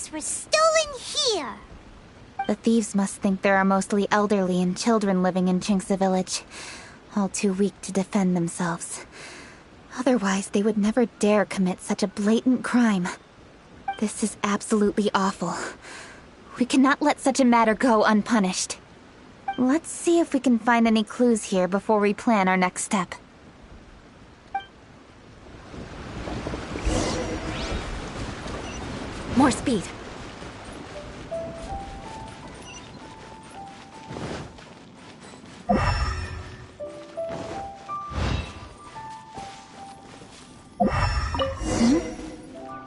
Speaker 3: fireworks were stolen here.
Speaker 19: The thieves must think there are mostly elderly and children living in Chinxa village, all too weak to defend themselves. Otherwise, they would never dare commit such a blatant crime. This is absolutely awful. We cannot let such a matter go unpunished. Let's see if we can find any clues here before we plan our next step.
Speaker 5: More speed.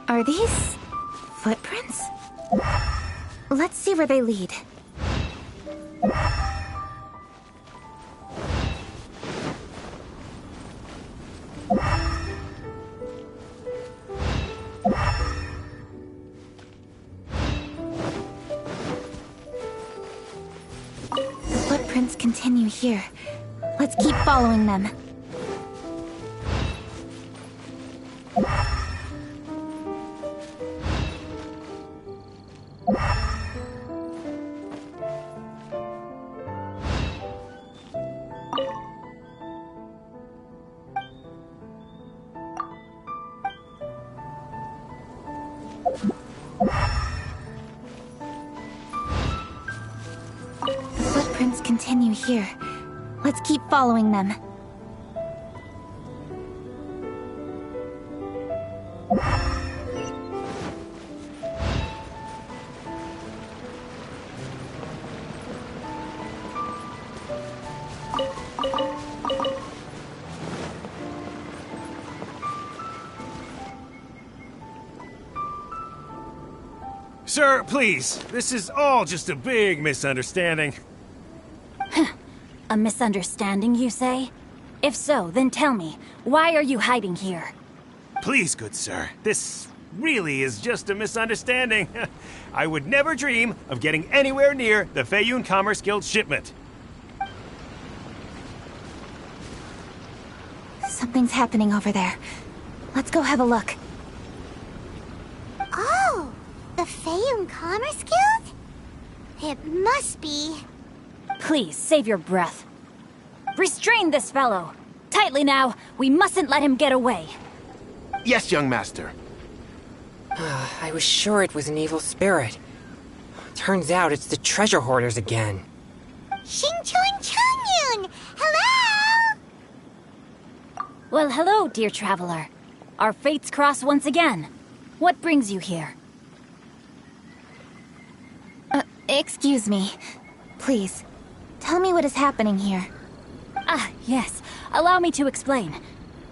Speaker 19: Are these footprints? Let's see where they lead. The footprints continue here. Let's keep following them. The footprints continue here. Let's keep following them.
Speaker 15: Sir, please. This is all just a big misunderstanding.
Speaker 5: A misunderstanding, you say? If so, then tell me, why are you hiding here?
Speaker 15: Please, good sir. This really is just a misunderstanding. I would never dream of getting anywhere near the Feiyun Commerce Guild shipment.
Speaker 19: Something's happening over there. Let's go have a look.
Speaker 3: Oh, the Feiyun Commerce Guild? It must be.
Speaker 5: Please, save your breath. Restrain this fellow! Tightly now, we mustn't let him get away.
Speaker 17: Yes, young master.
Speaker 23: I was sure it was an evil spirit. Turns out it's the treasure hoarders again.
Speaker 3: Xingqiu Changyun! Hello!
Speaker 5: Well, hello, dear traveler. Our fates cross once again. What brings you here?
Speaker 19: Excuse me. Please, tell me what is happening here.
Speaker 5: Ah, yes. Allow me to explain.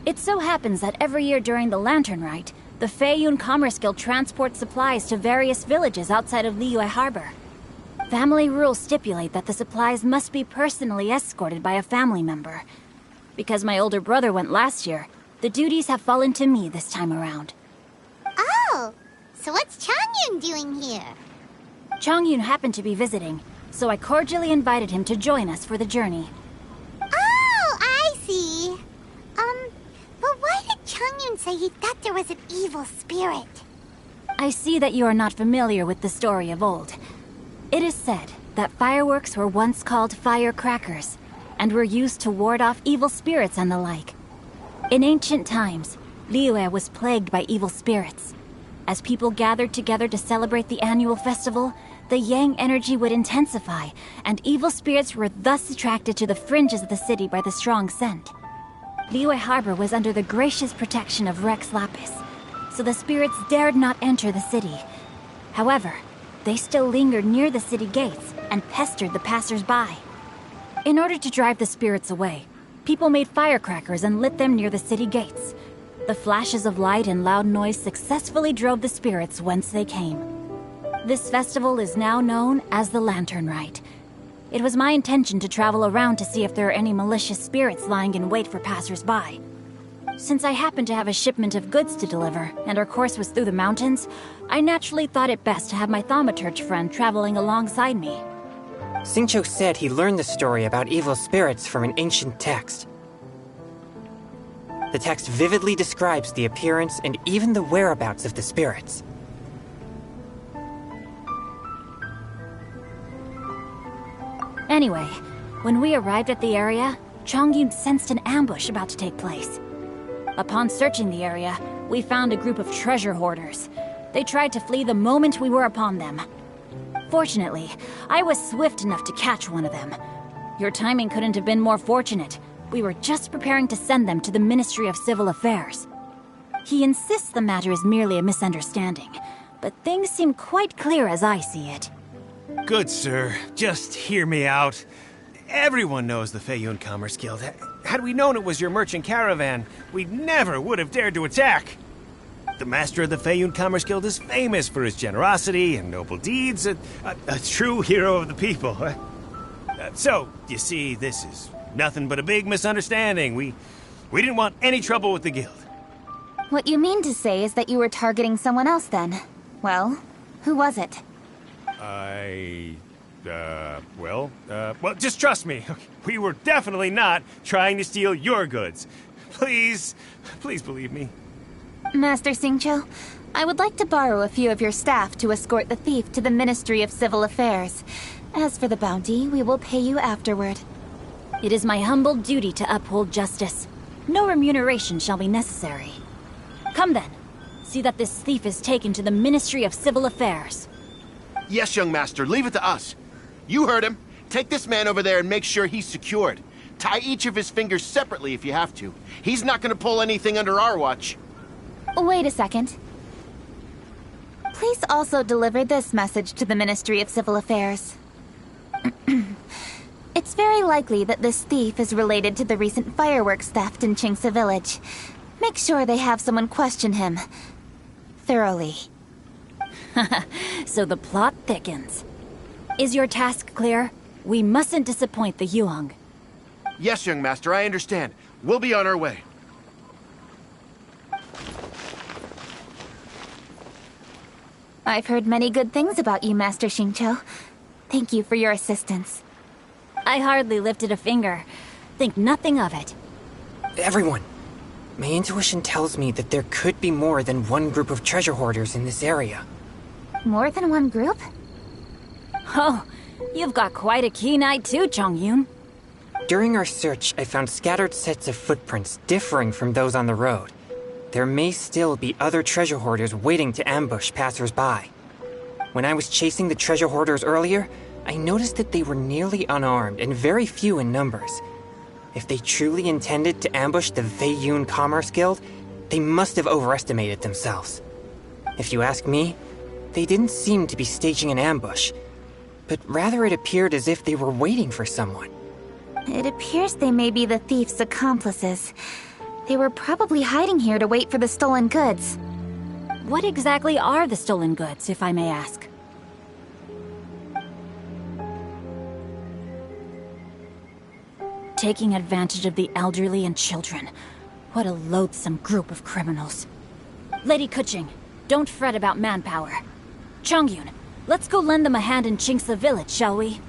Speaker 5: It so happens that every year during the Lantern Rite, the Feiyun Commerce Guild transports supplies to various villages outside of Liyue Harbor. Family rules stipulate that the supplies must be personally escorted by a family member. Because my older brother went last year, the duties have fallen to me this time around.
Speaker 3: Oh, so what's Changyun doing here?
Speaker 5: Changyun happened to be visiting, so I cordially invited him to join us for the journey.
Speaker 3: Oh, I see. But why did Changyun say he thought there was an evil spirit?
Speaker 5: I see that you are not familiar with the story of old. It is said that fireworks were once called firecrackers, and were used to ward off evil spirits and the like. In ancient times, Liyue was plagued by evil spirits. As people gathered together to celebrate the annual festival, the yang energy would intensify, and evil spirits were thus attracted to the fringes of the city by the strong scent. Liyue Harbor was under the gracious protection of Rex Lapis, so the spirits dared not enter the city. However, they still lingered near the city gates and pestered the passers-by. In order to drive the spirits away, people made firecrackers and lit them near the city gates. The flashes of light and loud noise successfully drove the spirits whence they came. This festival is now known as the Lantern Rite. It was my intention to travel around to see if there are any malicious spirits lying in wait for passers-by. Since I happened to have a shipment of goods to deliver, and our course was through the mountains, I naturally thought it best to have my thaumaturge friend traveling alongside me.
Speaker 23: Xingqiu said he learned the story about evil spirits from an ancient text. The text vividly describes the appearance and even the whereabouts of the spirits.
Speaker 5: Anyway, when we arrived at the area, Chongyun sensed an ambush about to take place. Upon searching the area, we found a group of treasure hoarders. They tried to flee the moment we were upon them. Fortunately, I was swift enough to catch one of them. Your timing couldn't have been more fortunate. We were just preparing to send them to the Ministry of Civil Affairs. He insists the matter is merely a misunderstanding, but things seem quite clear as I see it.
Speaker 15: Good, sir. Just hear me out. Everyone knows the Feiyun Commerce Guild. Had we known it was your merchant caravan, we never would have dared to attack. The master of the Feiyun Commerce Guild is famous for his generosity and noble deeds, a true hero of the people. So, you see, this is nothing but a big misunderstanding. We didn't want any trouble with the guild.
Speaker 19: What you mean to say is that you were targeting someone else then? Well, who was it?
Speaker 15: Well, just trust me. We were definitely not trying to steal your goods. Please believe me.
Speaker 19: Master Xingqiu, I would like to borrow a few of your staff to escort the thief to the Ministry of Civil Affairs. As for the bounty, we will pay you afterward.
Speaker 5: It is my humble duty to uphold justice. No remuneration shall be necessary. Come then. See that this thief is taken to the Ministry of Civil Affairs.
Speaker 17: Yes, young master, leave it to us. You heard him. Take this man over there and make sure he's secured. Tie each of his fingers separately if you have to. He's not gonna pull anything under our watch.
Speaker 19: Wait a second. Please also deliver this message to the Ministry of Civil Affairs. It's very likely that this thief is related to the recent fireworks theft in Qingce Village. Make sure they have someone question him thoroughly.
Speaker 5: So the plot thickens. Is your task clear? We mustn't disappoint the Yuang.
Speaker 17: Yes, young master, I understand. We'll be on our way.
Speaker 19: I've heard many good things about you, Master Xingqiu. Thank you for your assistance.
Speaker 5: I hardly lifted a finger. Think nothing of it.
Speaker 23: Everyone, my intuition tells me that there could be more than one group of treasure hoarders in this area.
Speaker 19: More than one group?
Speaker 5: Oh, you've got quite a keen eye too, Chongyun.
Speaker 23: During our search, I found scattered sets of footprints differing from those on the road. There may still be other treasure hoarders waiting to ambush passers-by. When I was chasing the treasure hoarders earlier, I noticed that they were nearly unarmed and very few in numbers. If they truly intended to ambush the Feiyun Commerce Guild, they must have overestimated themselves. If you ask me, they didn't seem to be staging an ambush, but rather it appeared as if they were waiting for someone.
Speaker 19: It appears they may be the thief's accomplices. They were probably hiding here to wait for the stolen goods.
Speaker 5: What exactly are the stolen goods, if I may ask? Taking advantage of the elderly and children. What a loathsome group of criminals. Lady Kuching, don't fret about manpower. Chongyun, let's go lend them a hand in Qingce Village, shall we?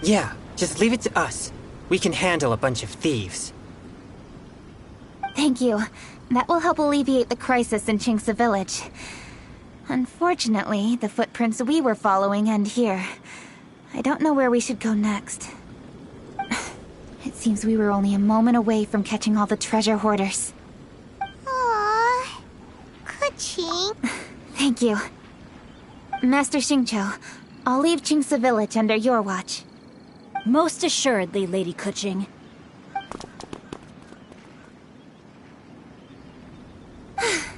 Speaker 23: Yeah, just leave it to us. We can handle a bunch of thieves.
Speaker 19: Thank you. That will help alleviate the crisis in Qingce Village. Unfortunately, the footprints we were following end here. I don't know where we should go next. It seems we were only a moment away from catching all the treasure hoarders.
Speaker 3: Aww. Kuching.
Speaker 19: Thank you. Master Xingqiu, I'll leave Qingce Village under your watch.
Speaker 5: Most assuredly, Lady Kuching.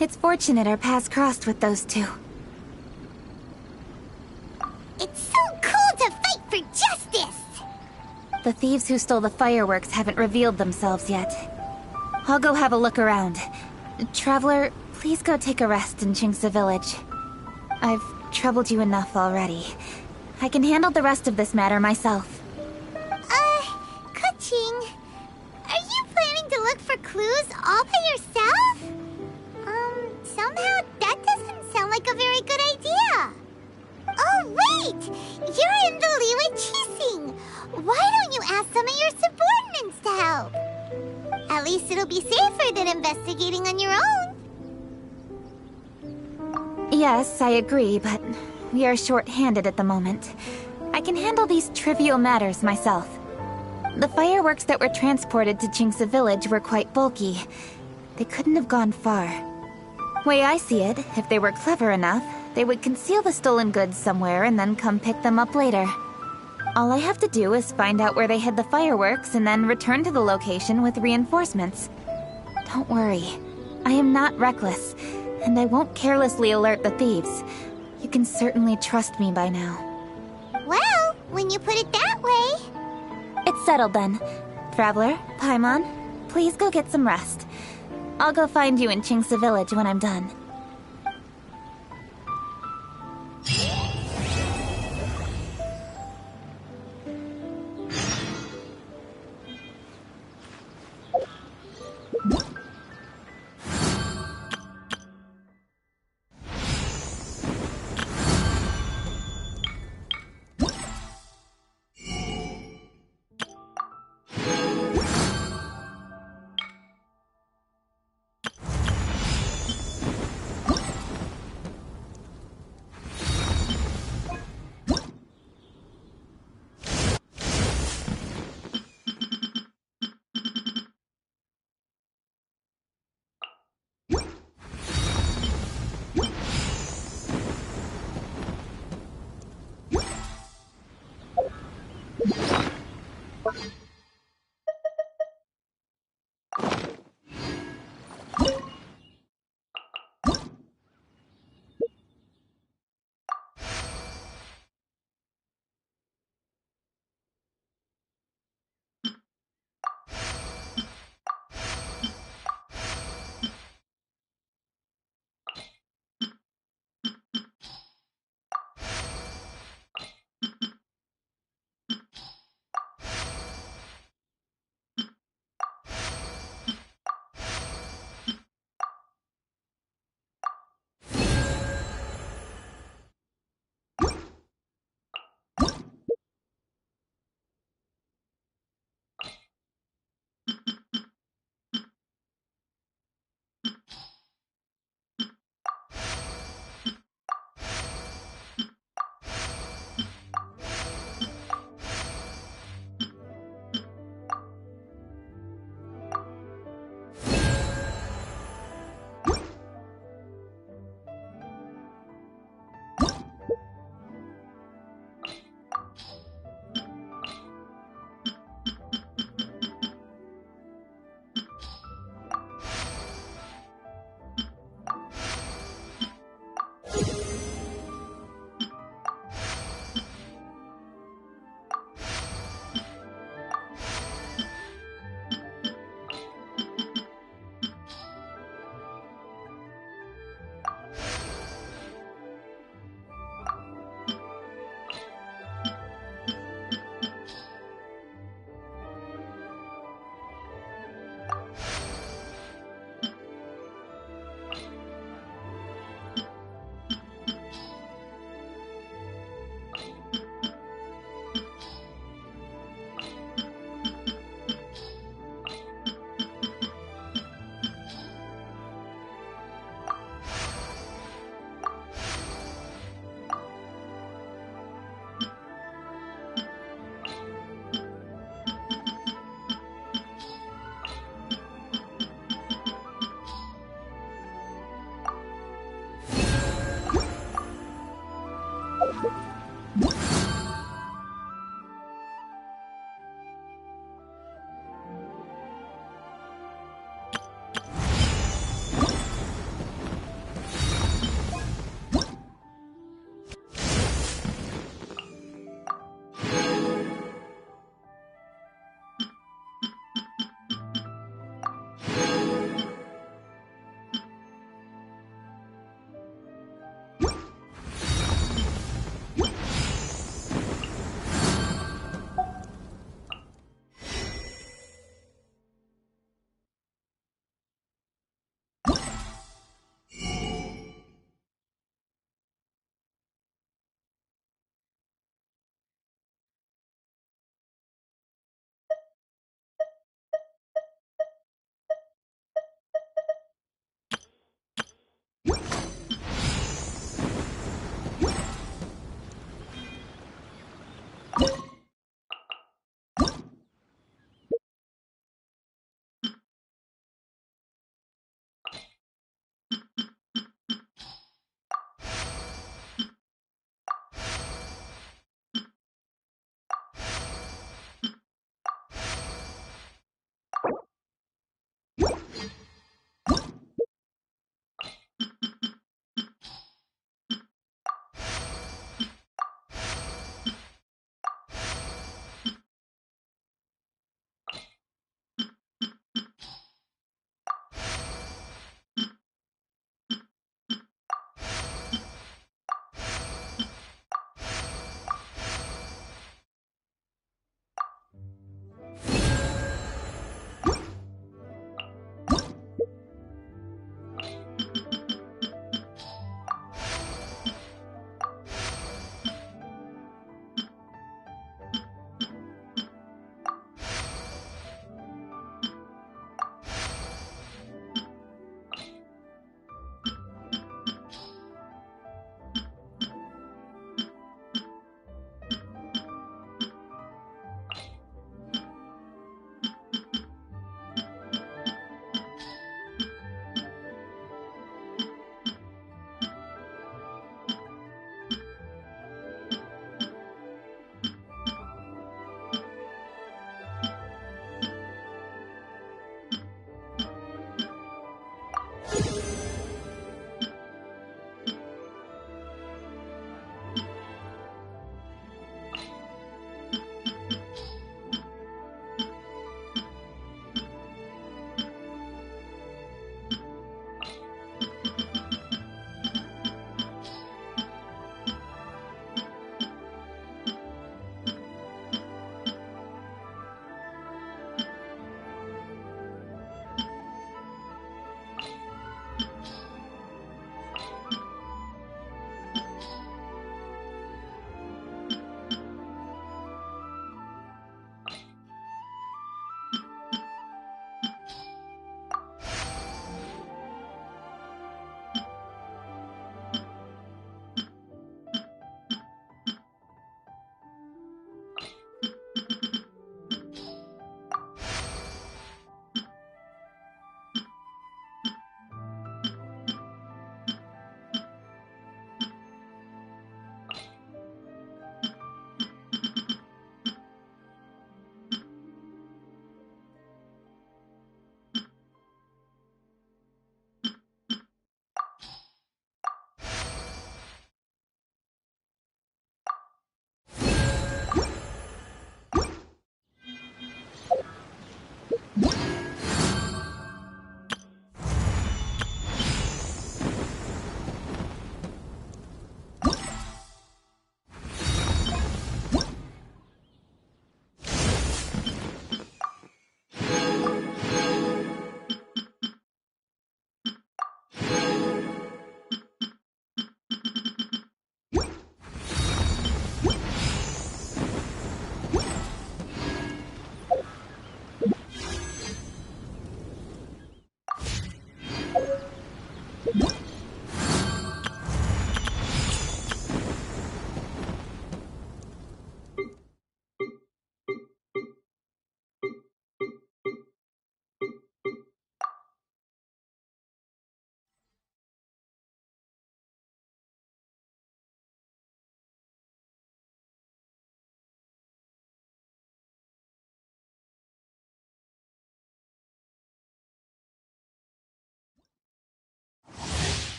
Speaker 19: It's fortunate our paths crossed with those two.
Speaker 3: It's so cool to fight for justice!
Speaker 19: The thieves who stole the fireworks haven't revealed themselves yet. I'll go have a look around. Traveler, please go take a rest in Qingce Village. I've troubled you enough already. I can handle the rest of this matter myself.
Speaker 3: Kuching, are you planning to look for clues all by yourself? Somehow that doesn't sound like a very good idea. Oh, wait! You're in the Liwei Qixing. Why don't you ask some of your subordinates to help? At least it'll be safer than investigating on your own.
Speaker 19: Yes, I agree, but we are short-handed at the moment. I I can handle these trivial matters myself. The fireworks that were transported to Jinxa Village were quite bulky. They couldn't have gone far. Way I see it, if they were clever enough, they would conceal the stolen goods somewhere and then come pick them up later. All I have to do is find out where they hid the fireworks and then return to the location with reinforcements. Don't worry. I am not reckless, and I won't carelessly alert the thieves. You can certainly trust me by now.
Speaker 3: Well, when you put it that way...
Speaker 19: It's settled then. Traveler, Paimon, please go get some rest. I'll go find you in Jinxa Village when I'm done.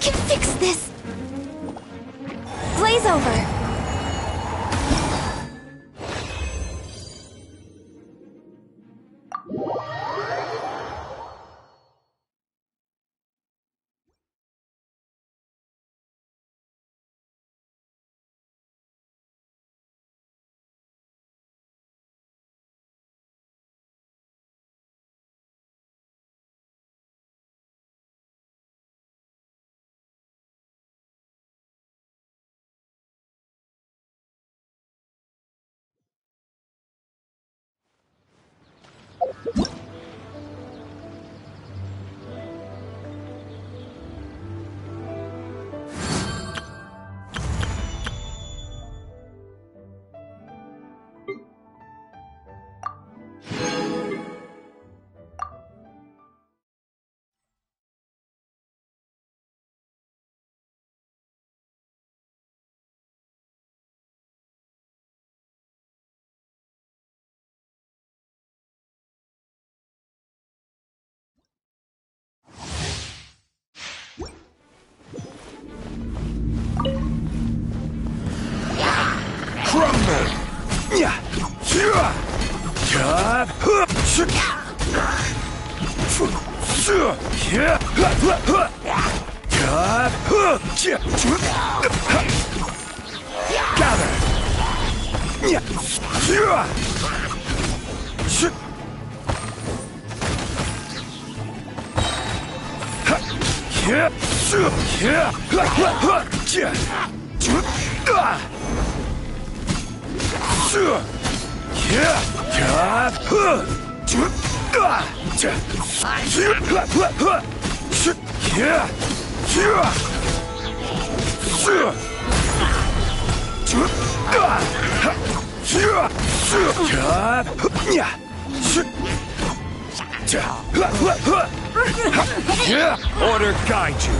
Speaker 2: can fix this!
Speaker 1: Glaze over!
Speaker 11: Order guide you.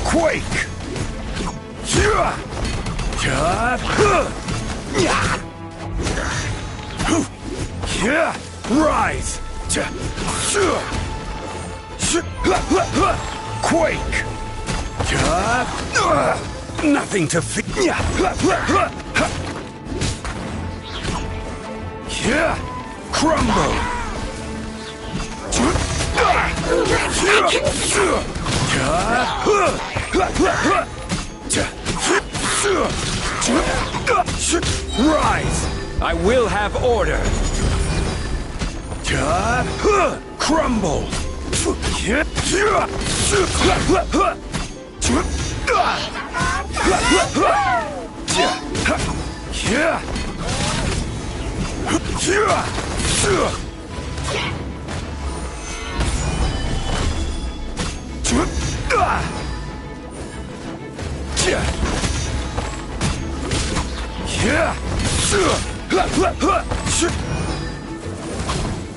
Speaker 11: Quake. Rise. Quake. Nothing to fear. Crumble. Rise! I will have order. Crumble.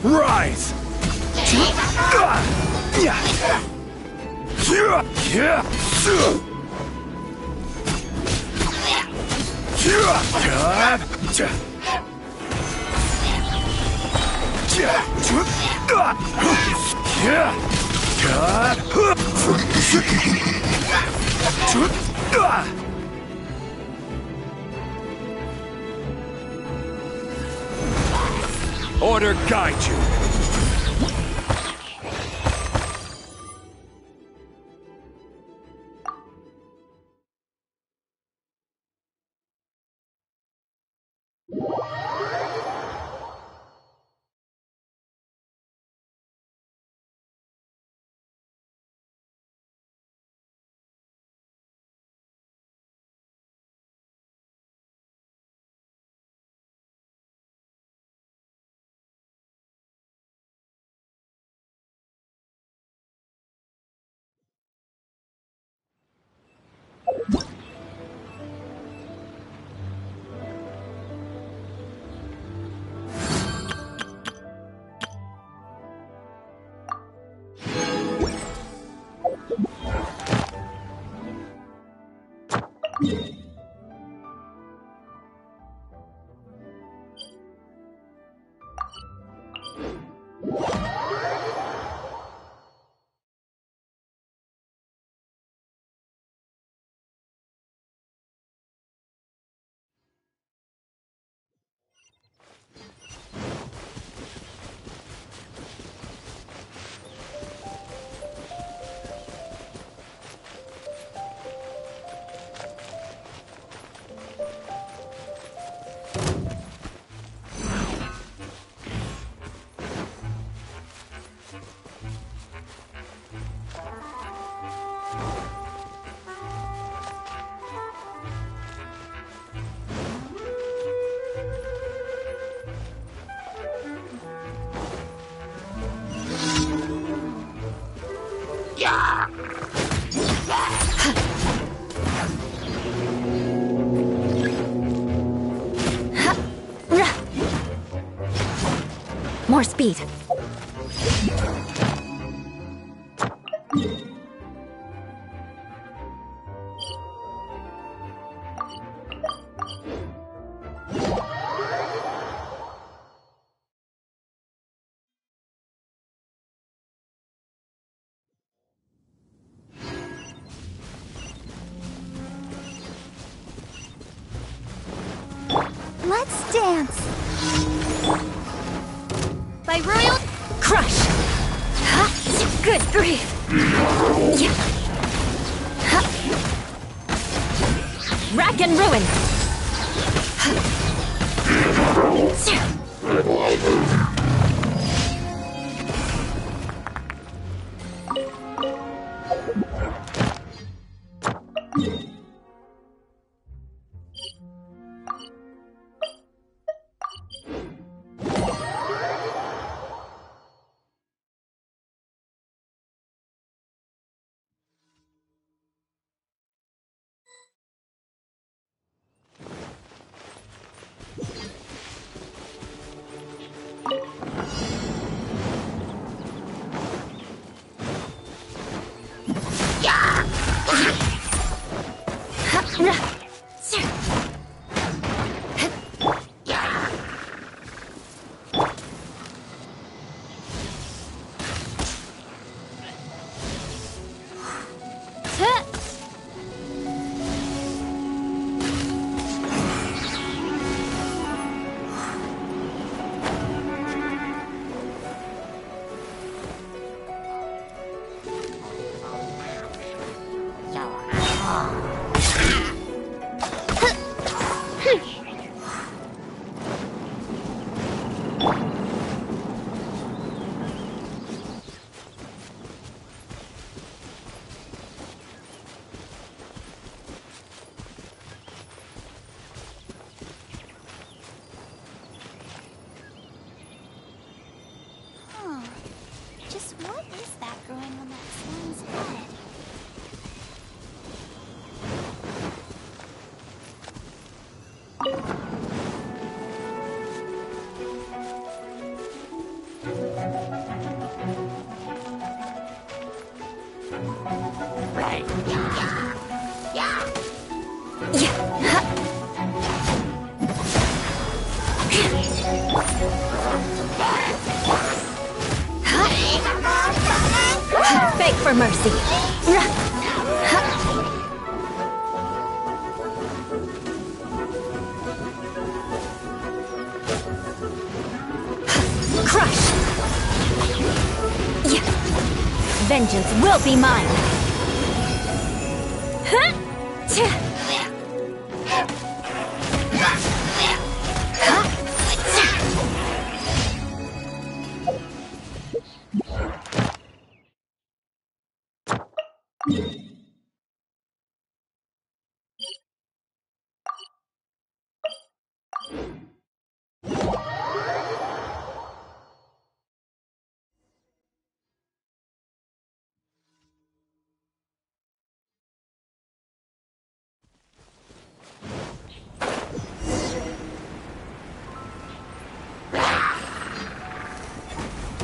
Speaker 11: Rise! Order guide you.
Speaker 5: More speed.
Speaker 8: Let's dance.
Speaker 5: By royal crush. Good grief. Yeah. Rack and ruin.
Speaker 3: Just what is that growing on that swan's head?
Speaker 5: Beg for mercy. Crush. Vengeance will be mine.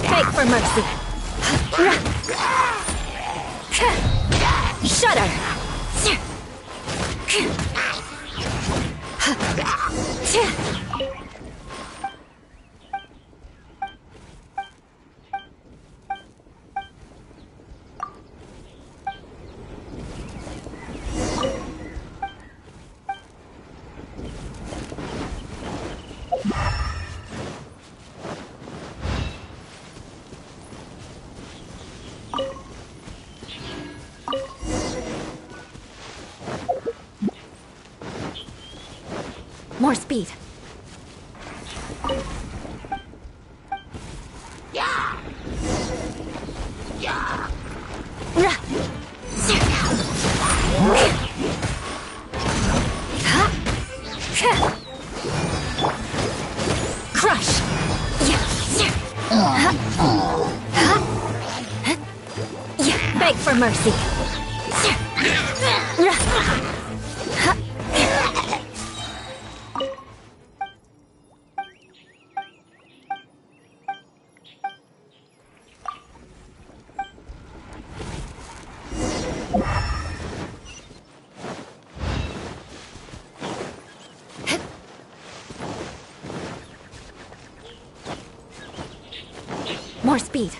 Speaker 5: Beg for mercy. Shudder. More speed. Crush. Beg for mercy. More speed.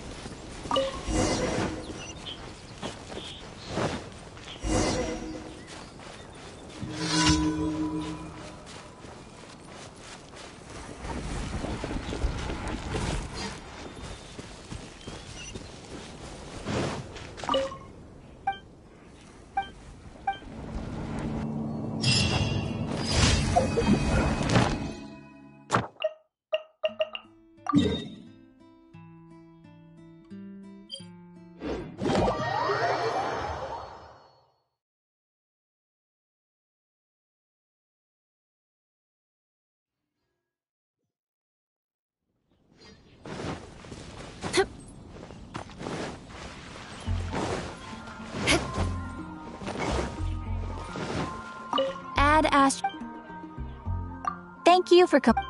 Speaker 19: Add Ash. Thank you for coming.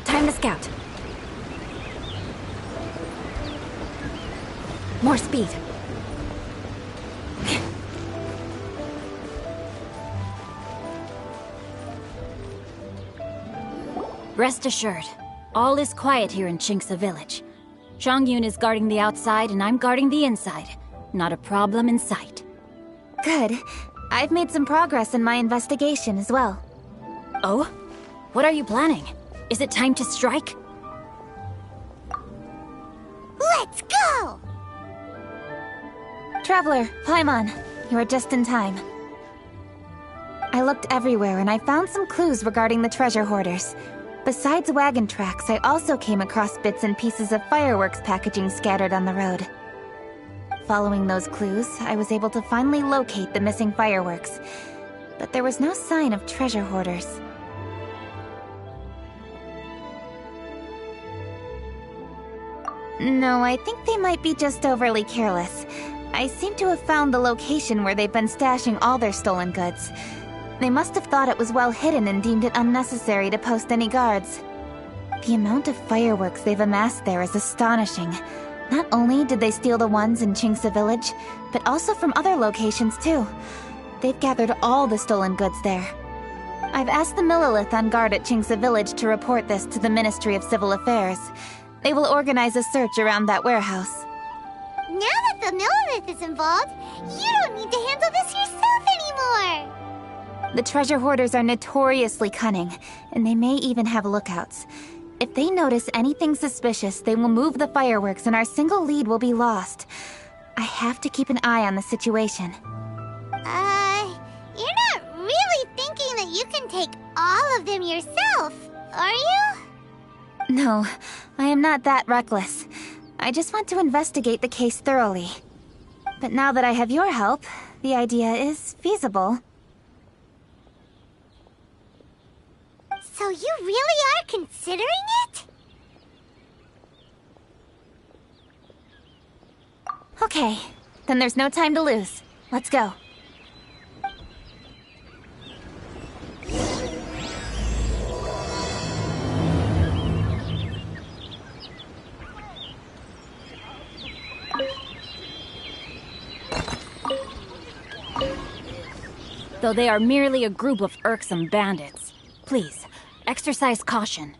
Speaker 19: Time to scout. More speed.
Speaker 5: Rest assured, all is quiet here in Chinksa village. Chongyun is guarding the outside and I'm guarding the inside. Not a problem in sight.
Speaker 19: Good. I've made some progress in my investigation as well.
Speaker 5: Oh? What are you planning? Is it time to strike?
Speaker 3: Let's go!
Speaker 19: Traveler, Paimon, you are just in time. I looked everywhere and I found some clues regarding the treasure hoarders. Besides wagon tracks, I also came across bits and pieces of fireworks packaging scattered on the road. Following those clues, I was able to finally locate the missing fireworks, but there was no sign of treasure hoarders. No, I think they might be just overly careless. I seem to have found the location where they've been stashing all their stolen goods. They must have thought it was well hidden and deemed it unnecessary to post any guards. The amount of fireworks they've amassed there is astonishing. Not only did they steal the ones in Chinksa village, but also from other locations too. They've gathered all the stolen goods there. I've asked the Millilith on guard at Chinksa village to report this to the Ministry of Civil Affairs. They will organize a search around that warehouse.
Speaker 3: Now that the Millilith is involved, you don't need to handle this yourself anymore!
Speaker 19: The treasure hoarders are notoriously cunning, and they may even have lookouts. If they notice anything suspicious, they will move the fireworks and our single lead will be lost. I have to keep an eye on the situation.
Speaker 3: You're not really thinking that you can take all of them yourself, are you?
Speaker 19: No, I am not that reckless. I just want to investigate the case thoroughly. But now that I have your help, the idea is feasible.
Speaker 3: So you really are considering it?
Speaker 19: Okay, then there's no time to lose. Let's go.
Speaker 5: Though they are merely a group of irksome bandits, please, exercise caution.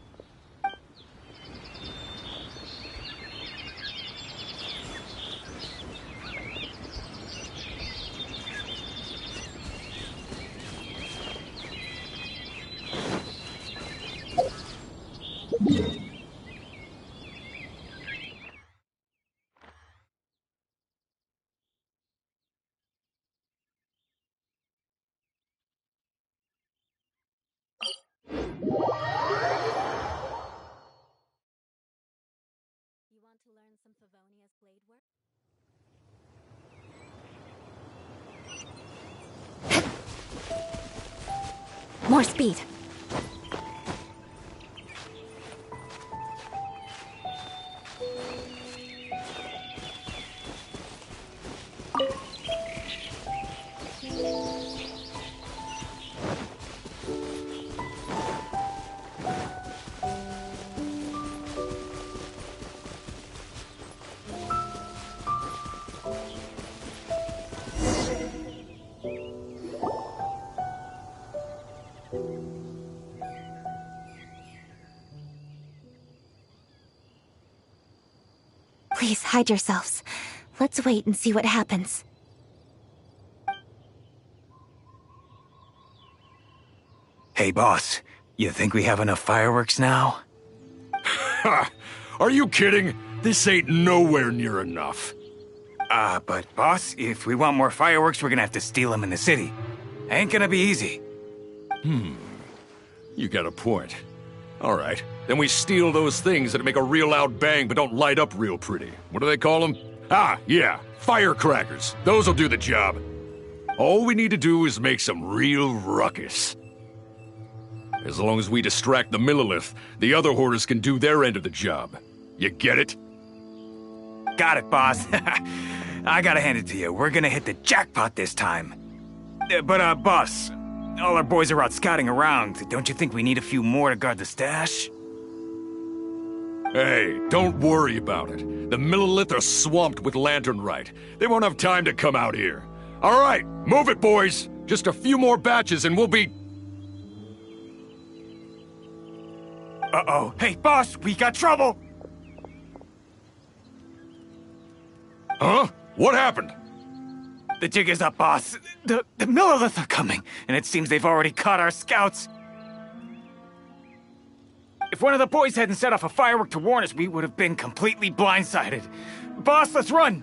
Speaker 5: More speed.
Speaker 19: Please, hide yourselves. Let's wait and see what happens.
Speaker 11: Hey, boss. You think we have enough fireworks now?
Speaker 14: Ha! Are you kidding? This ain't nowhere near enough.
Speaker 11: But boss, if we want more fireworks, we're gonna have to steal them in the city. Ain't gonna be easy.
Speaker 14: You got a point. All right, then we steal those things that make a real loud bang but don't light up real pretty. What do they call them? Ah, yeah, firecrackers. Those'll do the job. All we need to do is make some real ruckus. As long as we distract the Millilith, the other hoarders can do their end of the job. You get it?
Speaker 11: Got it, boss. I gotta hand it to you. We're gonna hit the jackpot this time. But, boss, all our boys are out scouting around. Don't you think we need a few more to guard the stash?
Speaker 14: Hey, don't worry about it. The Millilith are swamped with lanternite. They won't have time to come out here. All right, move it, boys. Just a few more batches and we'll be...
Speaker 11: Uh-oh. Hey, boss, we got trouble!
Speaker 14: Huh? What happened?
Speaker 11: The jig is up, boss. The Millilith are coming, and it seems they've already caught our scouts. If one of the boys hadn't set off a firework to warn us, we would have been completely blindsided. Boss, let's run!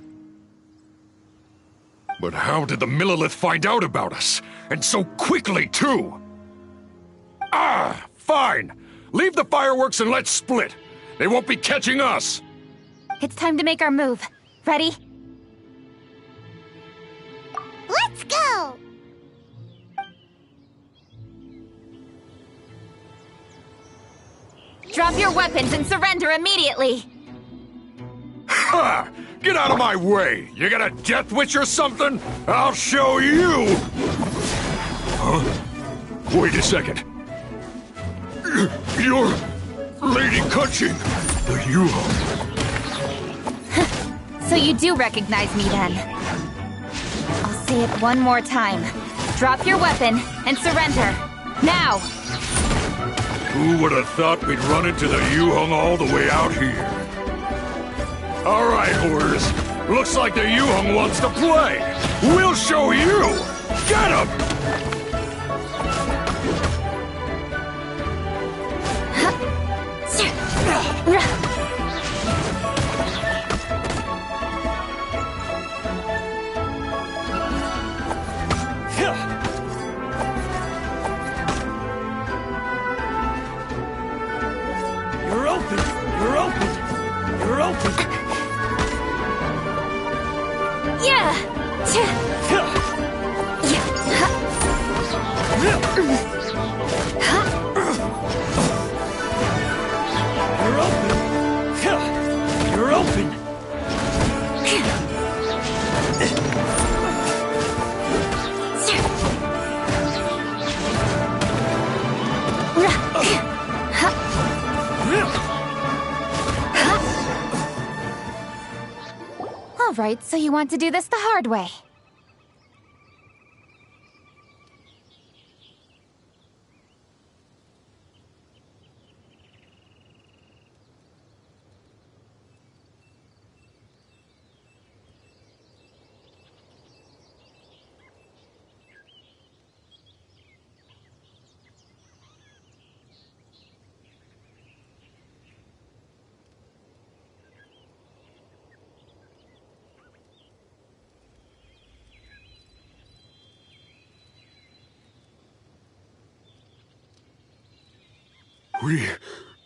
Speaker 14: But how did the Millilith find out about us? And so quickly, too? Ah, fine. Leave the fireworks and let's split. They won't be catching us.
Speaker 19: It's time to make our move. Ready?
Speaker 3: Let's go!
Speaker 19: Drop your weapons and surrender immediately!
Speaker 14: Ha! Get out of my way! You got a death wish or something? I'll show you! Huh? Wait a second. You're Lady Kutching, the Yuho.
Speaker 19: So you do recognize me then. I'll say it one more time. Drop your weapon and surrender. Now!
Speaker 14: Who would have thought we'd run into the Yuhong all the way out here? All right, whores. Looks like the Yuhong wants to play. We'll show you! Get him!
Speaker 10: You're open! You're open! You're open!
Speaker 19: Yeah!
Speaker 10: You're open! You're open!
Speaker 19: All right, so you want to do this the hard way.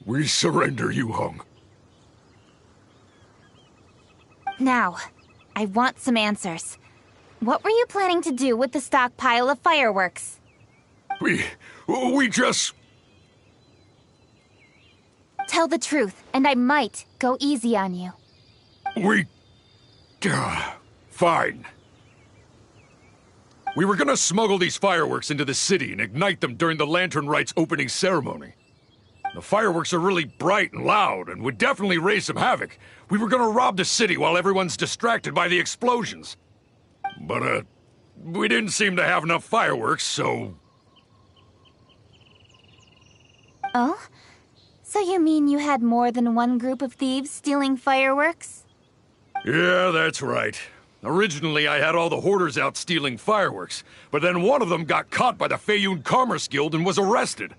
Speaker 14: We surrender, Yuhong.
Speaker 19: Now, I want some answers. What were you planning to do with the stockpile of fireworks?
Speaker 14: We just...
Speaker 19: Tell the truth, and I might go easy on you.
Speaker 14: Fine. We were gonna smuggle these fireworks into the city and ignite them during the Lantern Rite's opening ceremony. The fireworks are really bright and loud and would definitely raise some havoc. We were gonna rob the city while everyone's distracted by the explosions. But, we didn't seem to have enough fireworks, so...
Speaker 19: Oh? So you mean you had more than one group of thieves stealing fireworks?
Speaker 14: Yeah, that's right. Originally, I had all the hoarders out stealing fireworks, but then one of them got caught by the Feiyun Commerce Guild and was arrested.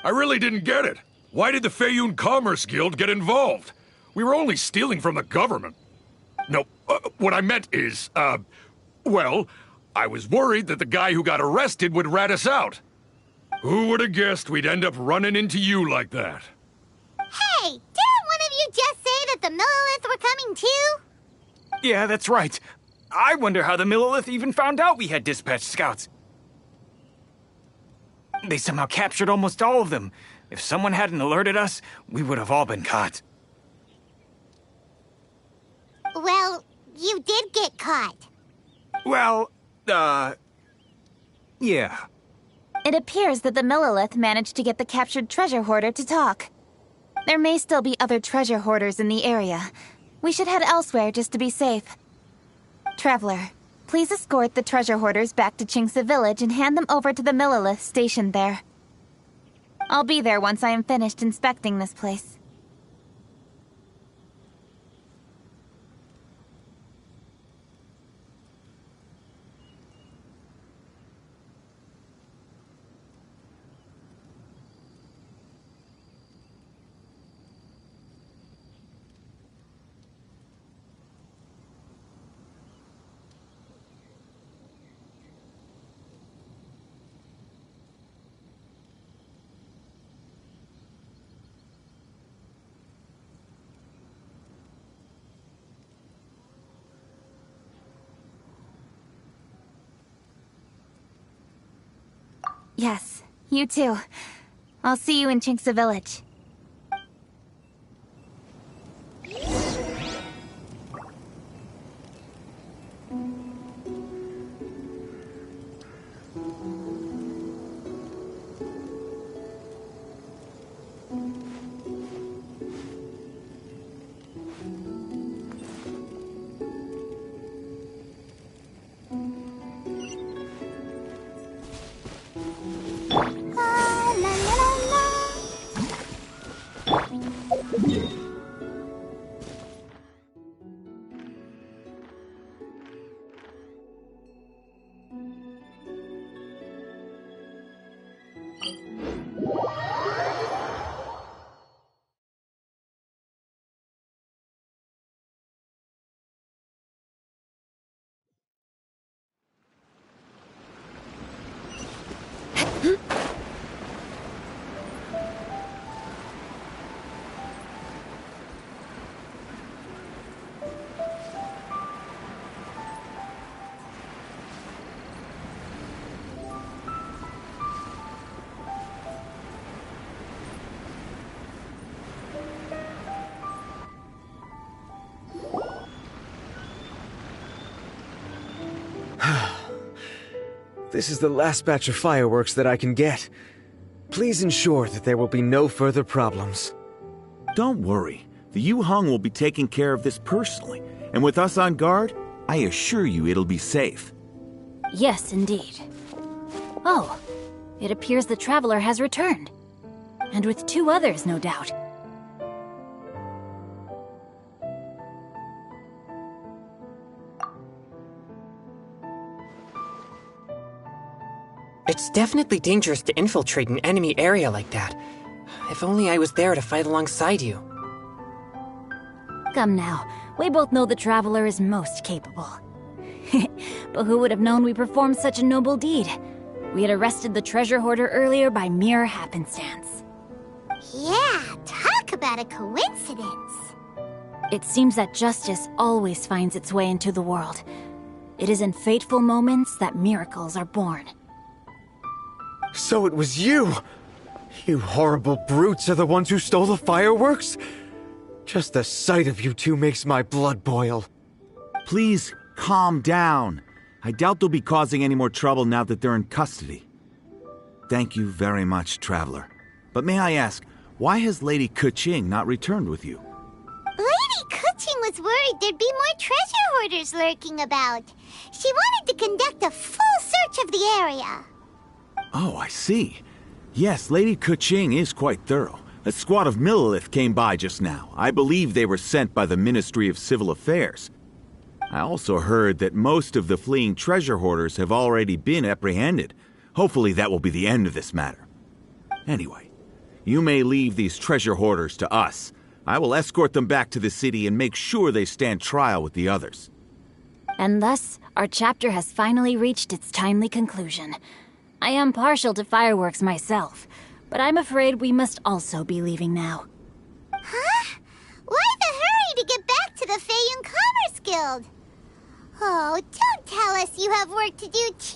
Speaker 14: I really didn't get it. Why did the Feiyun Commerce Guild get involved? We were only stealing from the government. No, what I meant is, well, I was worried that the guy who got arrested would rat us out. Who would have guessed we'd end up running into you like that?
Speaker 3: Hey, didn't one of you just say that the Millilith were coming too?
Speaker 11: Yeah, that's right. I wonder how the Millilith even found out we had dispatched scouts. They somehow captured almost all of them. If someone hadn't alerted us, we would have all been caught.
Speaker 3: Well, you did get caught.
Speaker 11: Well, yeah.
Speaker 19: It appears that the Millilith managed to get the captured treasure hoarder to talk. There may still be other treasure hoarders in the area. We should head elsewhere just to be safe. Traveler, please escort the treasure hoarders back to Qingce Village and hand them over to the Millilith stationed there. I'll be there once I am finished inspecting this place. Yes, you too. I'll see you in Chinksa Village.
Speaker 20: This is the last batch of fireworks that I can get. Please ensure that there will be no further problems.
Speaker 11: Don't worry. The Yu Hung will be taking care of this personally. And with us on guard, I assure you it'll be safe.
Speaker 5: Yes, indeed. Oh, it appears the traveler has returned. And with 2 others, no doubt.
Speaker 23: It's definitely dangerous to infiltrate an enemy area like that. If only I was there to fight alongside you.
Speaker 5: Come now, we both know the Traveler is most capable. But who would have known we performed such a noble deed? We had arrested the treasure hoarder earlier by mere happenstance.
Speaker 3: Yeah, talk about a coincidence.
Speaker 5: It seems that justice always finds its way into the world. It is in fateful moments that miracles are born.
Speaker 20: So it was you! You horrible brutes are the ones who stole the fireworks? Just the sight of you two makes my blood boil.
Speaker 11: Please, calm down. I doubt they'll be causing any more trouble now that they're in custody. Thank you very much, Traveler. But may I ask, why has Lady Keqing not returned with you?
Speaker 3: Lady Keqing was worried there'd be more treasure hoarders lurking about. She wanted to conduct a full search of the area.
Speaker 11: Oh, I see. Yes, Lady Keqing is quite thorough. A squad of Millilith came by just now. I believe they were sent by the Ministry of Civil Affairs. I also heard that most of the fleeing treasure hoarders have already been apprehended. Hopefully that will be the end of this matter. Anyway, you may leave these treasure hoarders to us. I will escort them back to the city and make sure they stand trial with the others.
Speaker 5: And thus, our chapter has finally reached its timely conclusion. I am partial to fireworks myself, but I'm afraid we must also be leaving now.
Speaker 3: Huh? Why the hurry to get back to the Feiyun Commerce Guild? Oh, don't tell us you have work to do too!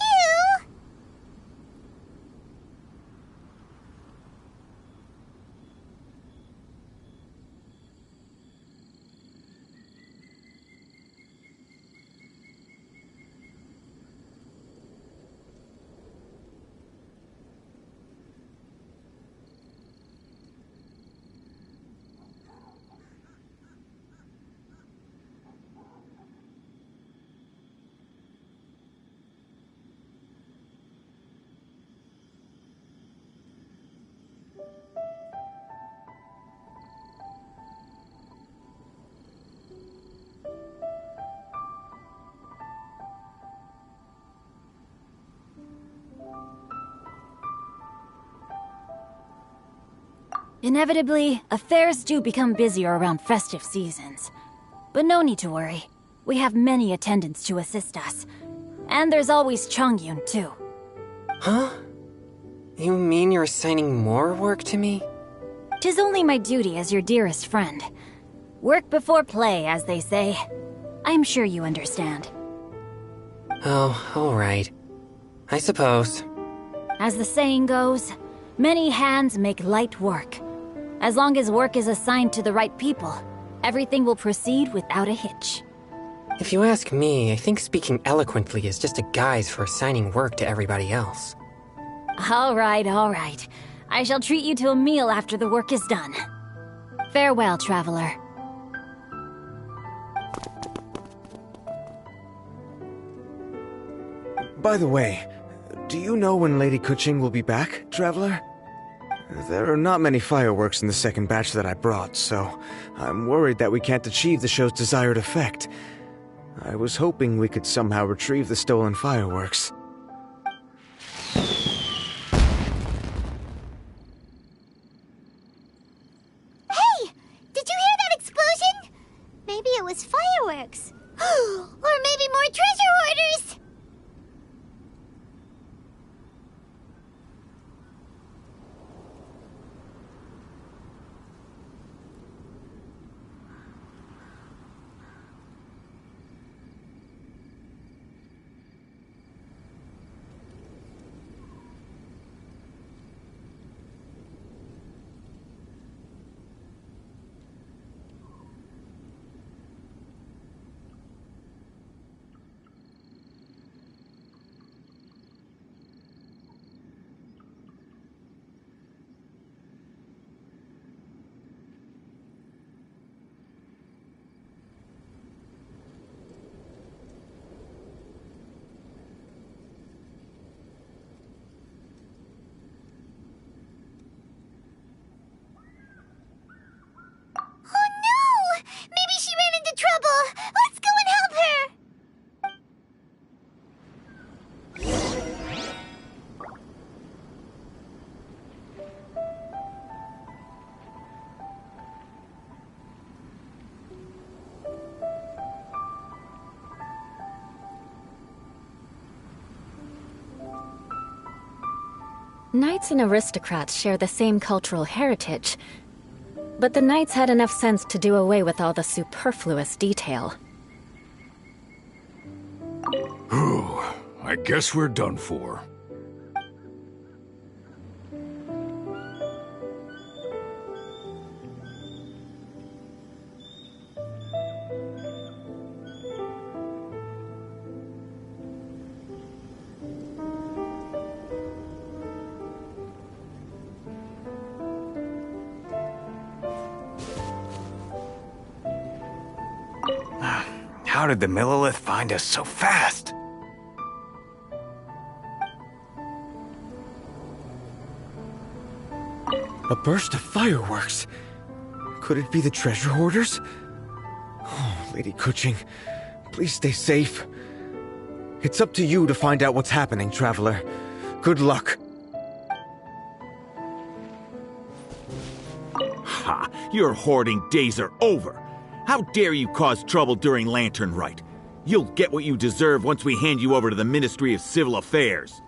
Speaker 5: Inevitably, affairs do become busier around festive seasons. But no need to worry. We have many attendants to assist us. And there's always Chongyun, too.
Speaker 23: Huh? You mean you're assigning more work to me?
Speaker 5: 'Tis only my duty as your dearest friend. Work before play, as they say. I'm sure you understand.
Speaker 23: Oh, alright. I suppose.
Speaker 5: As the saying goes, many hands make light work. As long as work is assigned to the right people, everything will proceed without a hitch.
Speaker 23: If you ask me, I think speaking eloquently is just a guise for assigning work to everybody else.
Speaker 5: All right. I shall treat you to a meal after the work is done. Farewell, traveler.
Speaker 20: By the way, do you know when Lady Kuching will be back, traveler? There are not many fireworks in the second batch that I brought, so I'm worried that we can't achieve the show's desired effect. I was hoping we could somehow retrieve the stolen fireworks.
Speaker 3: Hey! Did you hear that explosion? Maybe it was fireworks. Or maybe more treasure hoarders! Maybe she ran into trouble! Let's go and help her!
Speaker 5: Knights and aristocrats share the same cultural heritage, but the knights had enough sense to do away with all the superfluous detail.
Speaker 14: Whew, I guess we're done for.
Speaker 11: How did the Millilith find us so fast?
Speaker 20: A burst of fireworks. Could it be the treasure hoarders? Oh, Lady Kuching, please stay safe. It's up to you to find out what's happening, traveler. Good luck.
Speaker 16: Ha! Your hoarding days are over. How dare you cause trouble during Lantern Rite? You'll get what you deserve once we hand you over to the Ministry of Civil Affairs.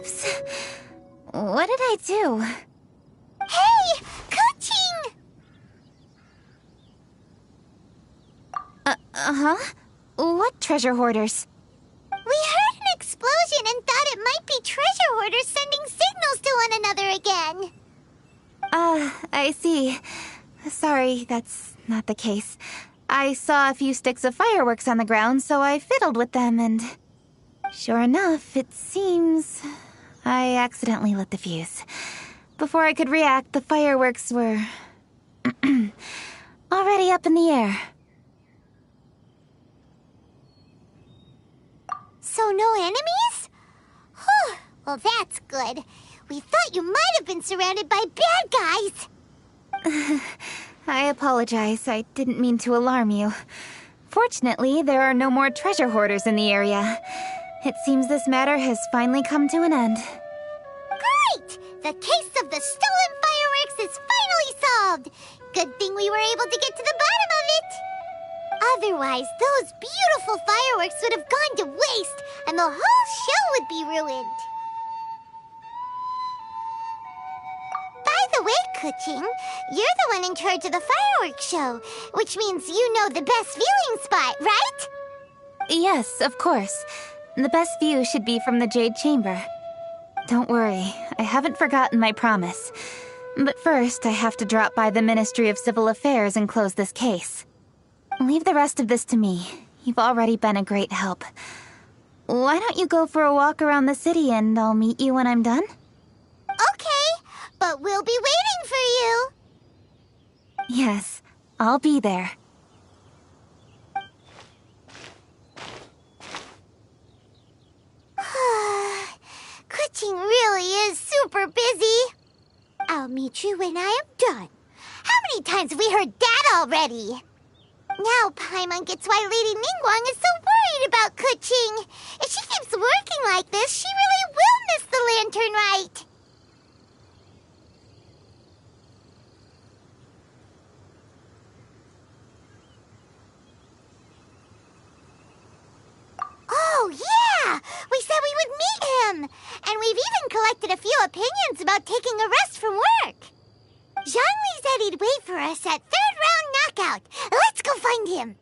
Speaker 19: Oops. What did I do?
Speaker 3: Hey! Coaching!
Speaker 19: Uh-huh? What treasure hoarders?
Speaker 3: We heard an explosion and thought it might be treasure hoarders sending signals to one another again.
Speaker 19: I see. Sorry, that's not the case. I saw a few sticks of fireworks on the ground, so I fiddled with them and... Sure enough, it seems... I accidentally lit the fuse. Before I could react, the fireworks were... already up in the air.
Speaker 3: So no enemies? Whew, well that's good. We thought you might have been surrounded by bad guys.
Speaker 19: I apologize. I didn't mean to alarm you. Fortunately, there are no more treasure hoarders in the area. It seems this matter has finally come to an end.
Speaker 3: Great! The case of the stolen fireworks is finally solved! Good thing we were able to get to the bottom of it! Otherwise, those beautiful fireworks would have gone to waste, and the whole show would be ruined. By the way, Kuching, you're the one in charge of the fireworks show, which means you know the best viewing spot, right?
Speaker 19: Yes, of course. The best view should be from the Jade Chamber. Don't worry, I haven't forgotten my promise. But first, I have to drop by the Ministry of Civil Affairs and close this case. Leave the rest of this to me. You've already been a great help. Why don't you go for a walk around the city and I'll meet you when I'm done?
Speaker 3: Okay, but we'll be waiting for you.
Speaker 19: Yes, I'll be there.
Speaker 3: Kuching really is super busy. I'll meet you when I am done. How many times have we heard that already? Now Paimon gets why Lady Ningguang is so worried about Kuching. If she keeps working like this, she really will miss the lantern rite. Oh, yeah! We said we would meet him! And we've even collected a few opinions about taking a rest from work. Zhongli said he'd wait for us at third round knockout. Let's go find him.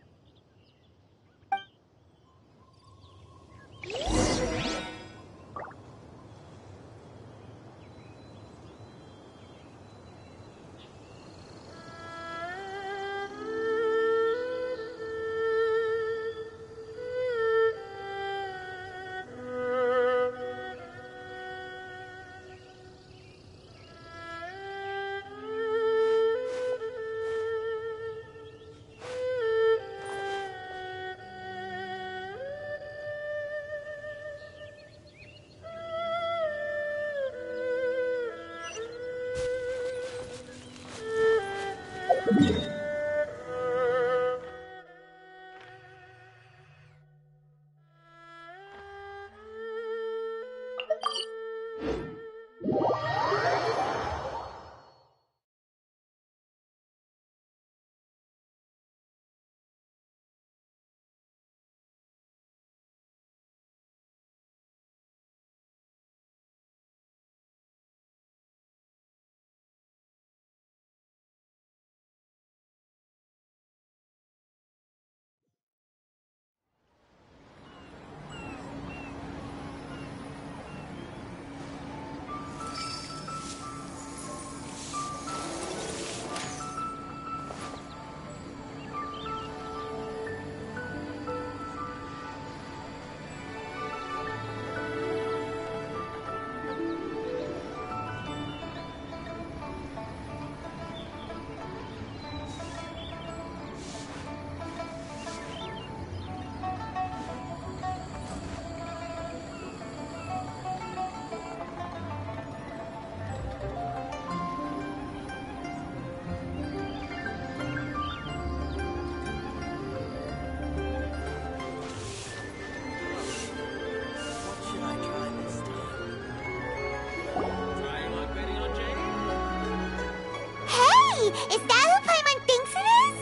Speaker 3: Is that who Paimon thinks it is?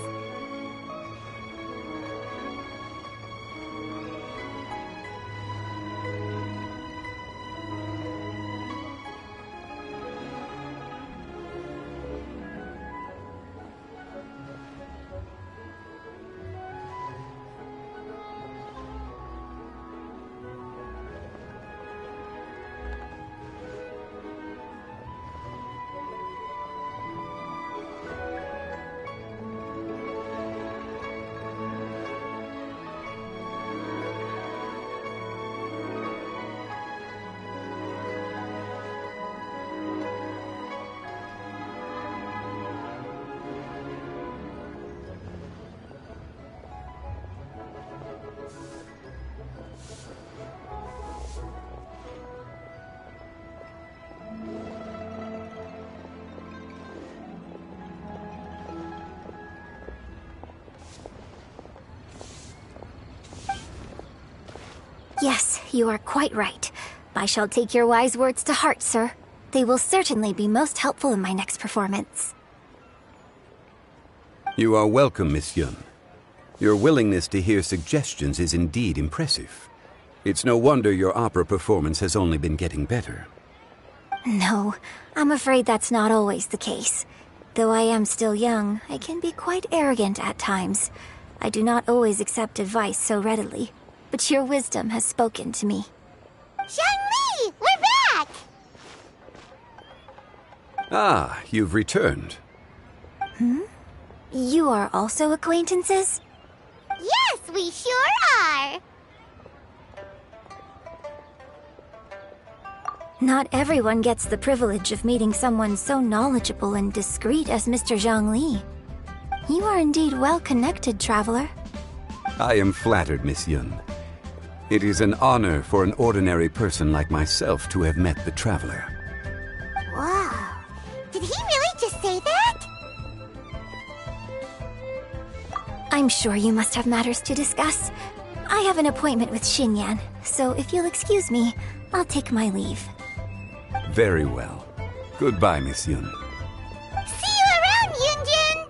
Speaker 2: Yes, you are quite right. I shall take your wise words to heart, sir. They will certainly be most helpful in my next performance.
Speaker 4: You are welcome, Miss Yun. Your willingness to hear suggestions is indeed impressive. It's no wonder your opera performance has only been getting better.
Speaker 2: No, I'm afraid that's not always the case. Though I am still young, I can be quite arrogant at times. I do not always accept advice so readily, but your wisdom has spoken to me.
Speaker 3: Zhangli, we're back!
Speaker 4: Ah, you've returned.
Speaker 2: Hmm? You are also acquaintances?
Speaker 3: Yes, we sure are!
Speaker 2: Not everyone gets the privilege of meeting someone so knowledgeable and discreet as Mr. Zhangli. You are indeed well connected, traveler.
Speaker 4: I am flattered, Miss Yun. It is an honor for an ordinary person like myself to have met the traveler.
Speaker 3: Wow. Did he really just say that?
Speaker 2: I'm sure you must have matters to discuss. I have an appointment with Xinyan, so if you'll excuse me, I'll take my leave.
Speaker 4: Very well. Goodbye, Miss Yun.
Speaker 3: See you around, Yunjin!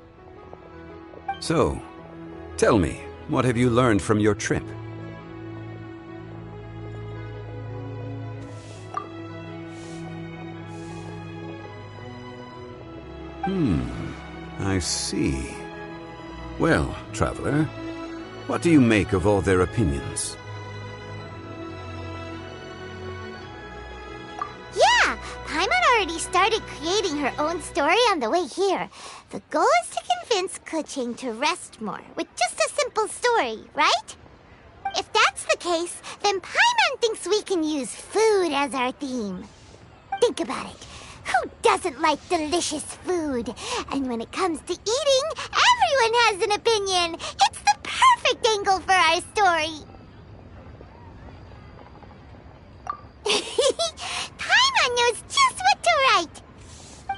Speaker 4: So, tell me, what have you learned from your trip? I see. Well, traveler, what do you make of all their opinions?
Speaker 3: Yeah, Paimon already started creating her own story on the way here. The goal is to convince Kuching to rest more with just a simple story, right? If that's the case, then Paimon thinks we can use food as our theme. Think about it. Who doesn't like delicious food? And when it comes to eating, everyone has an opinion. It's the perfect angle for our story. Paimon knows just what to write.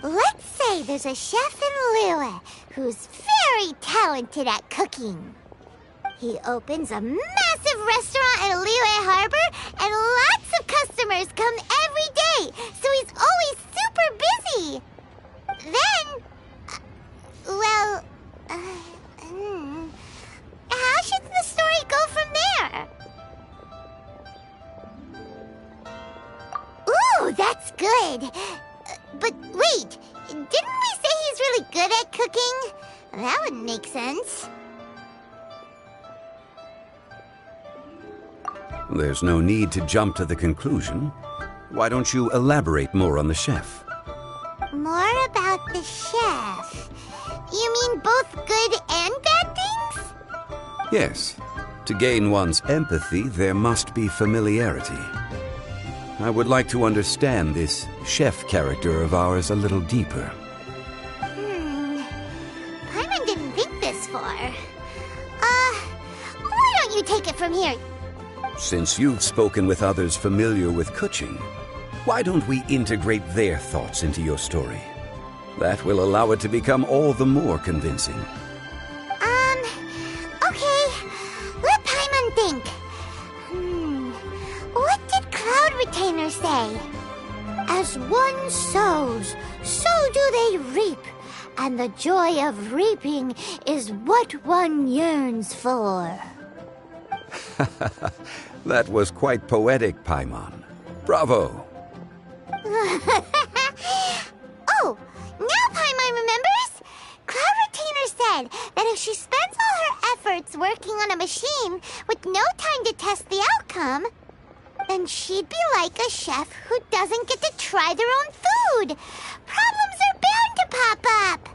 Speaker 3: Let's say there's a chef in Liyue who's very talented at cooking. He opens a massive restaurant at Liyue Harbor, and lots of customers come every day, so he's always super busy. Then, how should the story go from there? Ooh, that's good. But wait, didn't we say he's really good at cooking? That wouldn't make sense.
Speaker 4: There's no need to jump to the conclusion. Why don't you elaborate more on the chef?
Speaker 3: More about the chef. You mean both good and bad things?
Speaker 4: Yes. To gain one's empathy, there must be familiarity. I would like to understand this chef character of ours a little deeper.
Speaker 3: Paimon didn't think this far. Why don't you take it from here?
Speaker 4: Since you've spoken with others familiar with Kuching, why don't we integrate their thoughts into your story? That will allow it to become all the more convincing.
Speaker 3: Okay. Let Paimon think. What did Cloud Retainer say? As one sows, so do they reap. And the joy of reaping is what one yearns for.
Speaker 4: That was quite poetic, Paimon. Bravo!
Speaker 3: Oh, now Paimon remembers? Cloud Retainer said that if she spends all her efforts working on a machine with no time to test the outcome, then she'd be like a chef who doesn't get to try their own food. Problems are bound to pop up.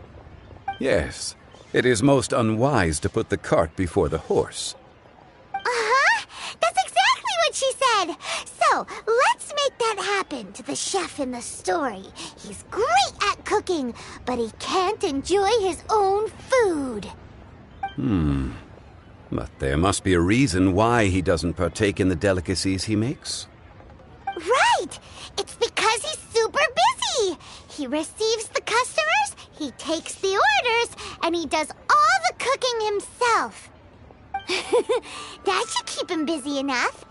Speaker 4: Yes, it is most unwise to put the cart before the horse.
Speaker 3: That's exactly what she said. So, let's make that happen to the chef in the story. He's great at cooking, but he can't enjoy his own food.
Speaker 4: But there must be a reason why he doesn't partake in the delicacies he makes.
Speaker 3: Right! It's because he's super busy. He receives the customers, he takes the orders, and he does all the cooking himself. That should keep him busy enough.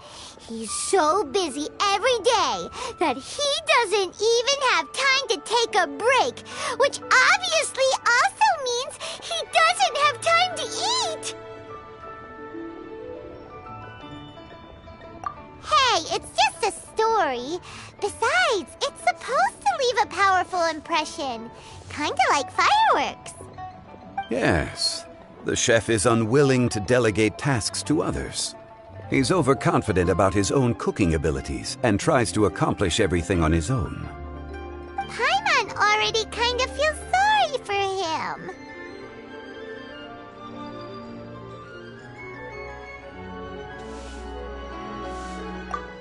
Speaker 3: He's so busy every day that he doesn't even have time to take a break, which obviously also means he doesn't have time to eat. Hey, it's just a story. Besides, it's supposed to leave a powerful impression. Kinda like fireworks.
Speaker 4: Yes, the chef is unwilling to delegate tasks to others. He's overconfident about his own cooking abilities and tries to accomplish everything on his own.
Speaker 3: Paimon already kind of feels sorry for him.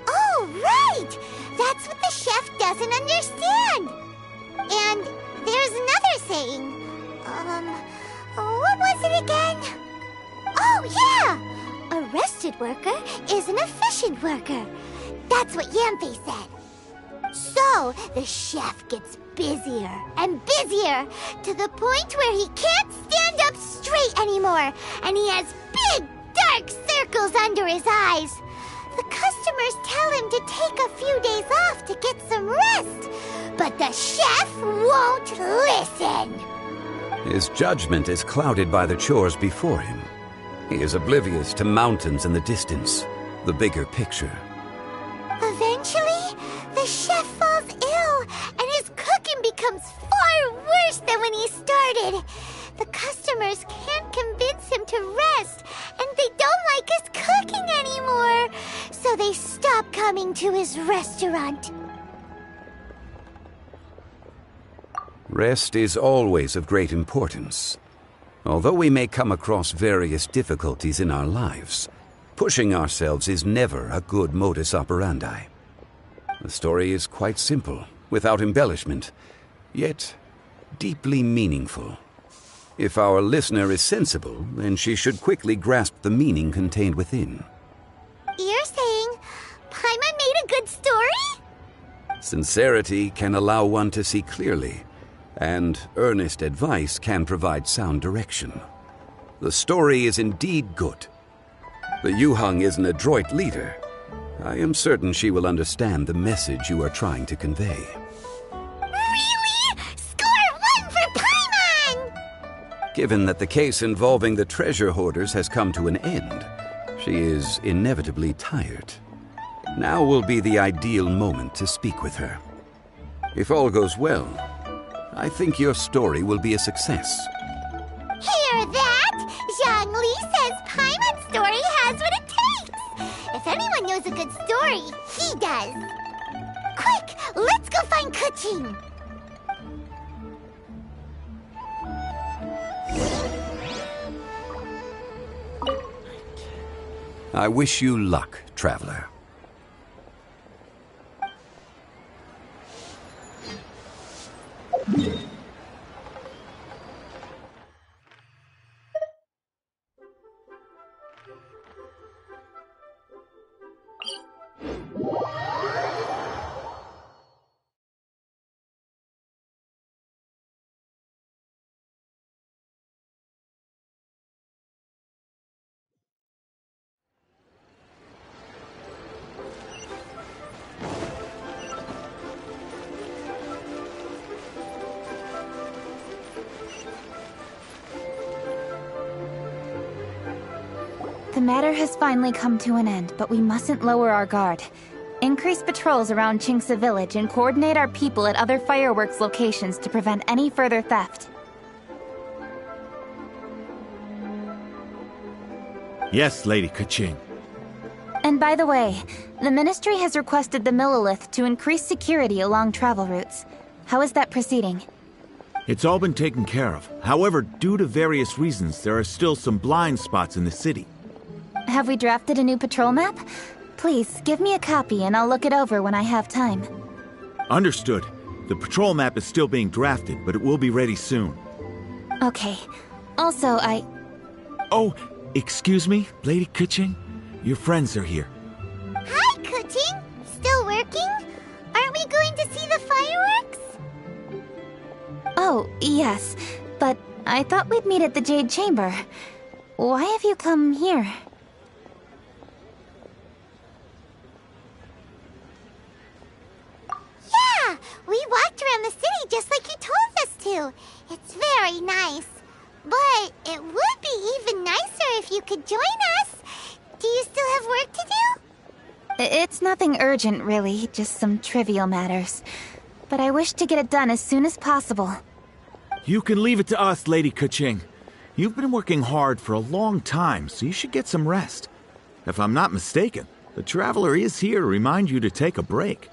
Speaker 3: Oh, right! That's what the chef doesn't understand. And there's another saying. What was it again? Oh, yeah! A rested worker is an efficient worker. That's what Yamfe said. So, the chef gets busier and busier to the point where he can't stand up straight anymore, and he has big, dark circles under his eyes. The customers tell him to take a few days off to get some rest, but the chef won't listen.
Speaker 4: His judgment is clouded by the chores before him. He is oblivious to mountains in the distance, the bigger picture.
Speaker 3: Eventually, the chef falls ill, and his cooking becomes far worse than when he started. The customers can't convince him to rest, and they don't like his cooking anymore, so they stop coming to his restaurant.
Speaker 4: Rest is always of great importance. Although we may come across various difficulties in our lives, pushing ourselves is never a good modus operandi. The story is quite simple, without embellishment, yet deeply meaningful. If our listener is sensible, then she should quickly grasp the meaning contained within.
Speaker 3: You're saying Paimon made a good story?
Speaker 4: Sincerity can allow one to see clearly, and earnest advice can provide sound direction. The story is indeed good. The Yuhang is an adroit leader. I am certain she will understand the message you are trying to convey.
Speaker 3: Really? Score 1 for Paimon!
Speaker 4: Given that the case involving the treasure hoarders has come to an end, she is inevitably tired. Now will be the ideal moment to speak with her. If all goes well, I think your story will be a success.
Speaker 3: Hear that? Zhang Li says Paimon's story has what it takes. If anyone knows a good story, he does. Quick, let's go find Kuching.
Speaker 4: I wish you luck, traveler.
Speaker 19: The matter has finally come to an end, but we mustn't lower our guard. Increase patrols around Qingce Village and coordinate our people at other fireworks locations to prevent any further theft.
Speaker 16: Yes, Lady Kuching.
Speaker 19: And by the way, the Ministry has requested the Millilith to increase security along travel routes. How is that proceeding?
Speaker 16: It's all been taken care of. However, due to various reasons, there are still some blind spots in the city.
Speaker 19: Have we drafted a new patrol map? Please, give me a copy and I'll look it over when I have time.
Speaker 16: Understood. The patrol map is still being drafted, but it will be ready soon.
Speaker 19: Okay. Also,
Speaker 16: Oh, excuse me, Lady Kuching? Your friends are here.
Speaker 3: Hi, Kuching. Still working? Aren't we going to see the fireworks?
Speaker 19: Oh, yes. But I thought we'd meet at the Jade Chamber. Why have you come here?
Speaker 3: too. It's very nice. But it would be even nicer if you could join us. Do you still have work to do?
Speaker 19: It's nothing urgent, really. Just some trivial matters. But I wish to get it done as soon as possible.
Speaker 16: You can leave it to us, Lady Kuching. You've been working hard for a long time, so you should get some rest. If I'm not mistaken, the Traveler is here to remind you to take a break.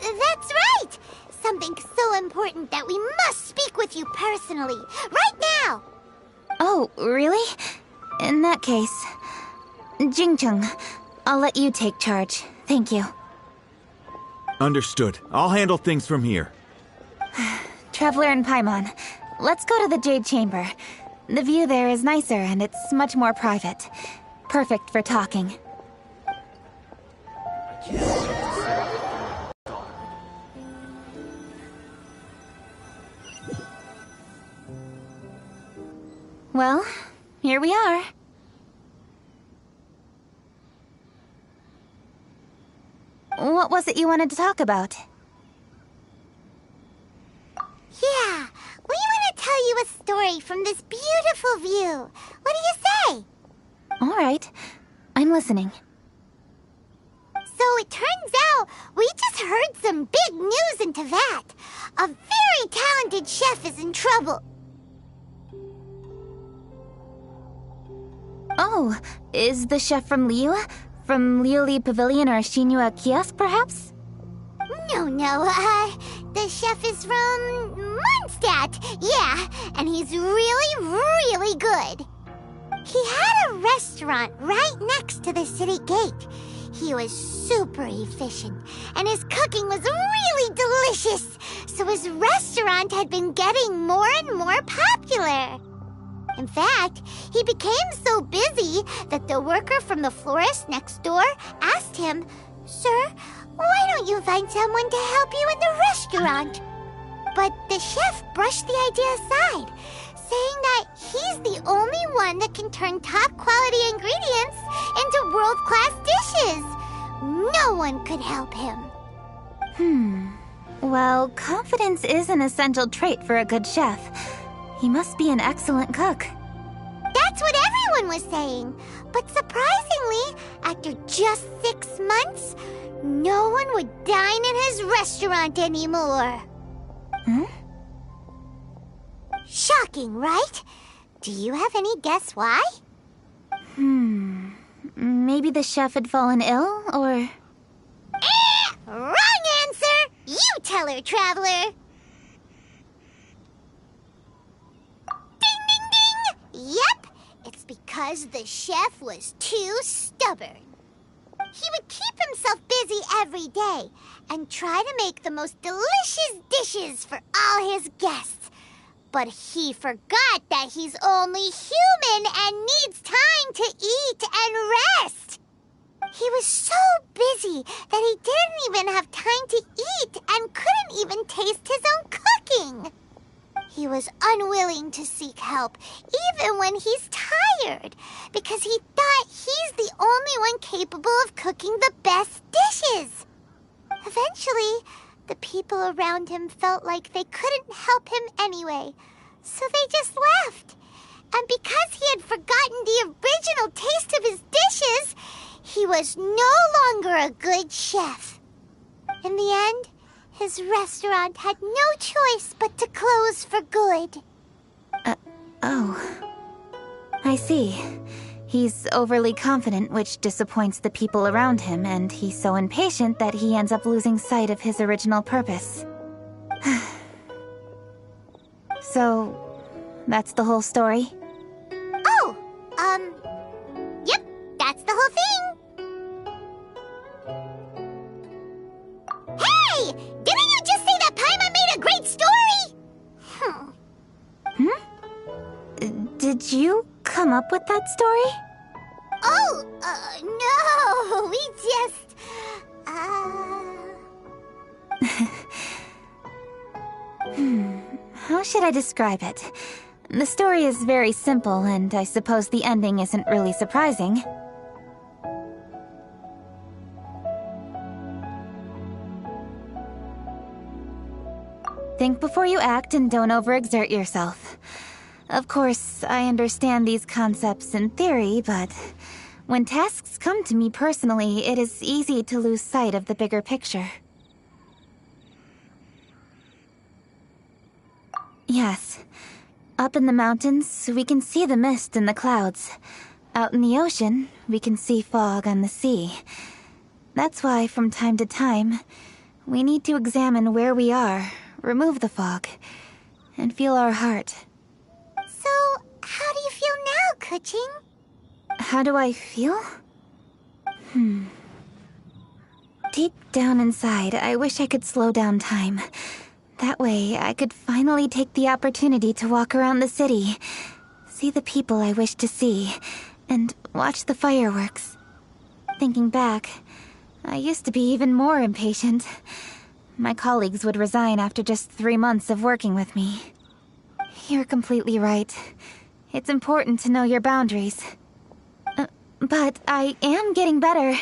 Speaker 3: That's right! Something so important that we must speak with you personally, right now!
Speaker 19: Oh, really? In that case... Jingcheng, I'll let you take charge. Thank you.
Speaker 16: Understood. I'll handle things from here.
Speaker 19: Traveler and Paimon, let's go to the Jade Chamber. The view there is nicer and it's much more private. Perfect for talking. Well, here we are. What was it you wanted to talk about?
Speaker 3: Yeah, we want to tell you a story from this beautiful view. What do you say?
Speaker 19: All right, I'm listening.
Speaker 3: So it turns out we just heard some big news in Teyvat. A very talented chef is in trouble.
Speaker 19: Oh, is the chef from Liyue? From Liuli Pavilion or Shinua Kiosk, perhaps?
Speaker 3: No, the chef is from Mondstadt, yeah, and he's really, really good. He had a restaurant right next to the city gate. He was super efficient, and his cooking was really delicious, so his restaurant had been getting more and more popular. In fact, he became so busy that the worker from the florist next door asked him, "Sir, why don't you find someone to help you in the restaurant?" But the chef brushed the idea aside, saying that he's the only one that can turn top-quality ingredients into world-class dishes. No one could help him.
Speaker 19: Well, confidence is an essential trait for a good chef. He must be an excellent cook.
Speaker 3: That's what everyone was saying. But surprisingly, after just 6 months, no one would dine in his restaurant anymore. Shocking, right? Do you have any guess why?
Speaker 19: Maybe the chef had fallen ill, or...
Speaker 3: Wrong answer! You tell her, Traveler! Ding, ding, ding! Yep, it's because the chef was too stubborn. He would keep himself busy every day and try to make the most delicious dishes for all his guests. But he forgot that he's only human and needs time to eat and rest. He was so busy that he didn't even have time to eat and couldn't even taste his own cooking. He was unwilling to seek help, even when he's tired, because he thought he's the only one capable of cooking the best dishes. Eventually, the people around him felt like they couldn't help him anyway, so they just left. And because he had forgotten the original taste of his dishes, he was no longer a good chef. In the end, his restaurant had no choice but to close for good.
Speaker 19: Oh. I see. He's overly confident, which disappoints the people around him, and he's so impatient that he ends up losing sight of his original purpose. So, that's the whole story?
Speaker 3: Oh, yep, that's the whole thing. Hey! Didn't you just say that Paimon made a great story?
Speaker 19: Did you come up with that story?
Speaker 3: Oh, no, we just,
Speaker 19: should I describe it? The story is very simple, and I suppose the ending isn't really surprising. Think before you act and don't overexert yourself. Of course, I understand these concepts in theory, but when tasks come to me personally, it is easy to lose sight of the bigger picture. Yes. Up in the mountains, we can see the mist in the clouds. Out in the ocean, we can see fog on the sea. That's why, from time to time, we need to examine where we are, remove the fog, and feel our heart.
Speaker 3: So, how do you feel now, Kuching?
Speaker 19: How do I feel? Deep down inside, I wish I could slow down time. That way, I could finally take the opportunity to walk around the city, see the people I wish to see, and watch the fireworks. Thinking back, I used to be even more impatient. My colleagues would resign after just 3 months of working with me. You're completely right. It's important to know your boundaries. But I am getting better.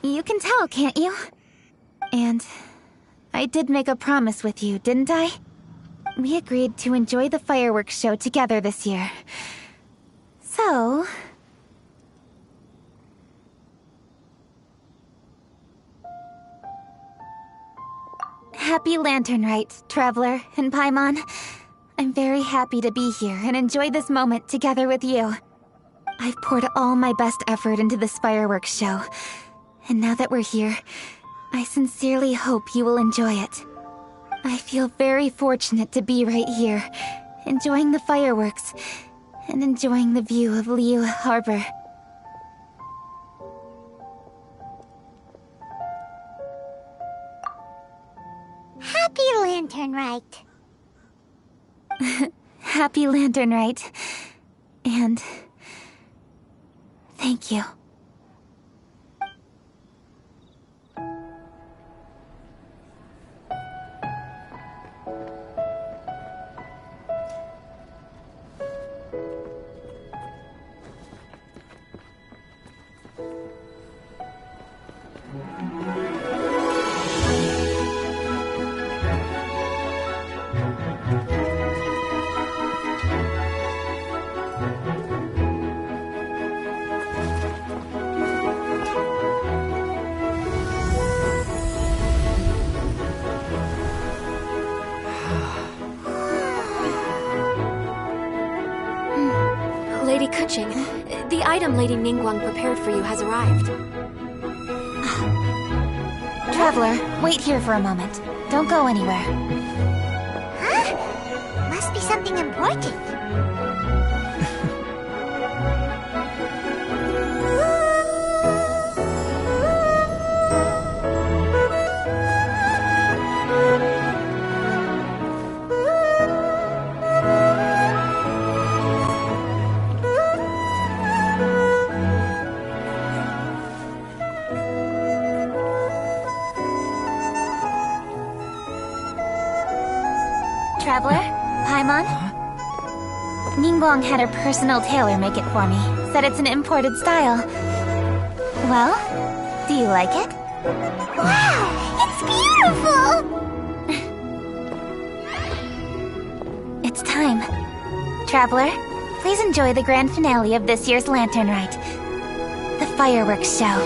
Speaker 19: You can tell, can't you? And I did make a promise with you, didn't I? We agreed to enjoy the fireworks show together this year. So... Happy Lantern Rite, Traveler and Paimon. I'm very happy to be here and enjoy this moment together with you. I've poured all my best effort into this fireworks show. And now that we're here, I sincerely hope you will enjoy it. I feel very fortunate to be right here, enjoying the fireworks, and enjoying the view of Liu Harbor.
Speaker 3: Happy Lantern Rite.
Speaker 19: Happy Lantern Rite. And... thank you.
Speaker 1: Lady Kuching, the item Lady Ningguang prepared for you has arrived.
Speaker 19: Traveler, wait here for a moment. Don't go anywhere.
Speaker 3: Huh? Must be something important.
Speaker 19: Traveler? Paimon? Ningguang had her personal tailor make it for me. Said it's an imported style. Well, do you like it?
Speaker 3: Wow! It's beautiful!
Speaker 19: It's time. Traveler, please enjoy the grand finale of this year's Lantern Rite. The fireworks show.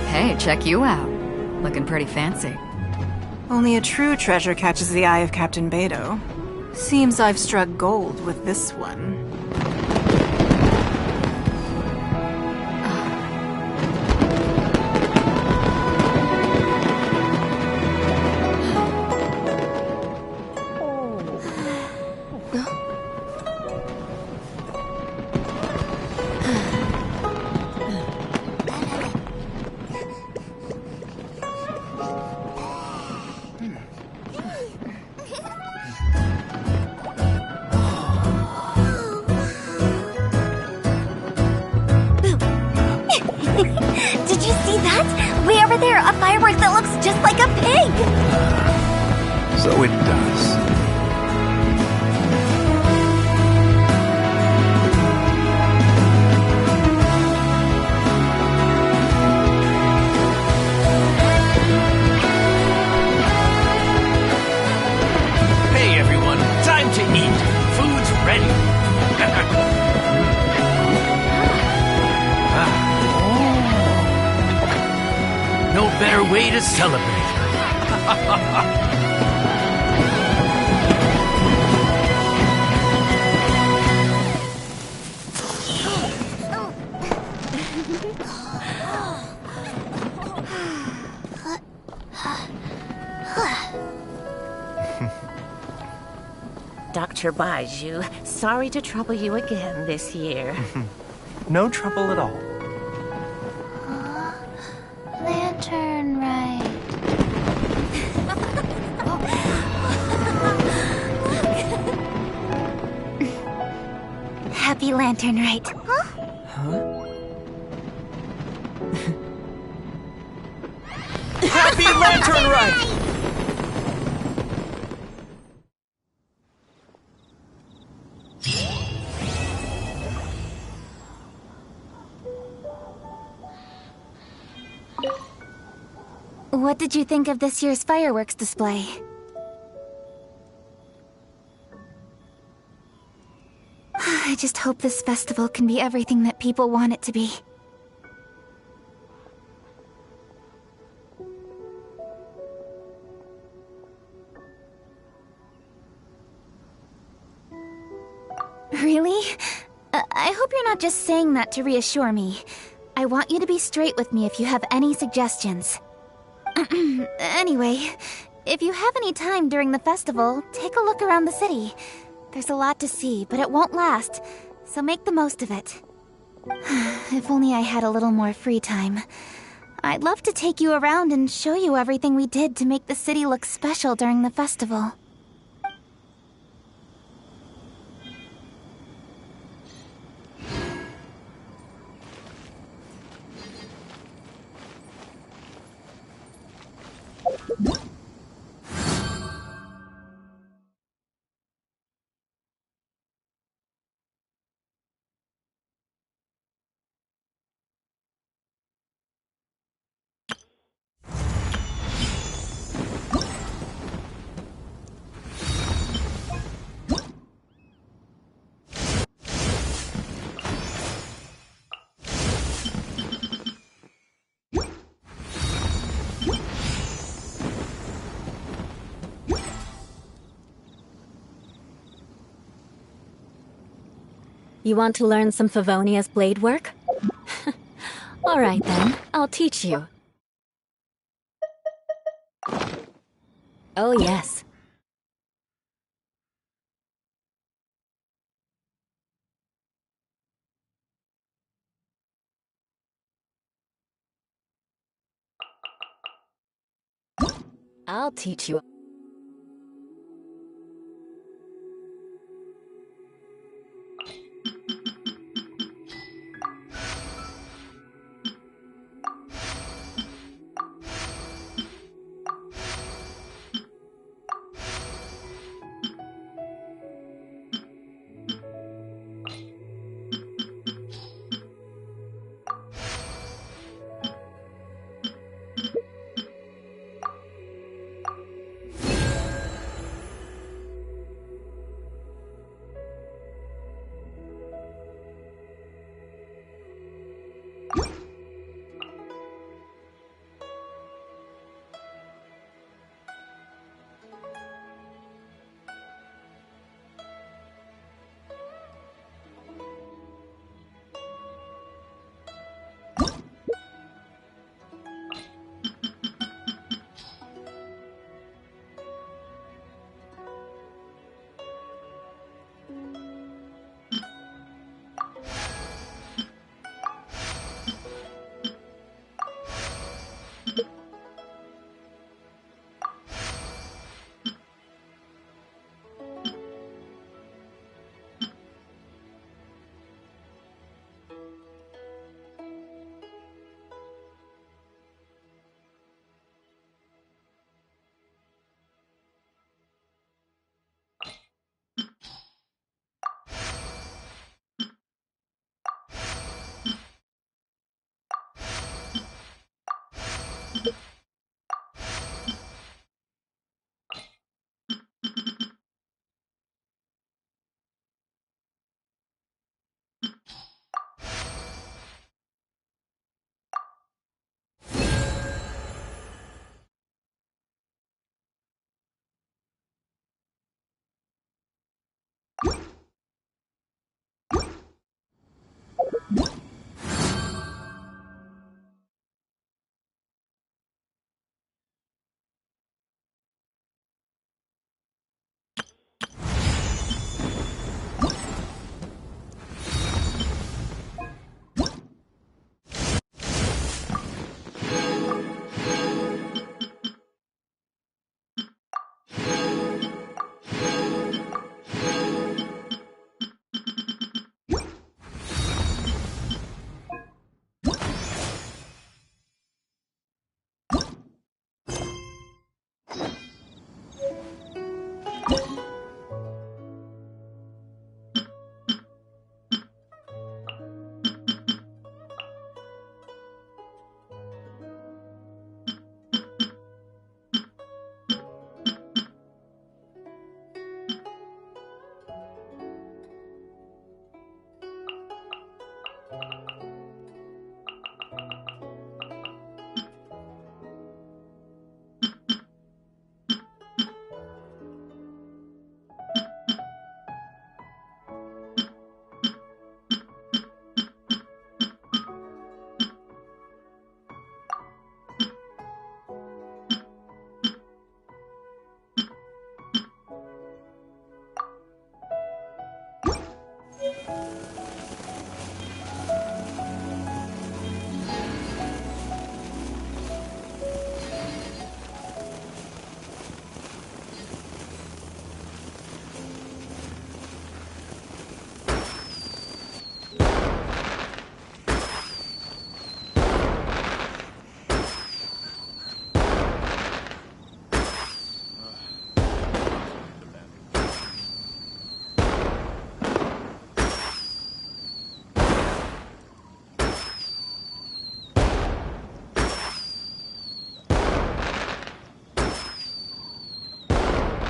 Speaker 13: Hey, check you out. Looking pretty fancy.
Speaker 9: Only a true treasure catches the eye of Captain Beidou. Seems I've struck gold with this one.
Speaker 8: over there, a firework that looks just like a pig!
Speaker 4: So it does.
Speaker 15: Hey everyone, time to eat. Food's ready. No better way to celebrate.
Speaker 6: Dr. Baiju, sorry to trouble you again this year.
Speaker 15: No trouble at all.
Speaker 19: Lantern right. Happy Lantern right.
Speaker 15: Happy Lantern Rite!
Speaker 19: What did you think of this year's fireworks display? I just hope this festival can be everything that people want it to be. Really? I hope you're not just saying that to reassure me. I want you to be straight with me if you have any suggestions. Anyway, if you have any time during the festival, take a look around the city. There's a lot to see, but it won't last, so make the most of it. If only I had a little more free time. I'd love to take you around and show you everything we did to make the city look special during the festival.
Speaker 5: You want to learn some Favonia's blade work? All right then, I'll teach you. Oh yes. I'll teach you.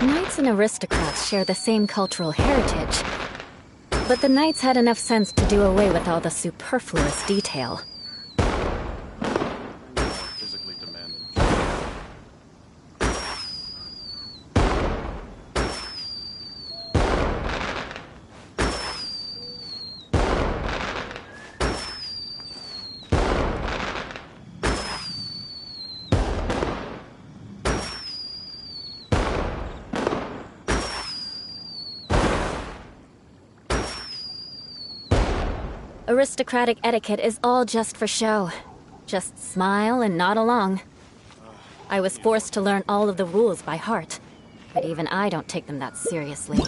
Speaker 5: Knights and aristocrats share the same cultural heritage, but the knights had enough sense to do away with all the superfluous detail. Aristocratic etiquette is all just for show. Just smile and nod along. I was forced to learn all of the rules by heart, but even I don't take them that seriously.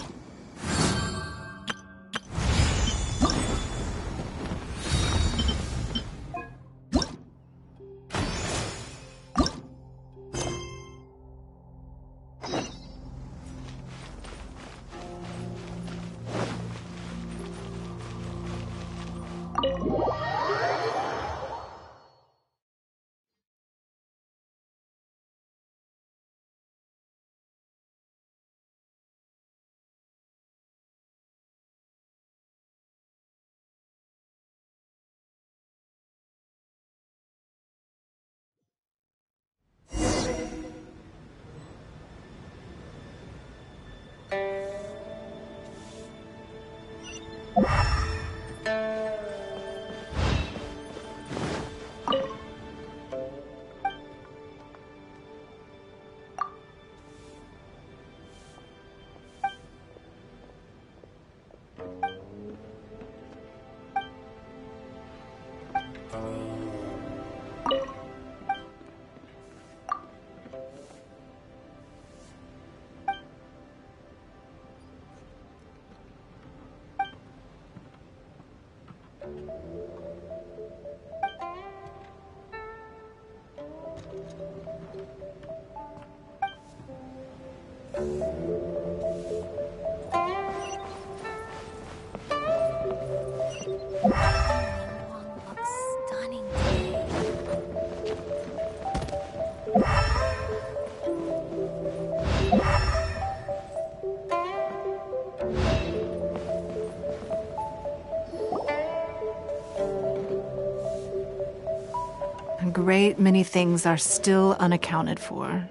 Speaker 9: A great many things are still unaccounted for.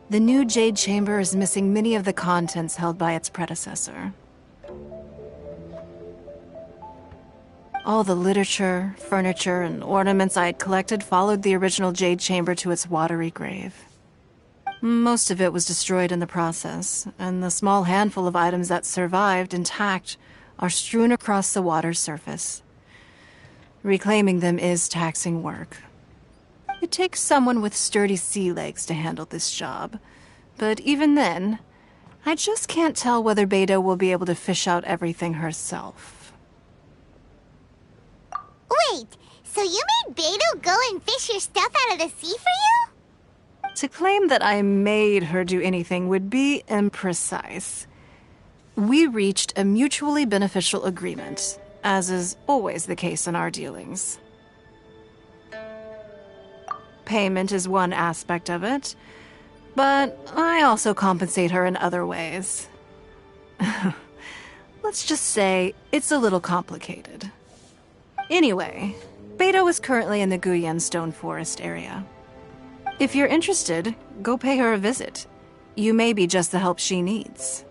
Speaker 9: The new Jade Chamber is missing many of the contents held by its predecessor. All the literature, furniture, and ornaments I had collected followed the original Jade Chamber to its watery grave. Most of it was destroyed in the process, and the small handful of items that survived intact are strewn across the water's surface. Reclaiming them is taxing work. It takes someone with sturdy sea legs to handle this job, but even then, I just can't tell whether Beidou will be able to fish out everything herself.
Speaker 3: Wait, so you made Beidou go and fish your stuff out of the sea for you?
Speaker 9: To claim that I made her do anything would be imprecise. We reached a mutually beneficial agreement, as is always the case in our dealings. Payment is one aspect of it, but I also compensate her in other ways. Let's just say it's a little complicated. Anyway, Beidou is currently in the Guyan Stone Forest area. If you're interested, go pay her a visit. You may be just the help she needs.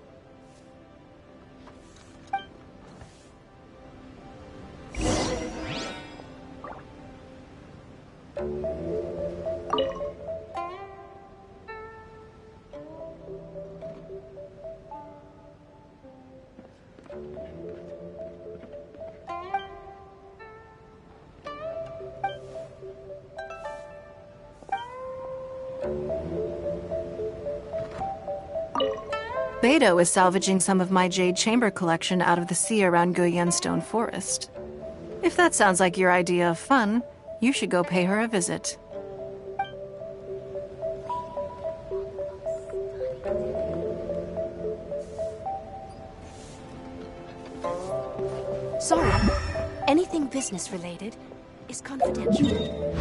Speaker 9: Beidou is salvaging some of my Jade Chamber collection out of the sea around Guyan Stone Forest. If that sounds like your idea of fun, you should go pay her a visit.
Speaker 18: Sorry, anything business related is confidential.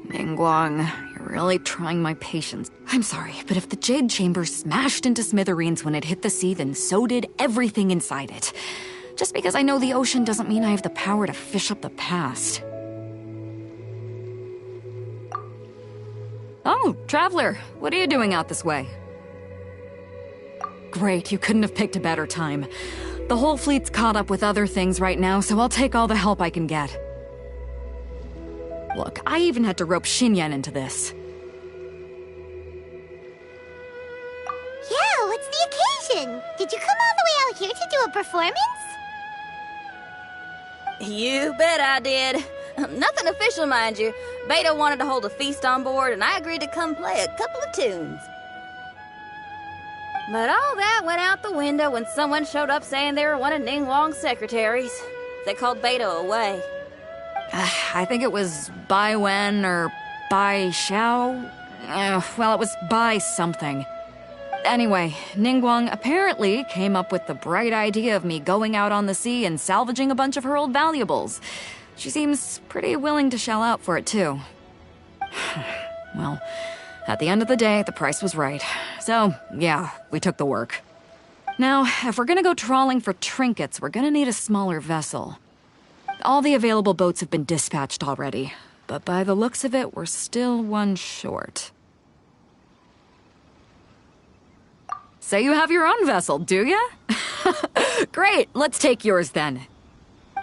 Speaker 13: Ningguang, you're really trying my patience. I'm sorry, but if the Jade Chamber smashed into smithereens when it hit the sea, then so did everything inside it. Just because I know the ocean doesn't mean I have the power to fish up the past. Oh, Traveler, what are you doing out this way? Great, you couldn't have picked a better time. The whole fleet's caught up with other things right now, so I'll take all the help I can get. Look, I even had to rope Xinyan into this.
Speaker 3: Yeah, what's the occasion? Did you come all the way out here to do a performance?
Speaker 7: You bet I did. Nothing official, mind you. Beta wanted to hold a feast on board, and I agreed to come play a couple of tunes. But all that went out the window when someone showed up saying they were one of Ningguang's secretaries. They called Beta away.
Speaker 13: I think it was Bai Wen or Bai Xiao. Well, it was Bai something. Anyway, Ningguang apparently came up with the bright idea of me going out on the sea and salvaging a bunch of her old valuables. She seems pretty willing to shell out for it, too. Well, at the end of the day, the price was right. So, yeah, we took the work. Now, if we're gonna go trawling for trinkets, we're gonna need a smaller vessel. All the available boats have been dispatched already, but by the looks of it, we're still one short. Say you have your own vessel, do ya? Great, let's take yours then.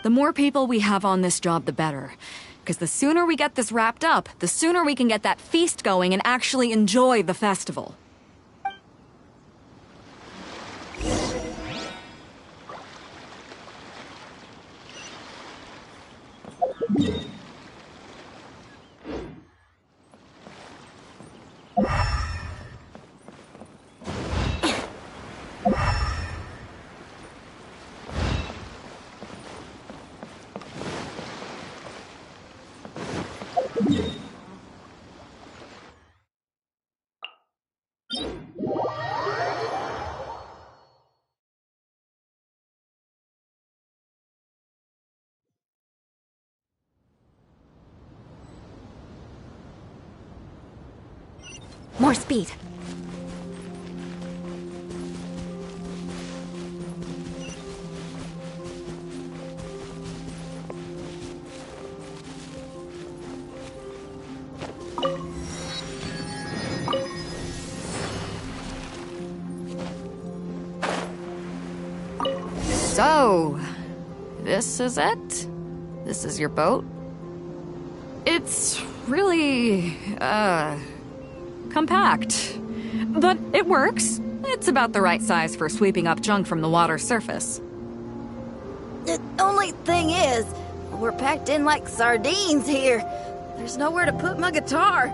Speaker 13: The more people we have on this job, the better. Because the sooner we get this wrapped up, the sooner we can get that feast going and actually enjoy the festival.
Speaker 1: More speed.
Speaker 13: So, this is it? This is your boat? It's really, compact. But it works. It's about the right size for sweeping up junk from the water's surface.
Speaker 7: The only thing is, we're packed in like sardines here. There's nowhere to put my guitar.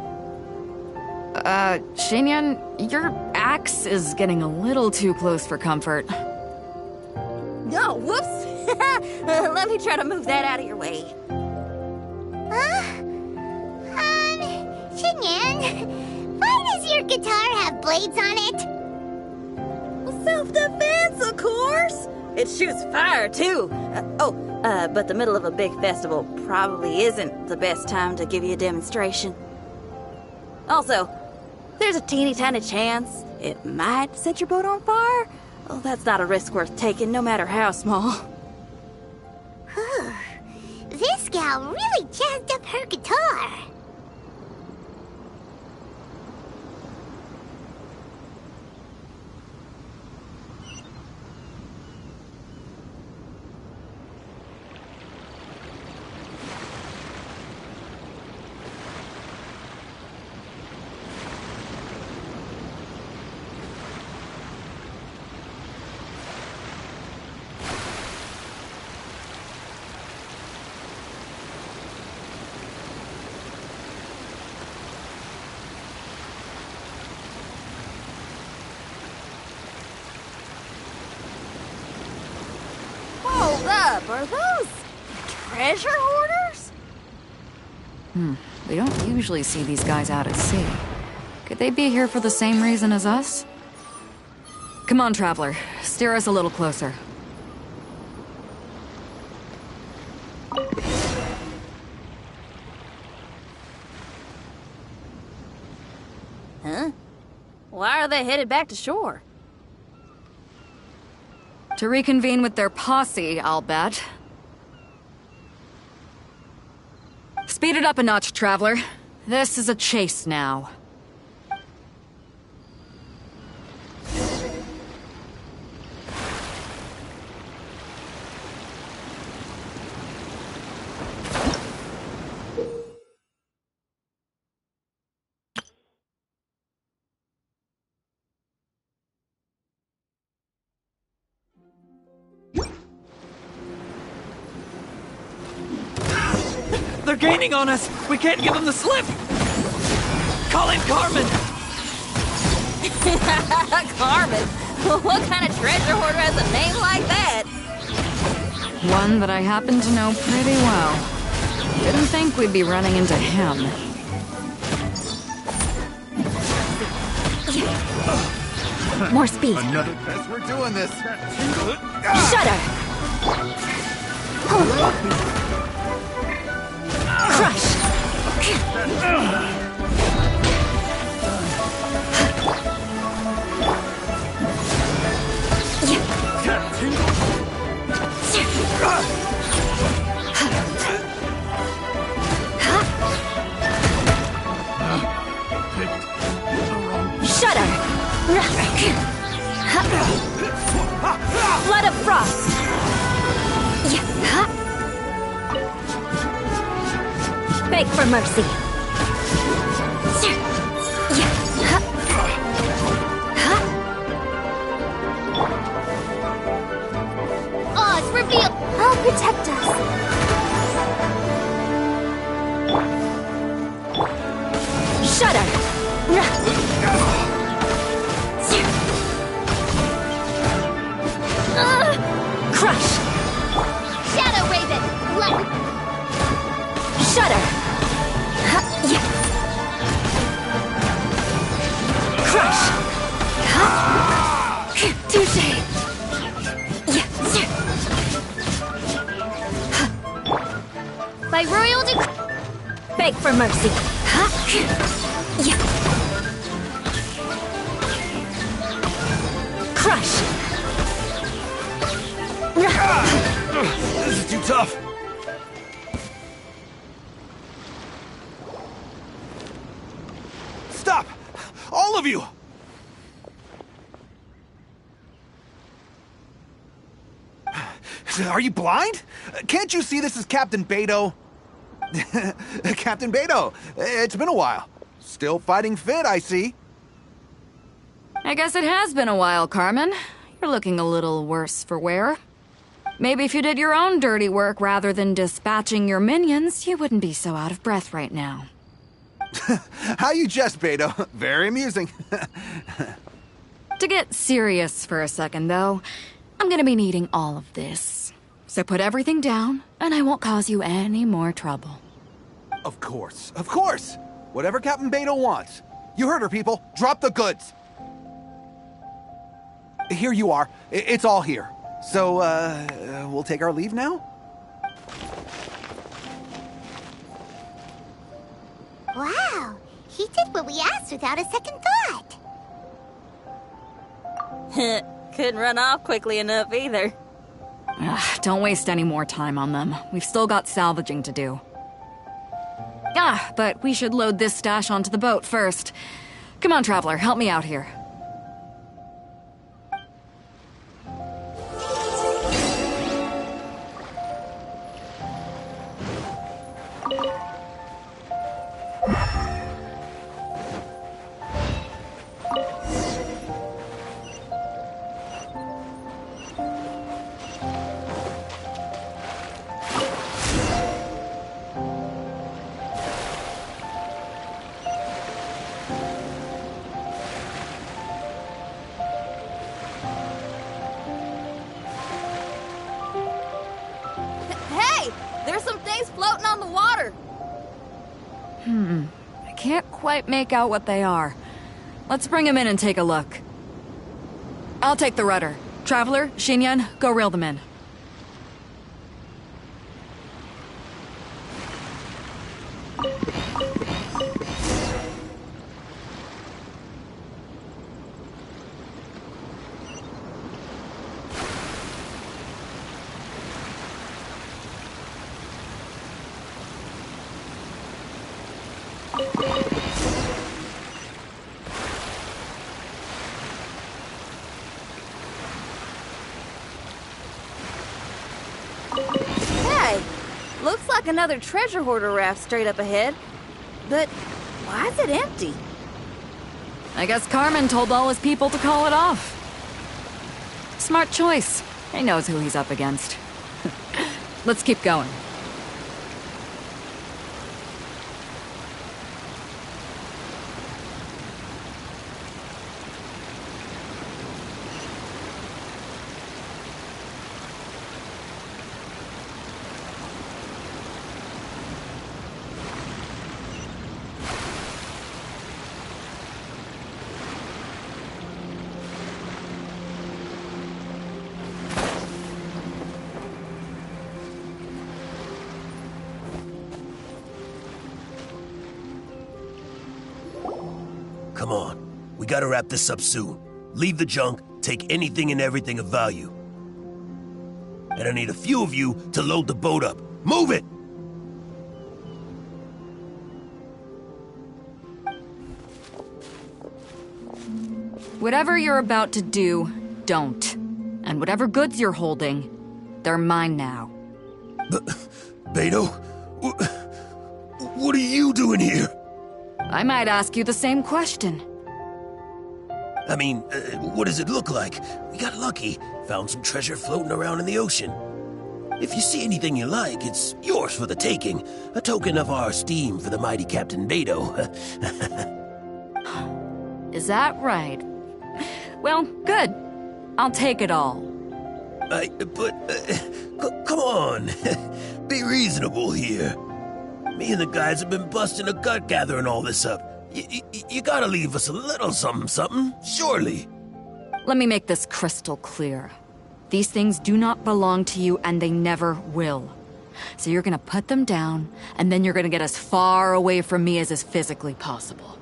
Speaker 13: Xinyan, your axe is getting a little too close for comfort.
Speaker 7: Oh, whoops! Let me try to move that out of your way.
Speaker 3: Xinyan, why does your guitar have blades on it?
Speaker 7: Self-defense, of course! It shoots fire, too. But the middle of a big festival probably isn't the best time to give you a demonstration. Also, there's a teeny tiny chance it might set your boat on fire. Oh, that's not a risk worth taking, no matter how small.
Speaker 3: This gal really jazzed up her guitar.
Speaker 13: Hold up, are those treasure hoarders? We don't usually see these guys out at sea. Could they be here for the same reason as us? Come on, Traveler. Steer us a little closer.
Speaker 7: Huh? Why are they headed back to shore?
Speaker 13: To reconvene with their posse, I'll bet. Speed it up a notch, Traveler. This is a chase now.
Speaker 12: They're gaining on us! We can't give them the slip! Call him Carmen!
Speaker 7: Carmen? What kind of treasure hoarder has a name like that?
Speaker 13: One that I happen to know pretty well. Didn't think we'd be running into him.
Speaker 5: More speed.
Speaker 21: Another test. We're doing this.
Speaker 5: Shudder! Crush! Shudder! Flood of frost! Beg for mercy.
Speaker 8: Oz, reveal! I'll protect us.
Speaker 5: Shudder! Crush!
Speaker 8: Shadow Raven!
Speaker 5: Shudder! Crush! Touché!
Speaker 8: By royal decree.
Speaker 5: Beg for mercy. Crush!
Speaker 11: This is too tough. Stop! All of you! Are you blind? Can't you see this is Captain Beto? Captain Beto, it's been a while. Still fighting fit, I see.
Speaker 13: I guess it has been a while, Carmen. You're looking a little worse for wear. Maybe if you did your own dirty work rather than dispatching your minions, you wouldn't be so out of breath right now.
Speaker 11: How you jest, Beto. Very amusing.
Speaker 13: To get serious for a second, though, I'm gonna be needing all of this. So put everything down, and I won't cause you any more trouble.
Speaker 11: Of course, of course. Whatever Captain Beto wants. You heard her, people. Drop the goods. Here you are. It's all here. So, we'll take our leave now?
Speaker 3: Wow, he did what we asked without a second thought.
Speaker 7: Couldn't run off quickly enough either.
Speaker 13: Don't waste any more time on them. We've still got salvaging to do. But we should load this stash onto the boat first. Come on, Traveler, help me out here. floating on the water. I can't quite make out what they are. Let's bring them in and take a look. I'll take the rudder. Traveler, Xinyan, go reel them in.
Speaker 7: Hey, looks like another treasure hoarder raft straight up ahead. But why is it empty?
Speaker 13: I guess Carmen told all his people to call it off. Smart choice. He knows who he's up against. Let's keep going.
Speaker 17: Come on. We gotta wrap this up soon. Leave the junk, take anything and everything of value. And I need a few of you to load the boat up. Move it!
Speaker 13: Whatever you're about to do, don't. And whatever goods you're holding, they're mine now.
Speaker 17: Beto? What are you doing here?
Speaker 13: I might ask you the same question.
Speaker 17: I mean, what does it look like? We got lucky. Found some treasure floating around in the ocean. If you see anything you like, it's yours for the taking. A token of our esteem for the mighty Captain Beto.
Speaker 13: Is that right? Well, good. I'll take it all.
Speaker 17: Come on. Be reasonable here. Me and the guys have been busting a gut gathering all this up. You gotta leave us a little something, surely.
Speaker 13: Let me make this crystal clear. These things do not belong to you, and they never will. So you're gonna put them down, and then you're gonna get as far away from me as is physically possible.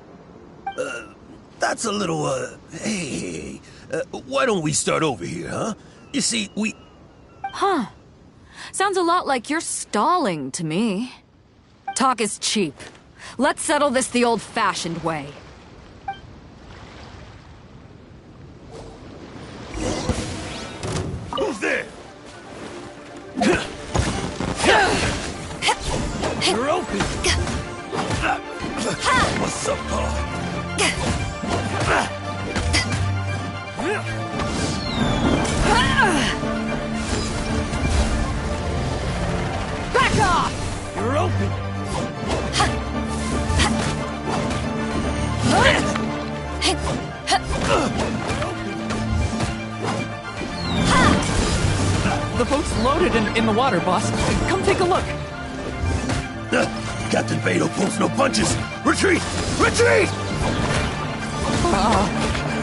Speaker 17: That's a little, hey, why don't we start over here, huh? You see,
Speaker 13: Huh. Sounds a lot like you're stalling to me. Talk is cheap. Let's settle this the old-fashioned way.
Speaker 17: Who's there? You're open. What's up, Paul?
Speaker 12: Back off! You're open. The boat's loaded in the water, boss. Come take a look.
Speaker 17: Captain Beto pulls no punches. Retreat! Retreat!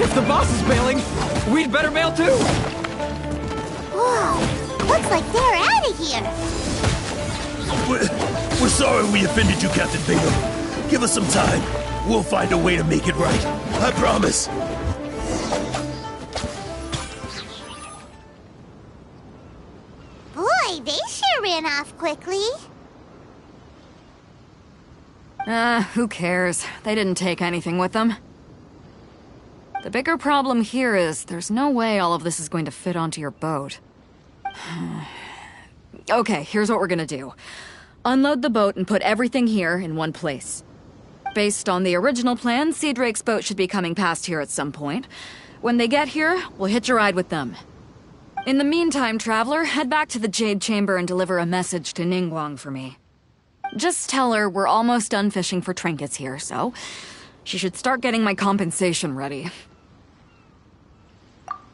Speaker 12: If the boss is bailing, we'd better bail too.
Speaker 3: Whoa, looks like they're out of here.
Speaker 17: We're sorry we offended you, Captain Beto. Give us some time. We'll find a way to make it right. I promise.
Speaker 3: Boy, they sure ran off quickly.
Speaker 13: Who cares? They didn't take anything with them. The bigger problem here is there's no way all of this is going to fit onto your boat. Okay, here's what we're gonna do. Unload the boat and put everything here in one place. Based on the original plan, Sea Drake's boat should be coming past here at some point. When they get here, we'll hitch a ride with them. In the meantime, Traveler, head back to the Jade Chamber and deliver a message to Ningguang for me. Just tell her we're almost done fishing for trinkets here, so she should start getting my compensation ready.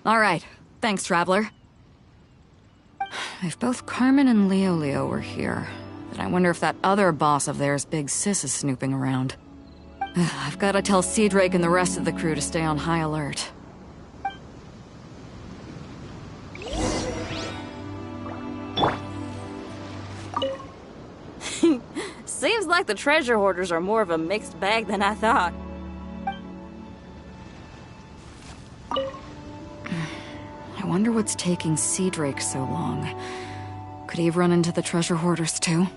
Speaker 13: All right, thanks, Traveler. If both Carmen and Leo were here, But I wonder if that other boss of theirs, Big Sis, is snooping around. I've got to tell Sea Drake and the rest of the crew to stay on high alert.
Speaker 7: Seems like the treasure hoarders are more of a mixed bag than I thought.
Speaker 13: I wonder what's taking Sea Drake so long. Could he have run into the treasure hoarders too?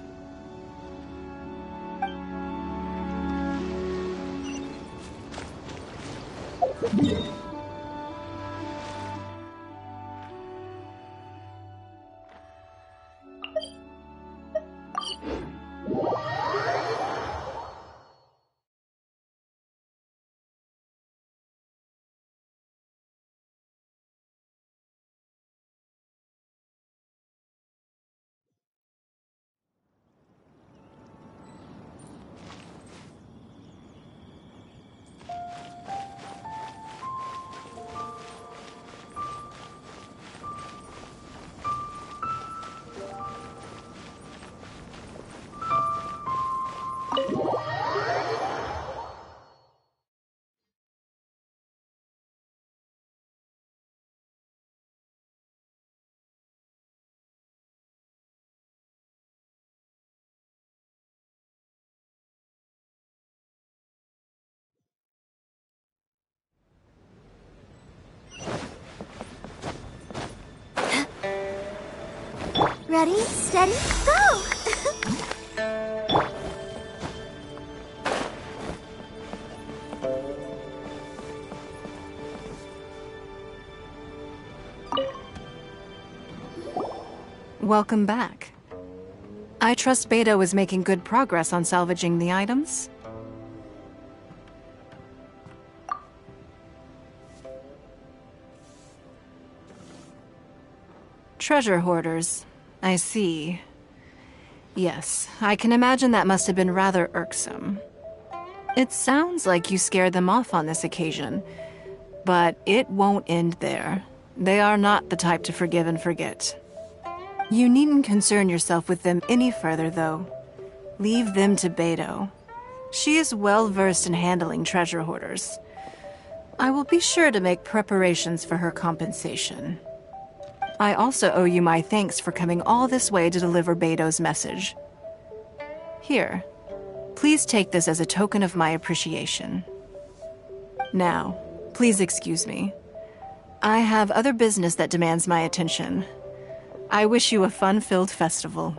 Speaker 3: Ready, steady, go!
Speaker 9: Welcome back. I trust Beto is making good progress on salvaging the items. Treasure hoarders. I see. Yes, I can imagine that must have been rather irksome. It sounds like you scared them off on this occasion, but it won't end there. They are not the type to forgive and forget. You needn't concern yourself with them any further, though. Leave them to Beto. She is well versed in handling treasure hoarders. I will be sure to make preparations for her compensation. I also owe you my thanks for coming all this way to deliver Beto's message. Here, please take this as a token of my appreciation. Now, please excuse me. I have other business that demands my attention. I wish you a fun-filled festival.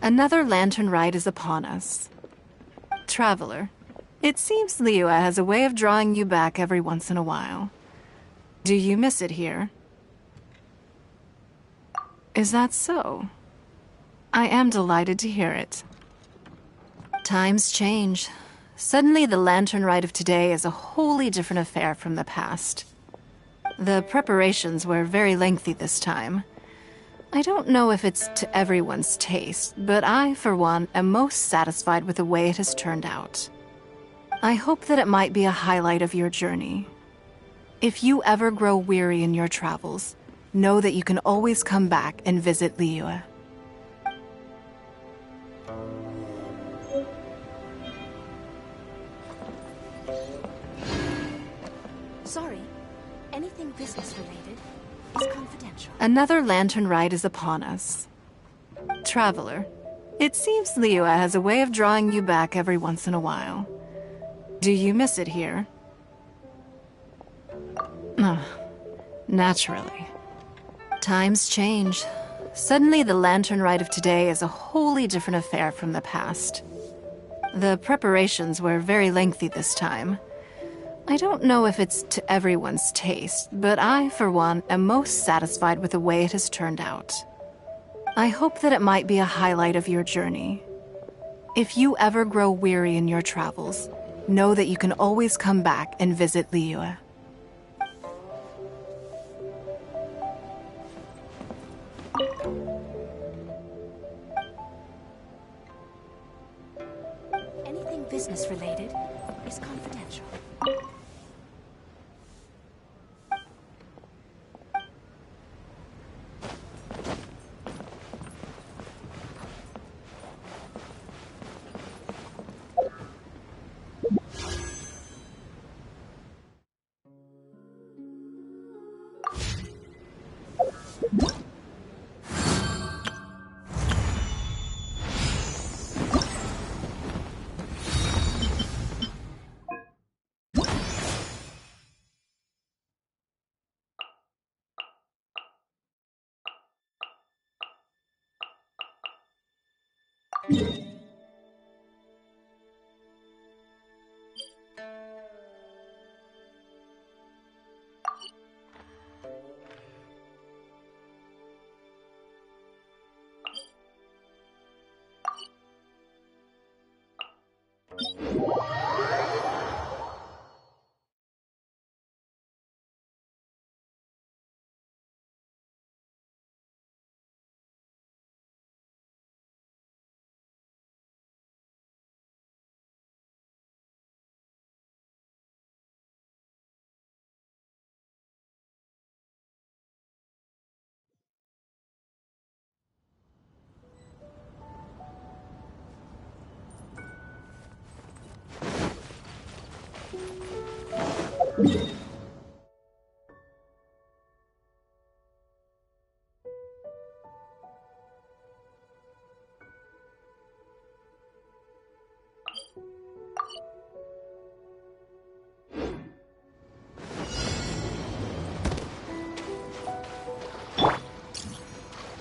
Speaker 9: Another lantern ride is upon us. Traveler, it seems Liyue has a way of drawing you back every once in a while. Do you miss it here? Is that so? I am delighted to hear it. Times change. Suddenly the lantern ride of today is a wholly different affair from the past. The preparations were very lengthy this time. I don't know if it's to everyone's taste, but I, for one, am most satisfied with the way it has turned out. I hope that it might be a highlight of your journey. If you ever grow weary in your travels, know that you can always come back and visit Liyue.
Speaker 18: Sorry, anything business-related is confidential.
Speaker 9: Another lantern ride is upon us. Traveler, it seems Liyue has a way of drawing you back every once in a while. Do you miss it here? Naturally. Times change. Suddenly the lantern ride of today is a wholly different affair from the past. The preparations were very lengthy this time. I don't know if it's to everyone's taste, but I, for one, am most satisfied with the way it has turned out. I hope that it might be a highlight of your journey. If you ever grow weary in your travels, know that you can always come back and visit Liyue.
Speaker 18: confidential.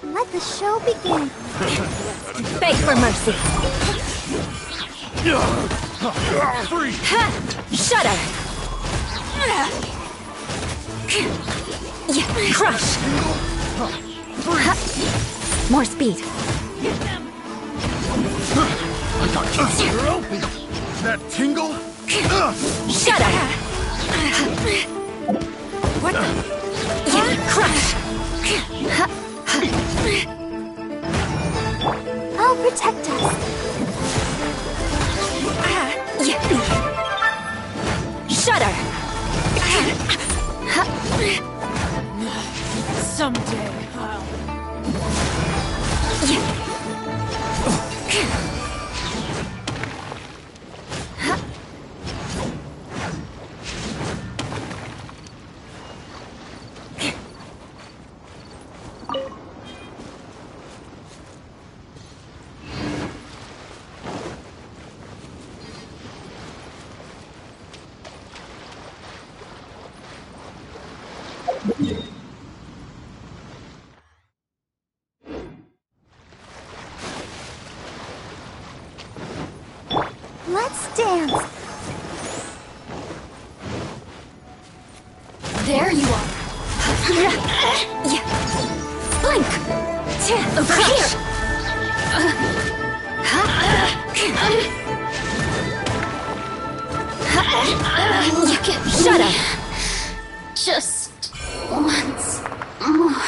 Speaker 3: Let the show begin.
Speaker 5: Beg for mercy. Shudder. Yeah, crush. More speed.
Speaker 14: I got you. You're open. That tingle?
Speaker 5: Shudder. What the? Yeah, crush.
Speaker 3: I'll protect us.
Speaker 5: Shudder.
Speaker 18: Someday I'll...
Speaker 3: Let's dance.
Speaker 5: There you are. Blink. Over here. Shut up.
Speaker 8: Just once more.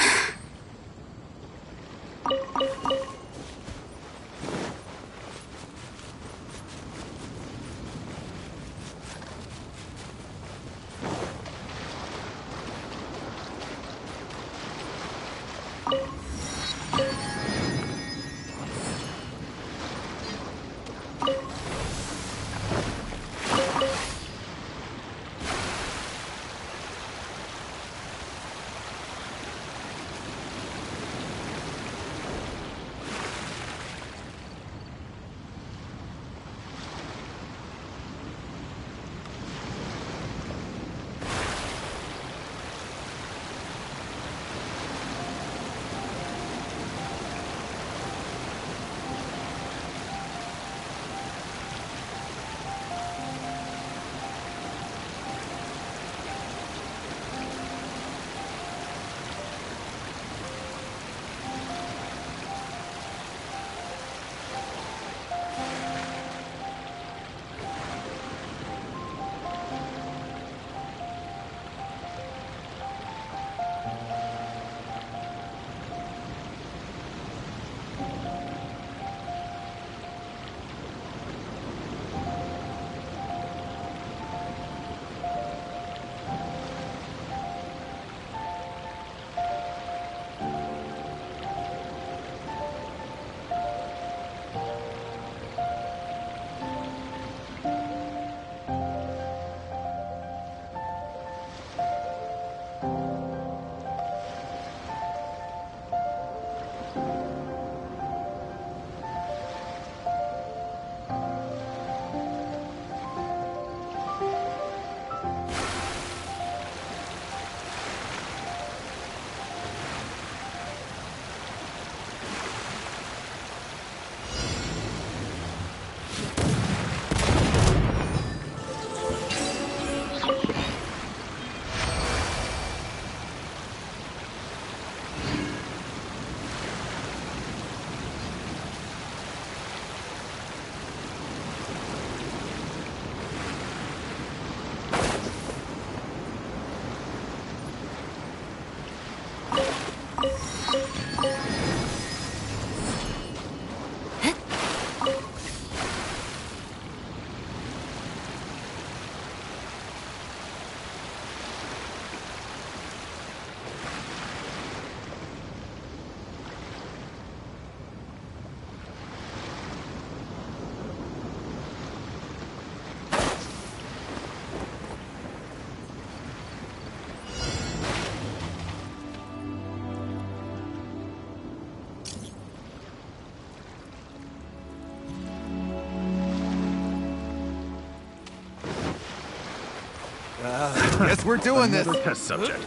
Speaker 11: Guess we're doing this.
Speaker 14: Test subject.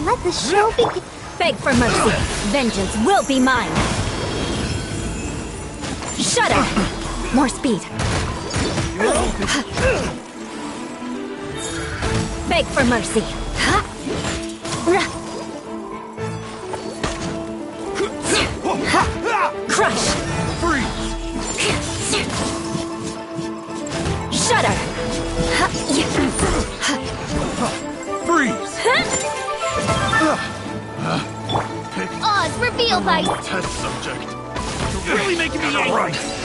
Speaker 8: Let the show begin.
Speaker 5: Beg for mercy. Vengeance will be mine. Shudder. More speed. Beg for mercy. Crush. Shudder.
Speaker 14: Freeze.
Speaker 8: Oz, reveal by...
Speaker 14: Test subject.
Speaker 12: You're really making me angry.
Speaker 14: Right.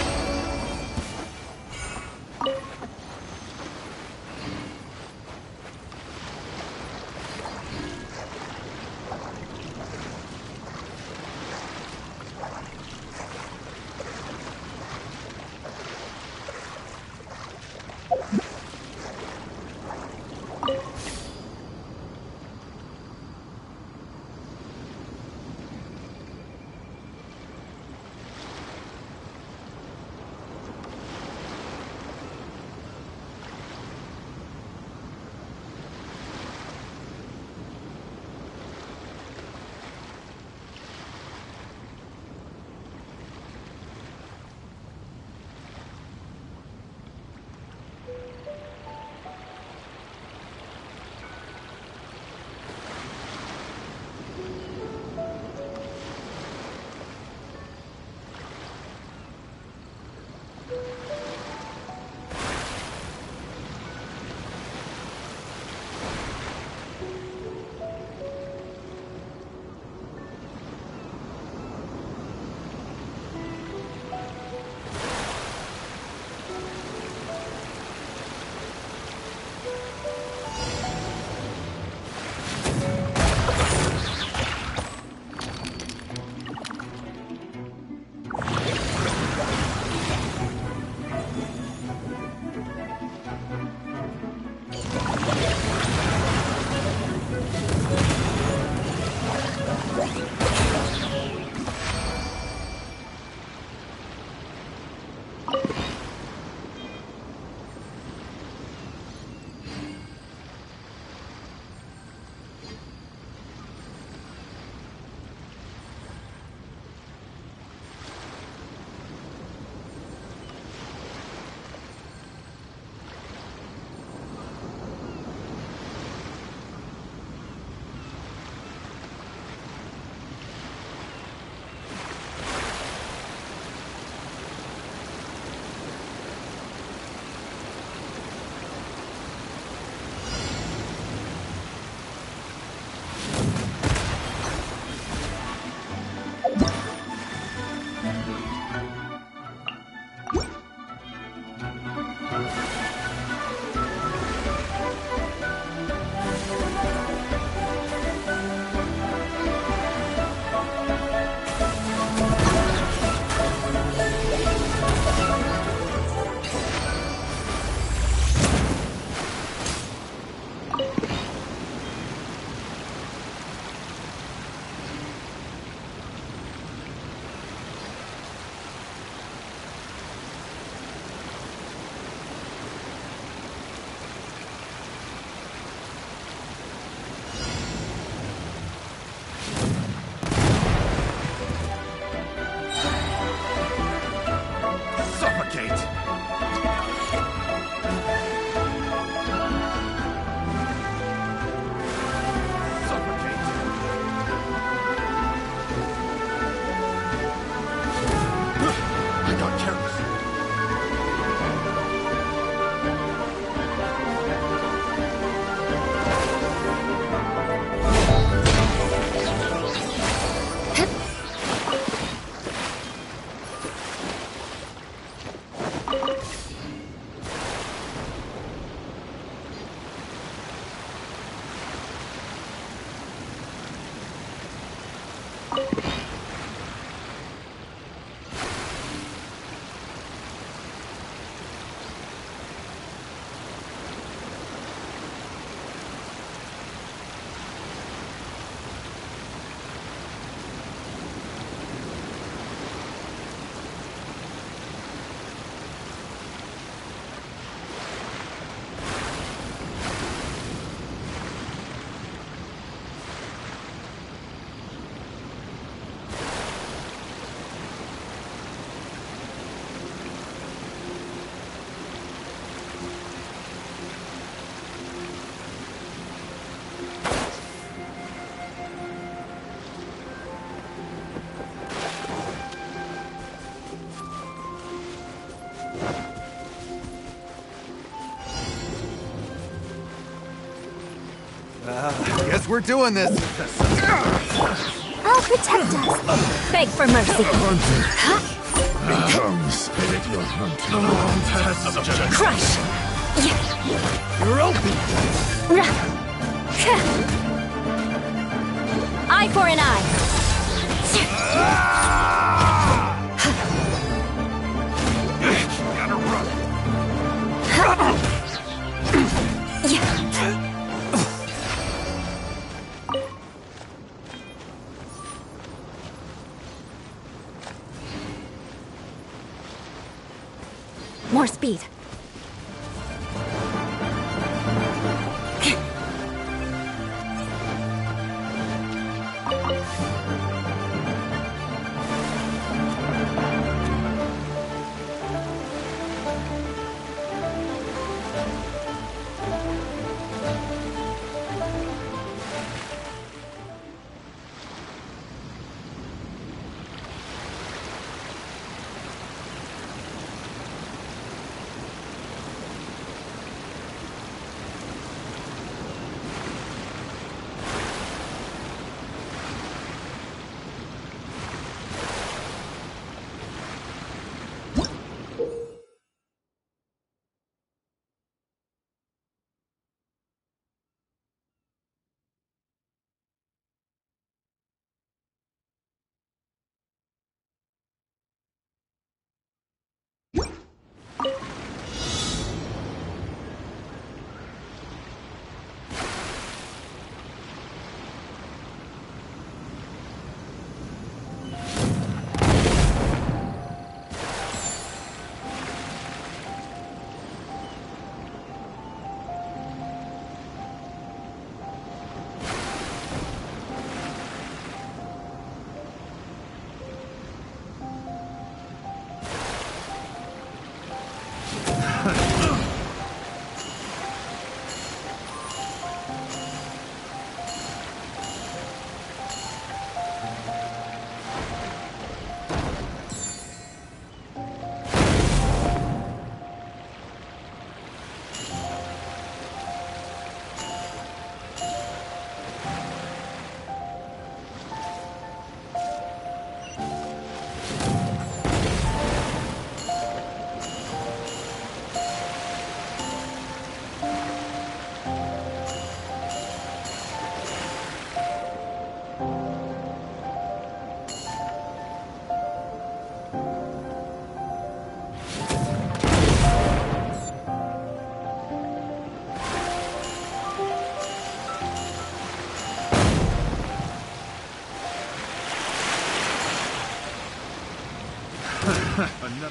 Speaker 12: Guess we're doing this.
Speaker 8: I'll protect us.
Speaker 5: Beg for mercy.
Speaker 8: Crush.
Speaker 12: You're open.
Speaker 5: Eye for an eye.
Speaker 12: Gotta run.
Speaker 5: More speed.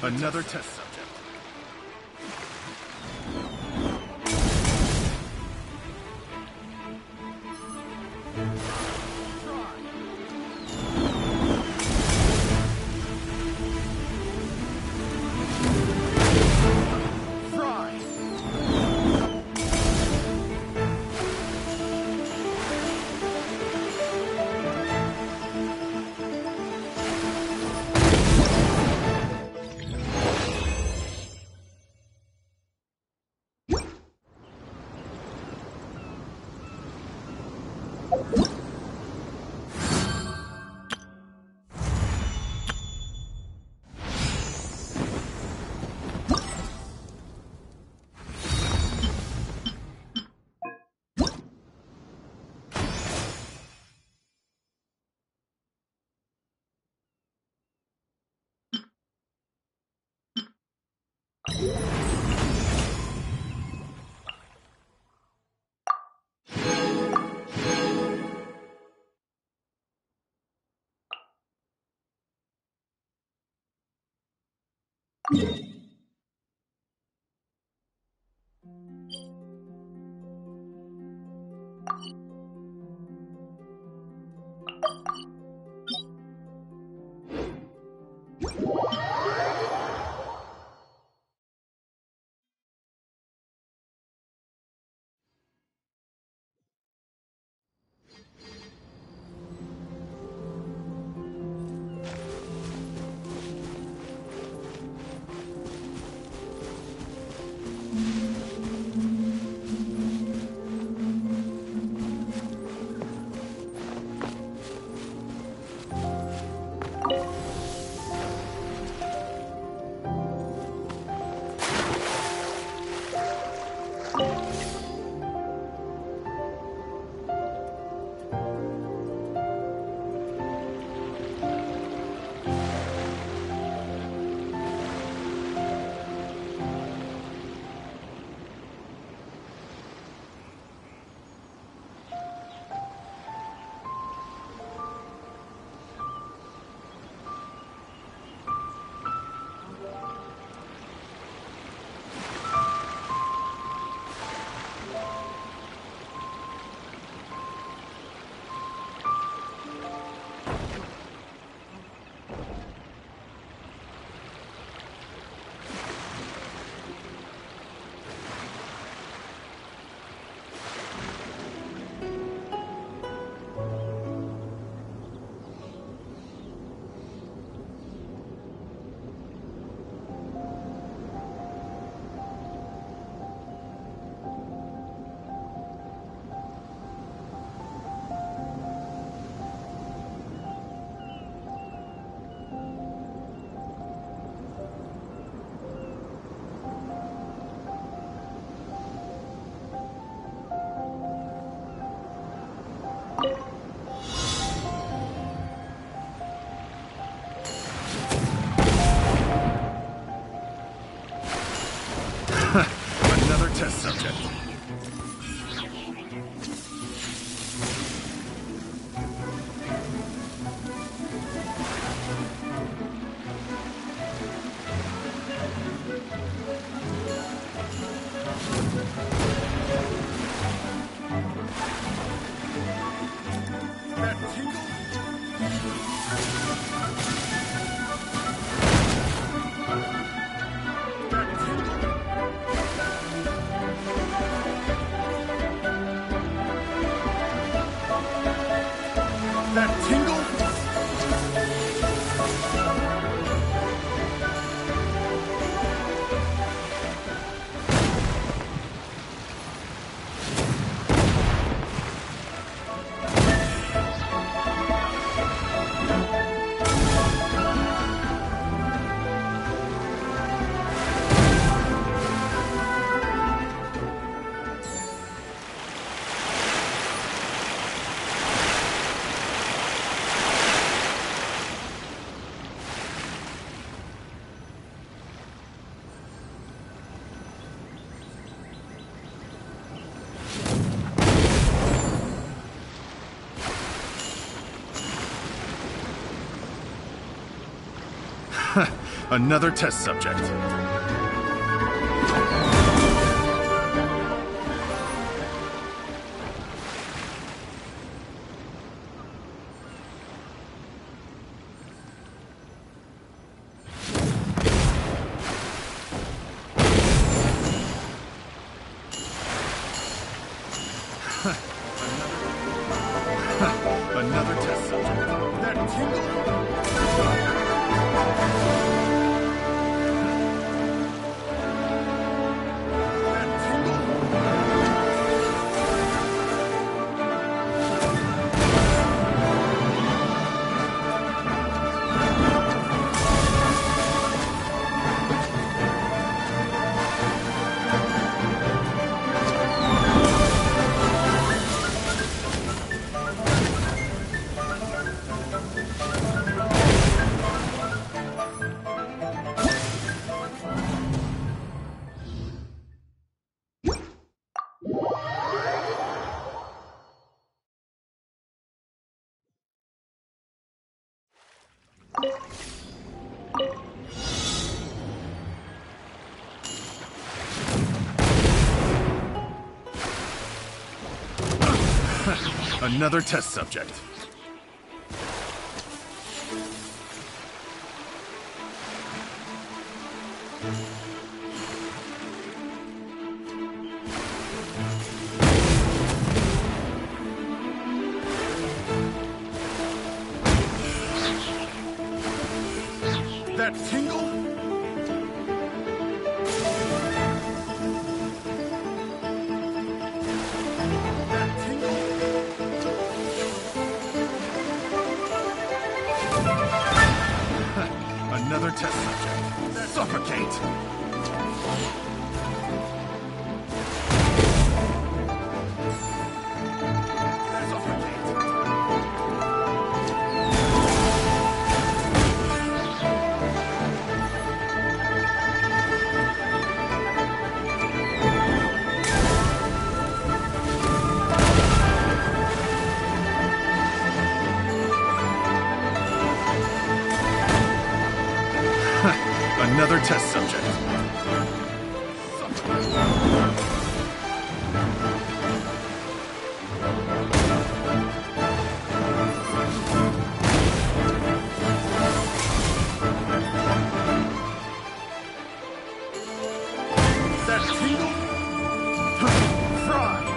Speaker 12: Another test subject.
Speaker 14: Another test subject. That tingle? Another test subject. Another test subject. That tingle? Another test subject. That tingle? Another test subject. Suffocate! Another test subject. That tingle? Fry!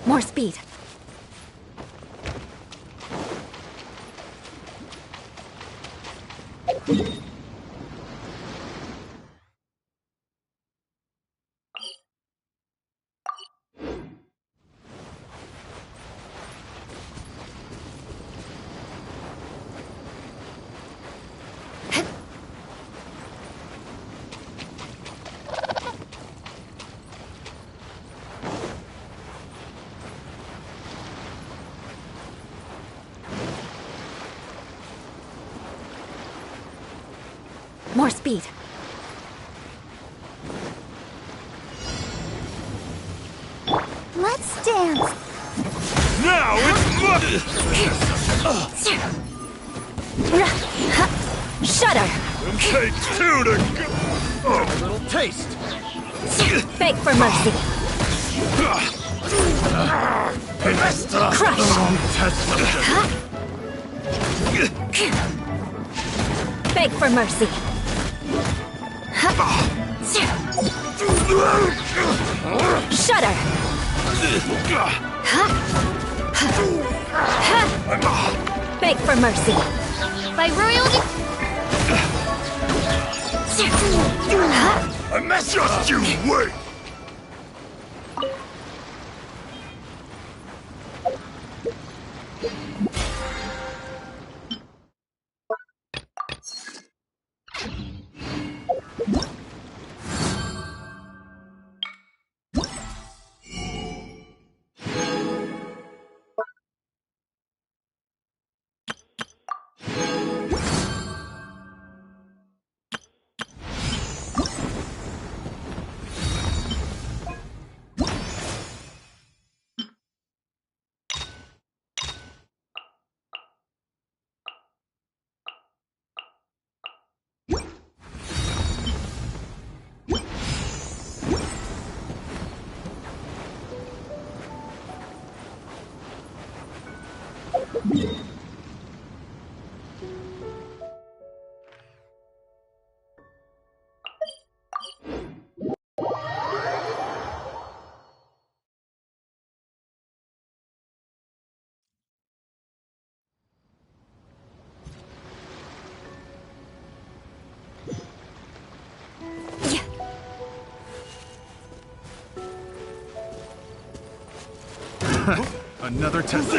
Speaker 5: More speed. More speed.
Speaker 3: Let's dance.
Speaker 14: Now it's
Speaker 5: Shudder.
Speaker 14: And take two to go.
Speaker 15: A little taste.
Speaker 5: Beg for mercy. Crush. Beg for mercy. Shudder. Beg for mercy.
Speaker 8: By royal
Speaker 14: I messed just you wait.
Speaker 15: Another test.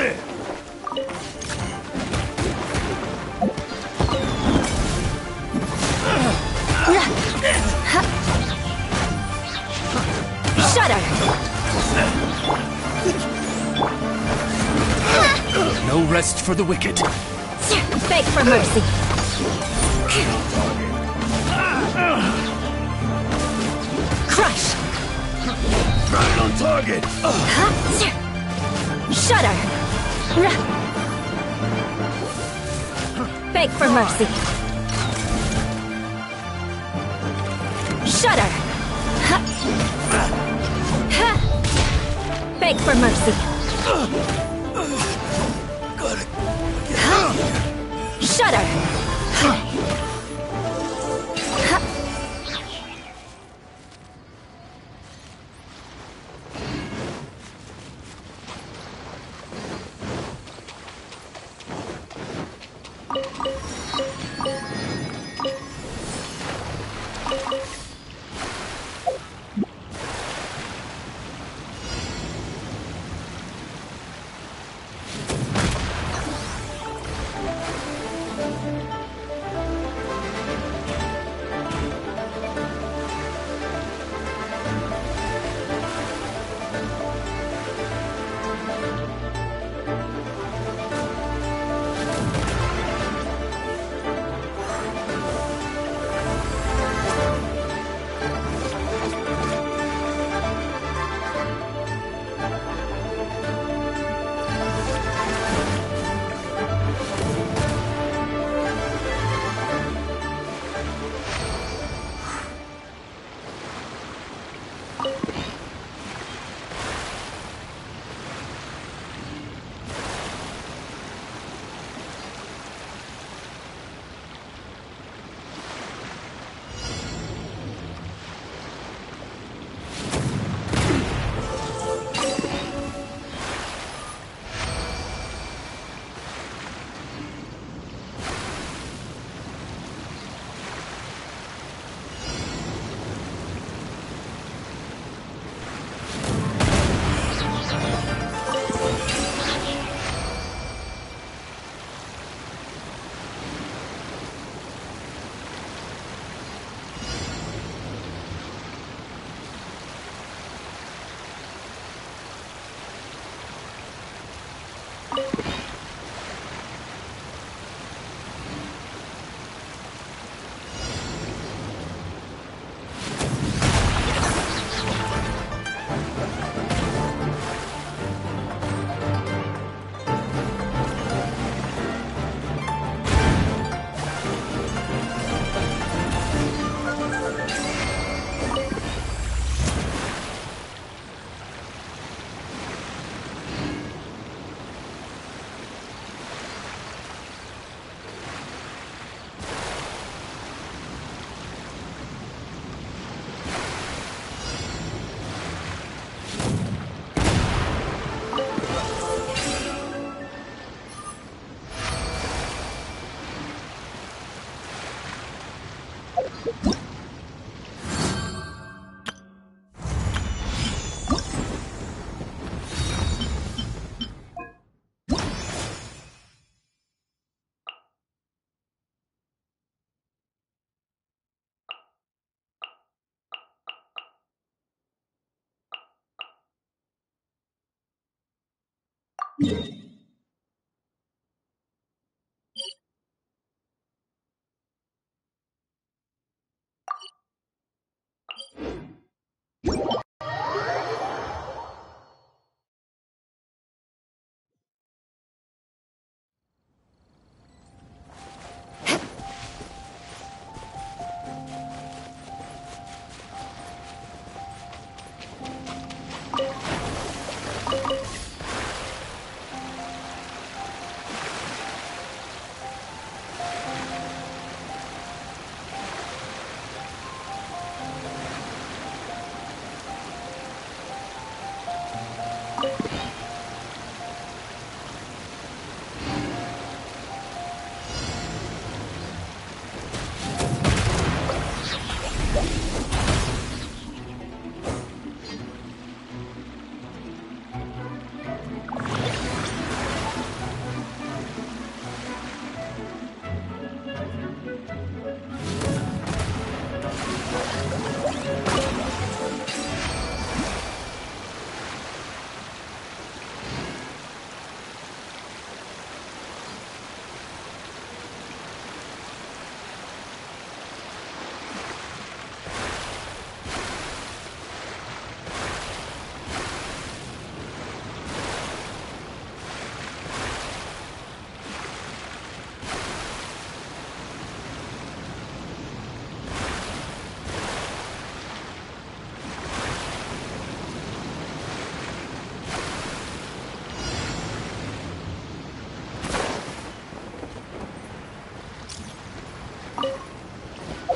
Speaker 5: Shudder.
Speaker 12: No rest for the wicked.
Speaker 5: Beg for mercy. Crush.
Speaker 14: Right on target.
Speaker 5: Shudder. Beg for mercy. Shudder. Beg for mercy. Shudder.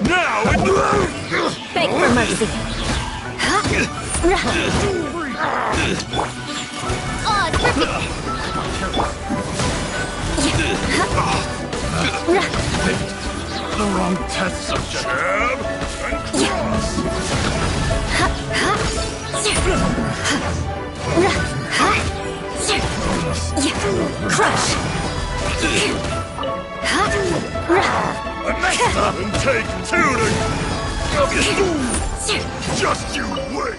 Speaker 14: Now
Speaker 5: Beg for mercy.
Speaker 8: Oh, tricky!
Speaker 14: The wrong test subject. Jab and cross.
Speaker 5: Crush.
Speaker 14: Next up and take two to... Just you wait.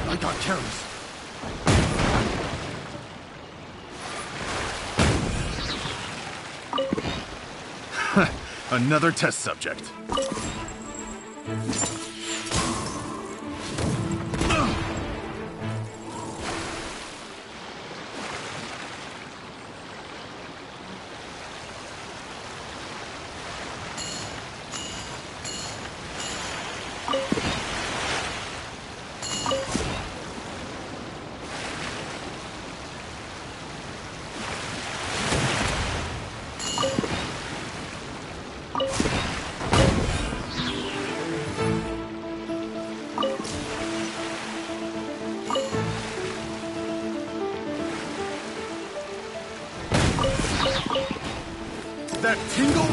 Speaker 14: I got careless. Another test subject. That tingle?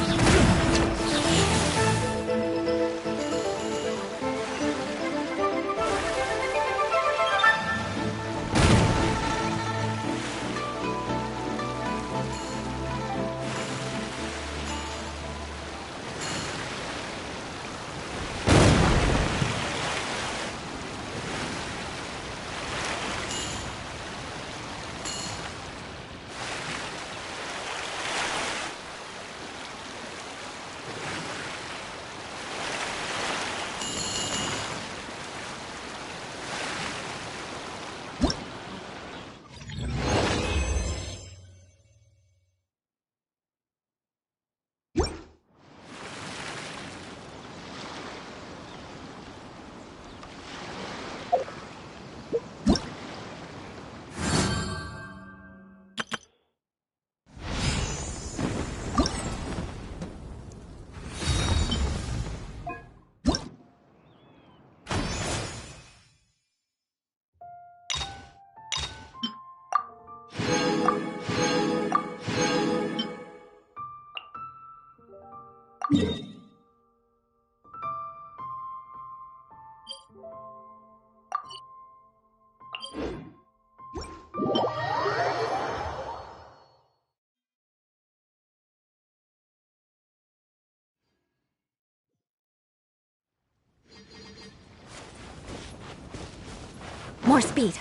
Speaker 1: more speed.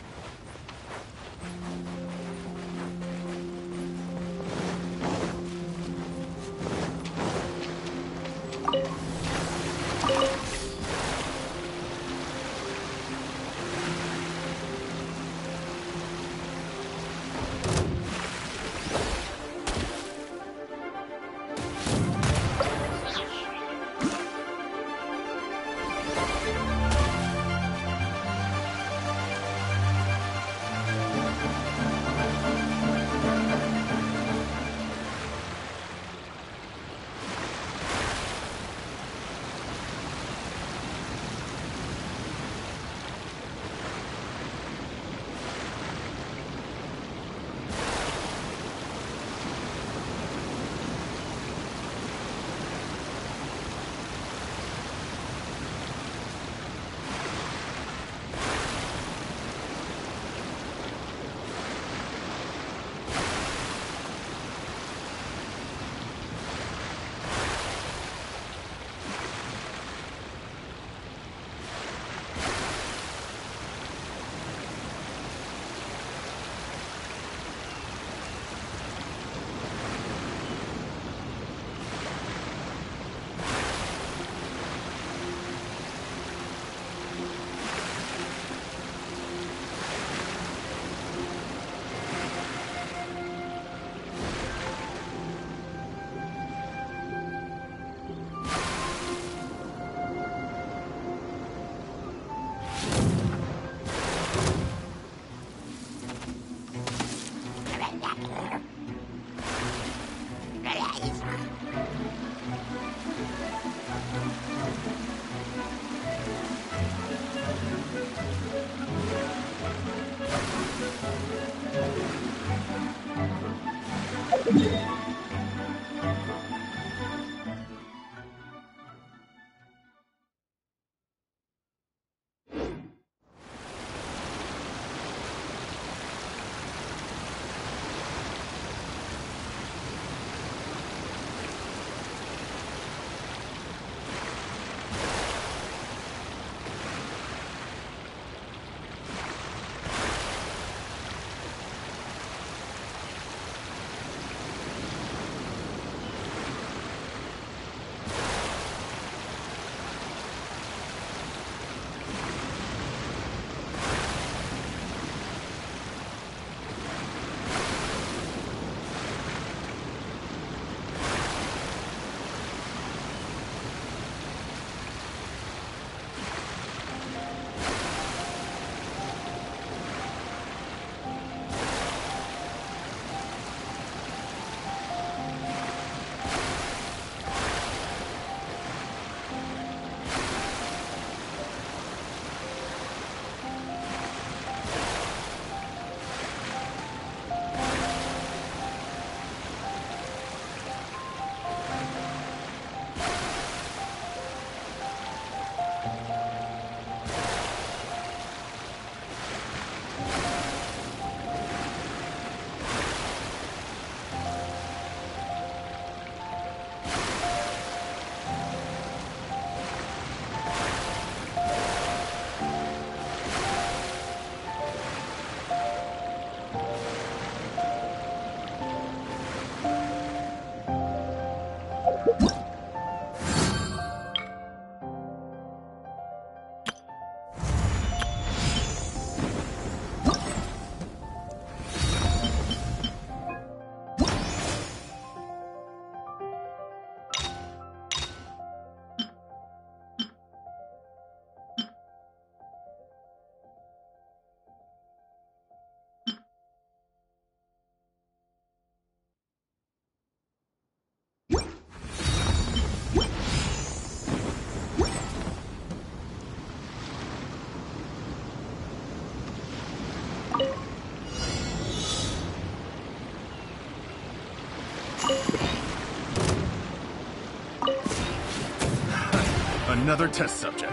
Speaker 10: Another test subject.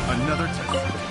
Speaker 10: Another test subject.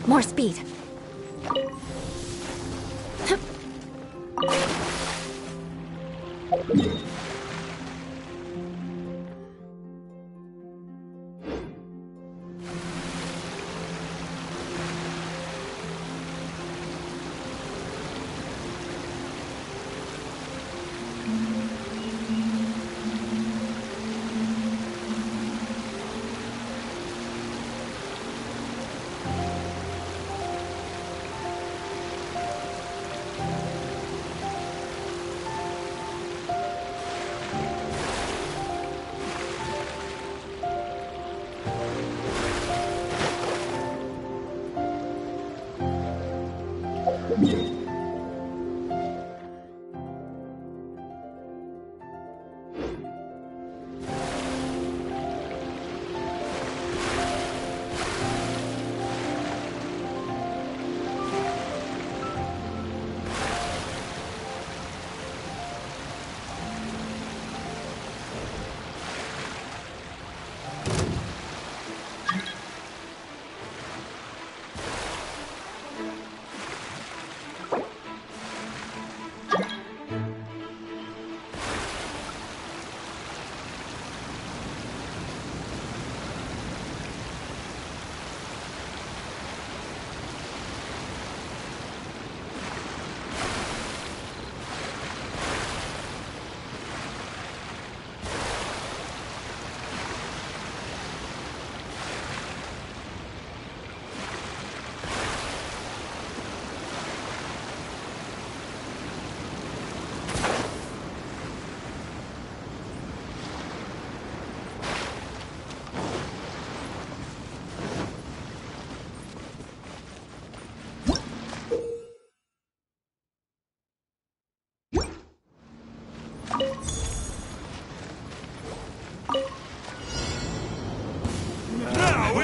Speaker 5: More speed.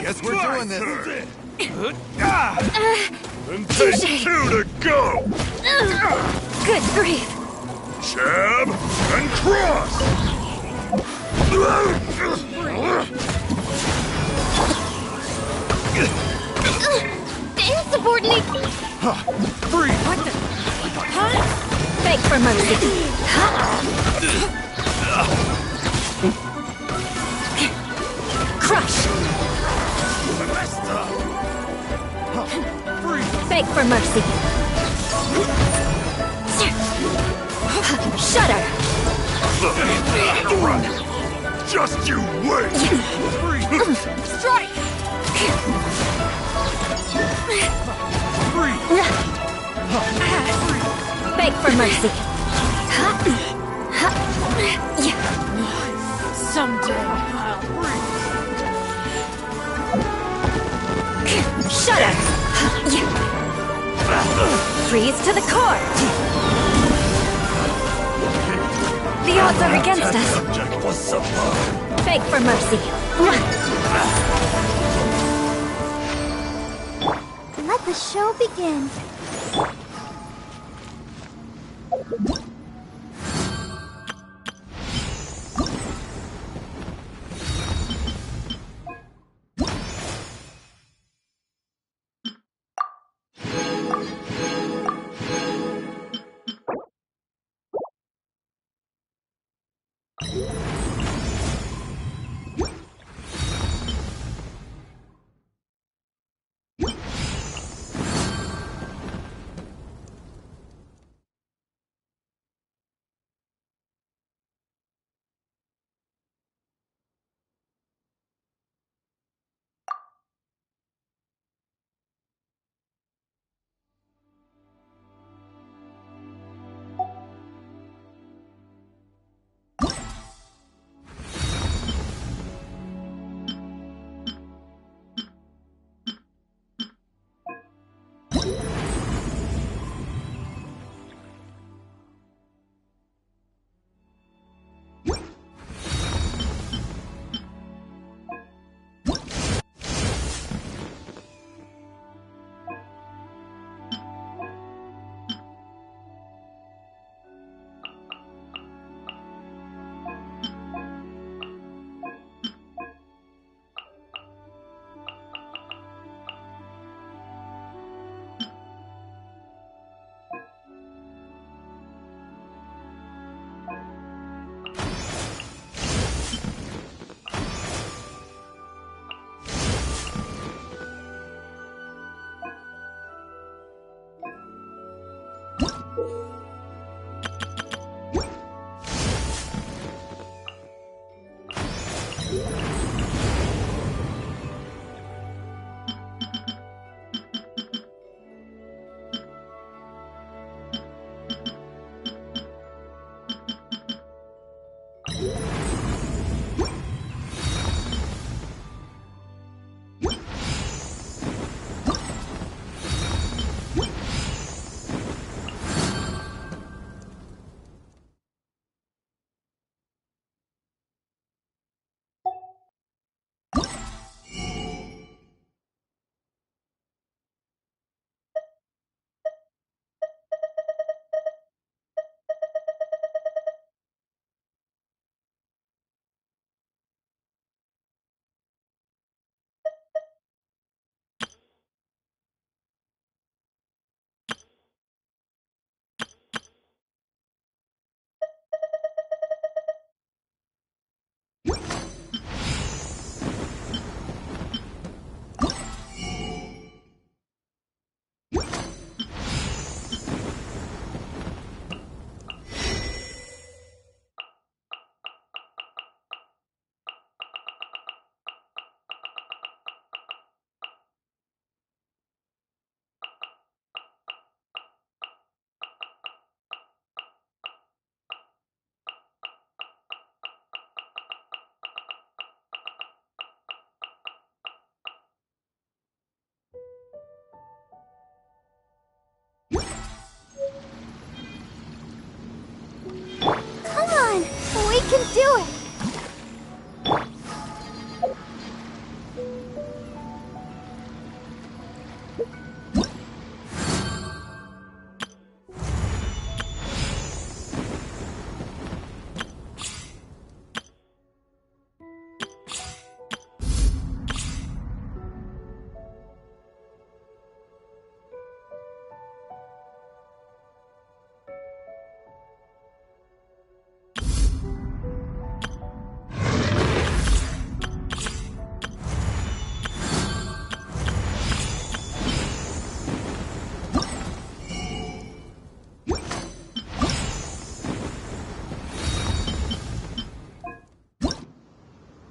Speaker 10: Guess we're doing this.
Speaker 14: And take two to go!
Speaker 5: Good grief!
Speaker 14: Jab and cross!
Speaker 8: Insubordinate!
Speaker 14: Free!
Speaker 5: What the? Huh? Beg for mercy. Crush! Beg for mercy. Shudder!
Speaker 14: Just you wait!
Speaker 5: Strike! Beg for mercy.
Speaker 18: Someday I'll...
Speaker 5: Shudder! Freeze to the core! The odds are against us. Beg for mercy.
Speaker 8: Let the show begin.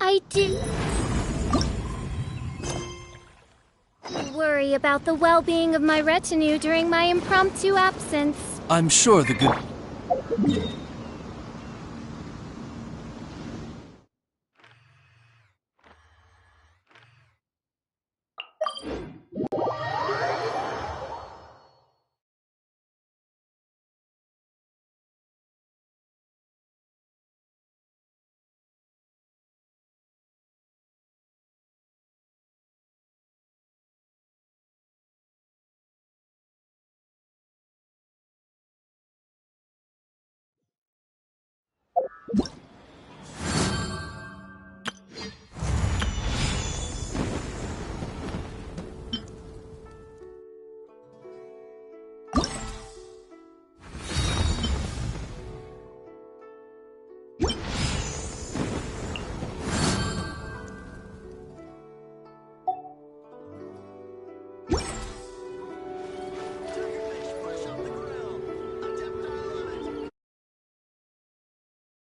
Speaker 8: I do worry about the well-being of my retinue during my impromptu absence.
Speaker 12: I'm sure the good...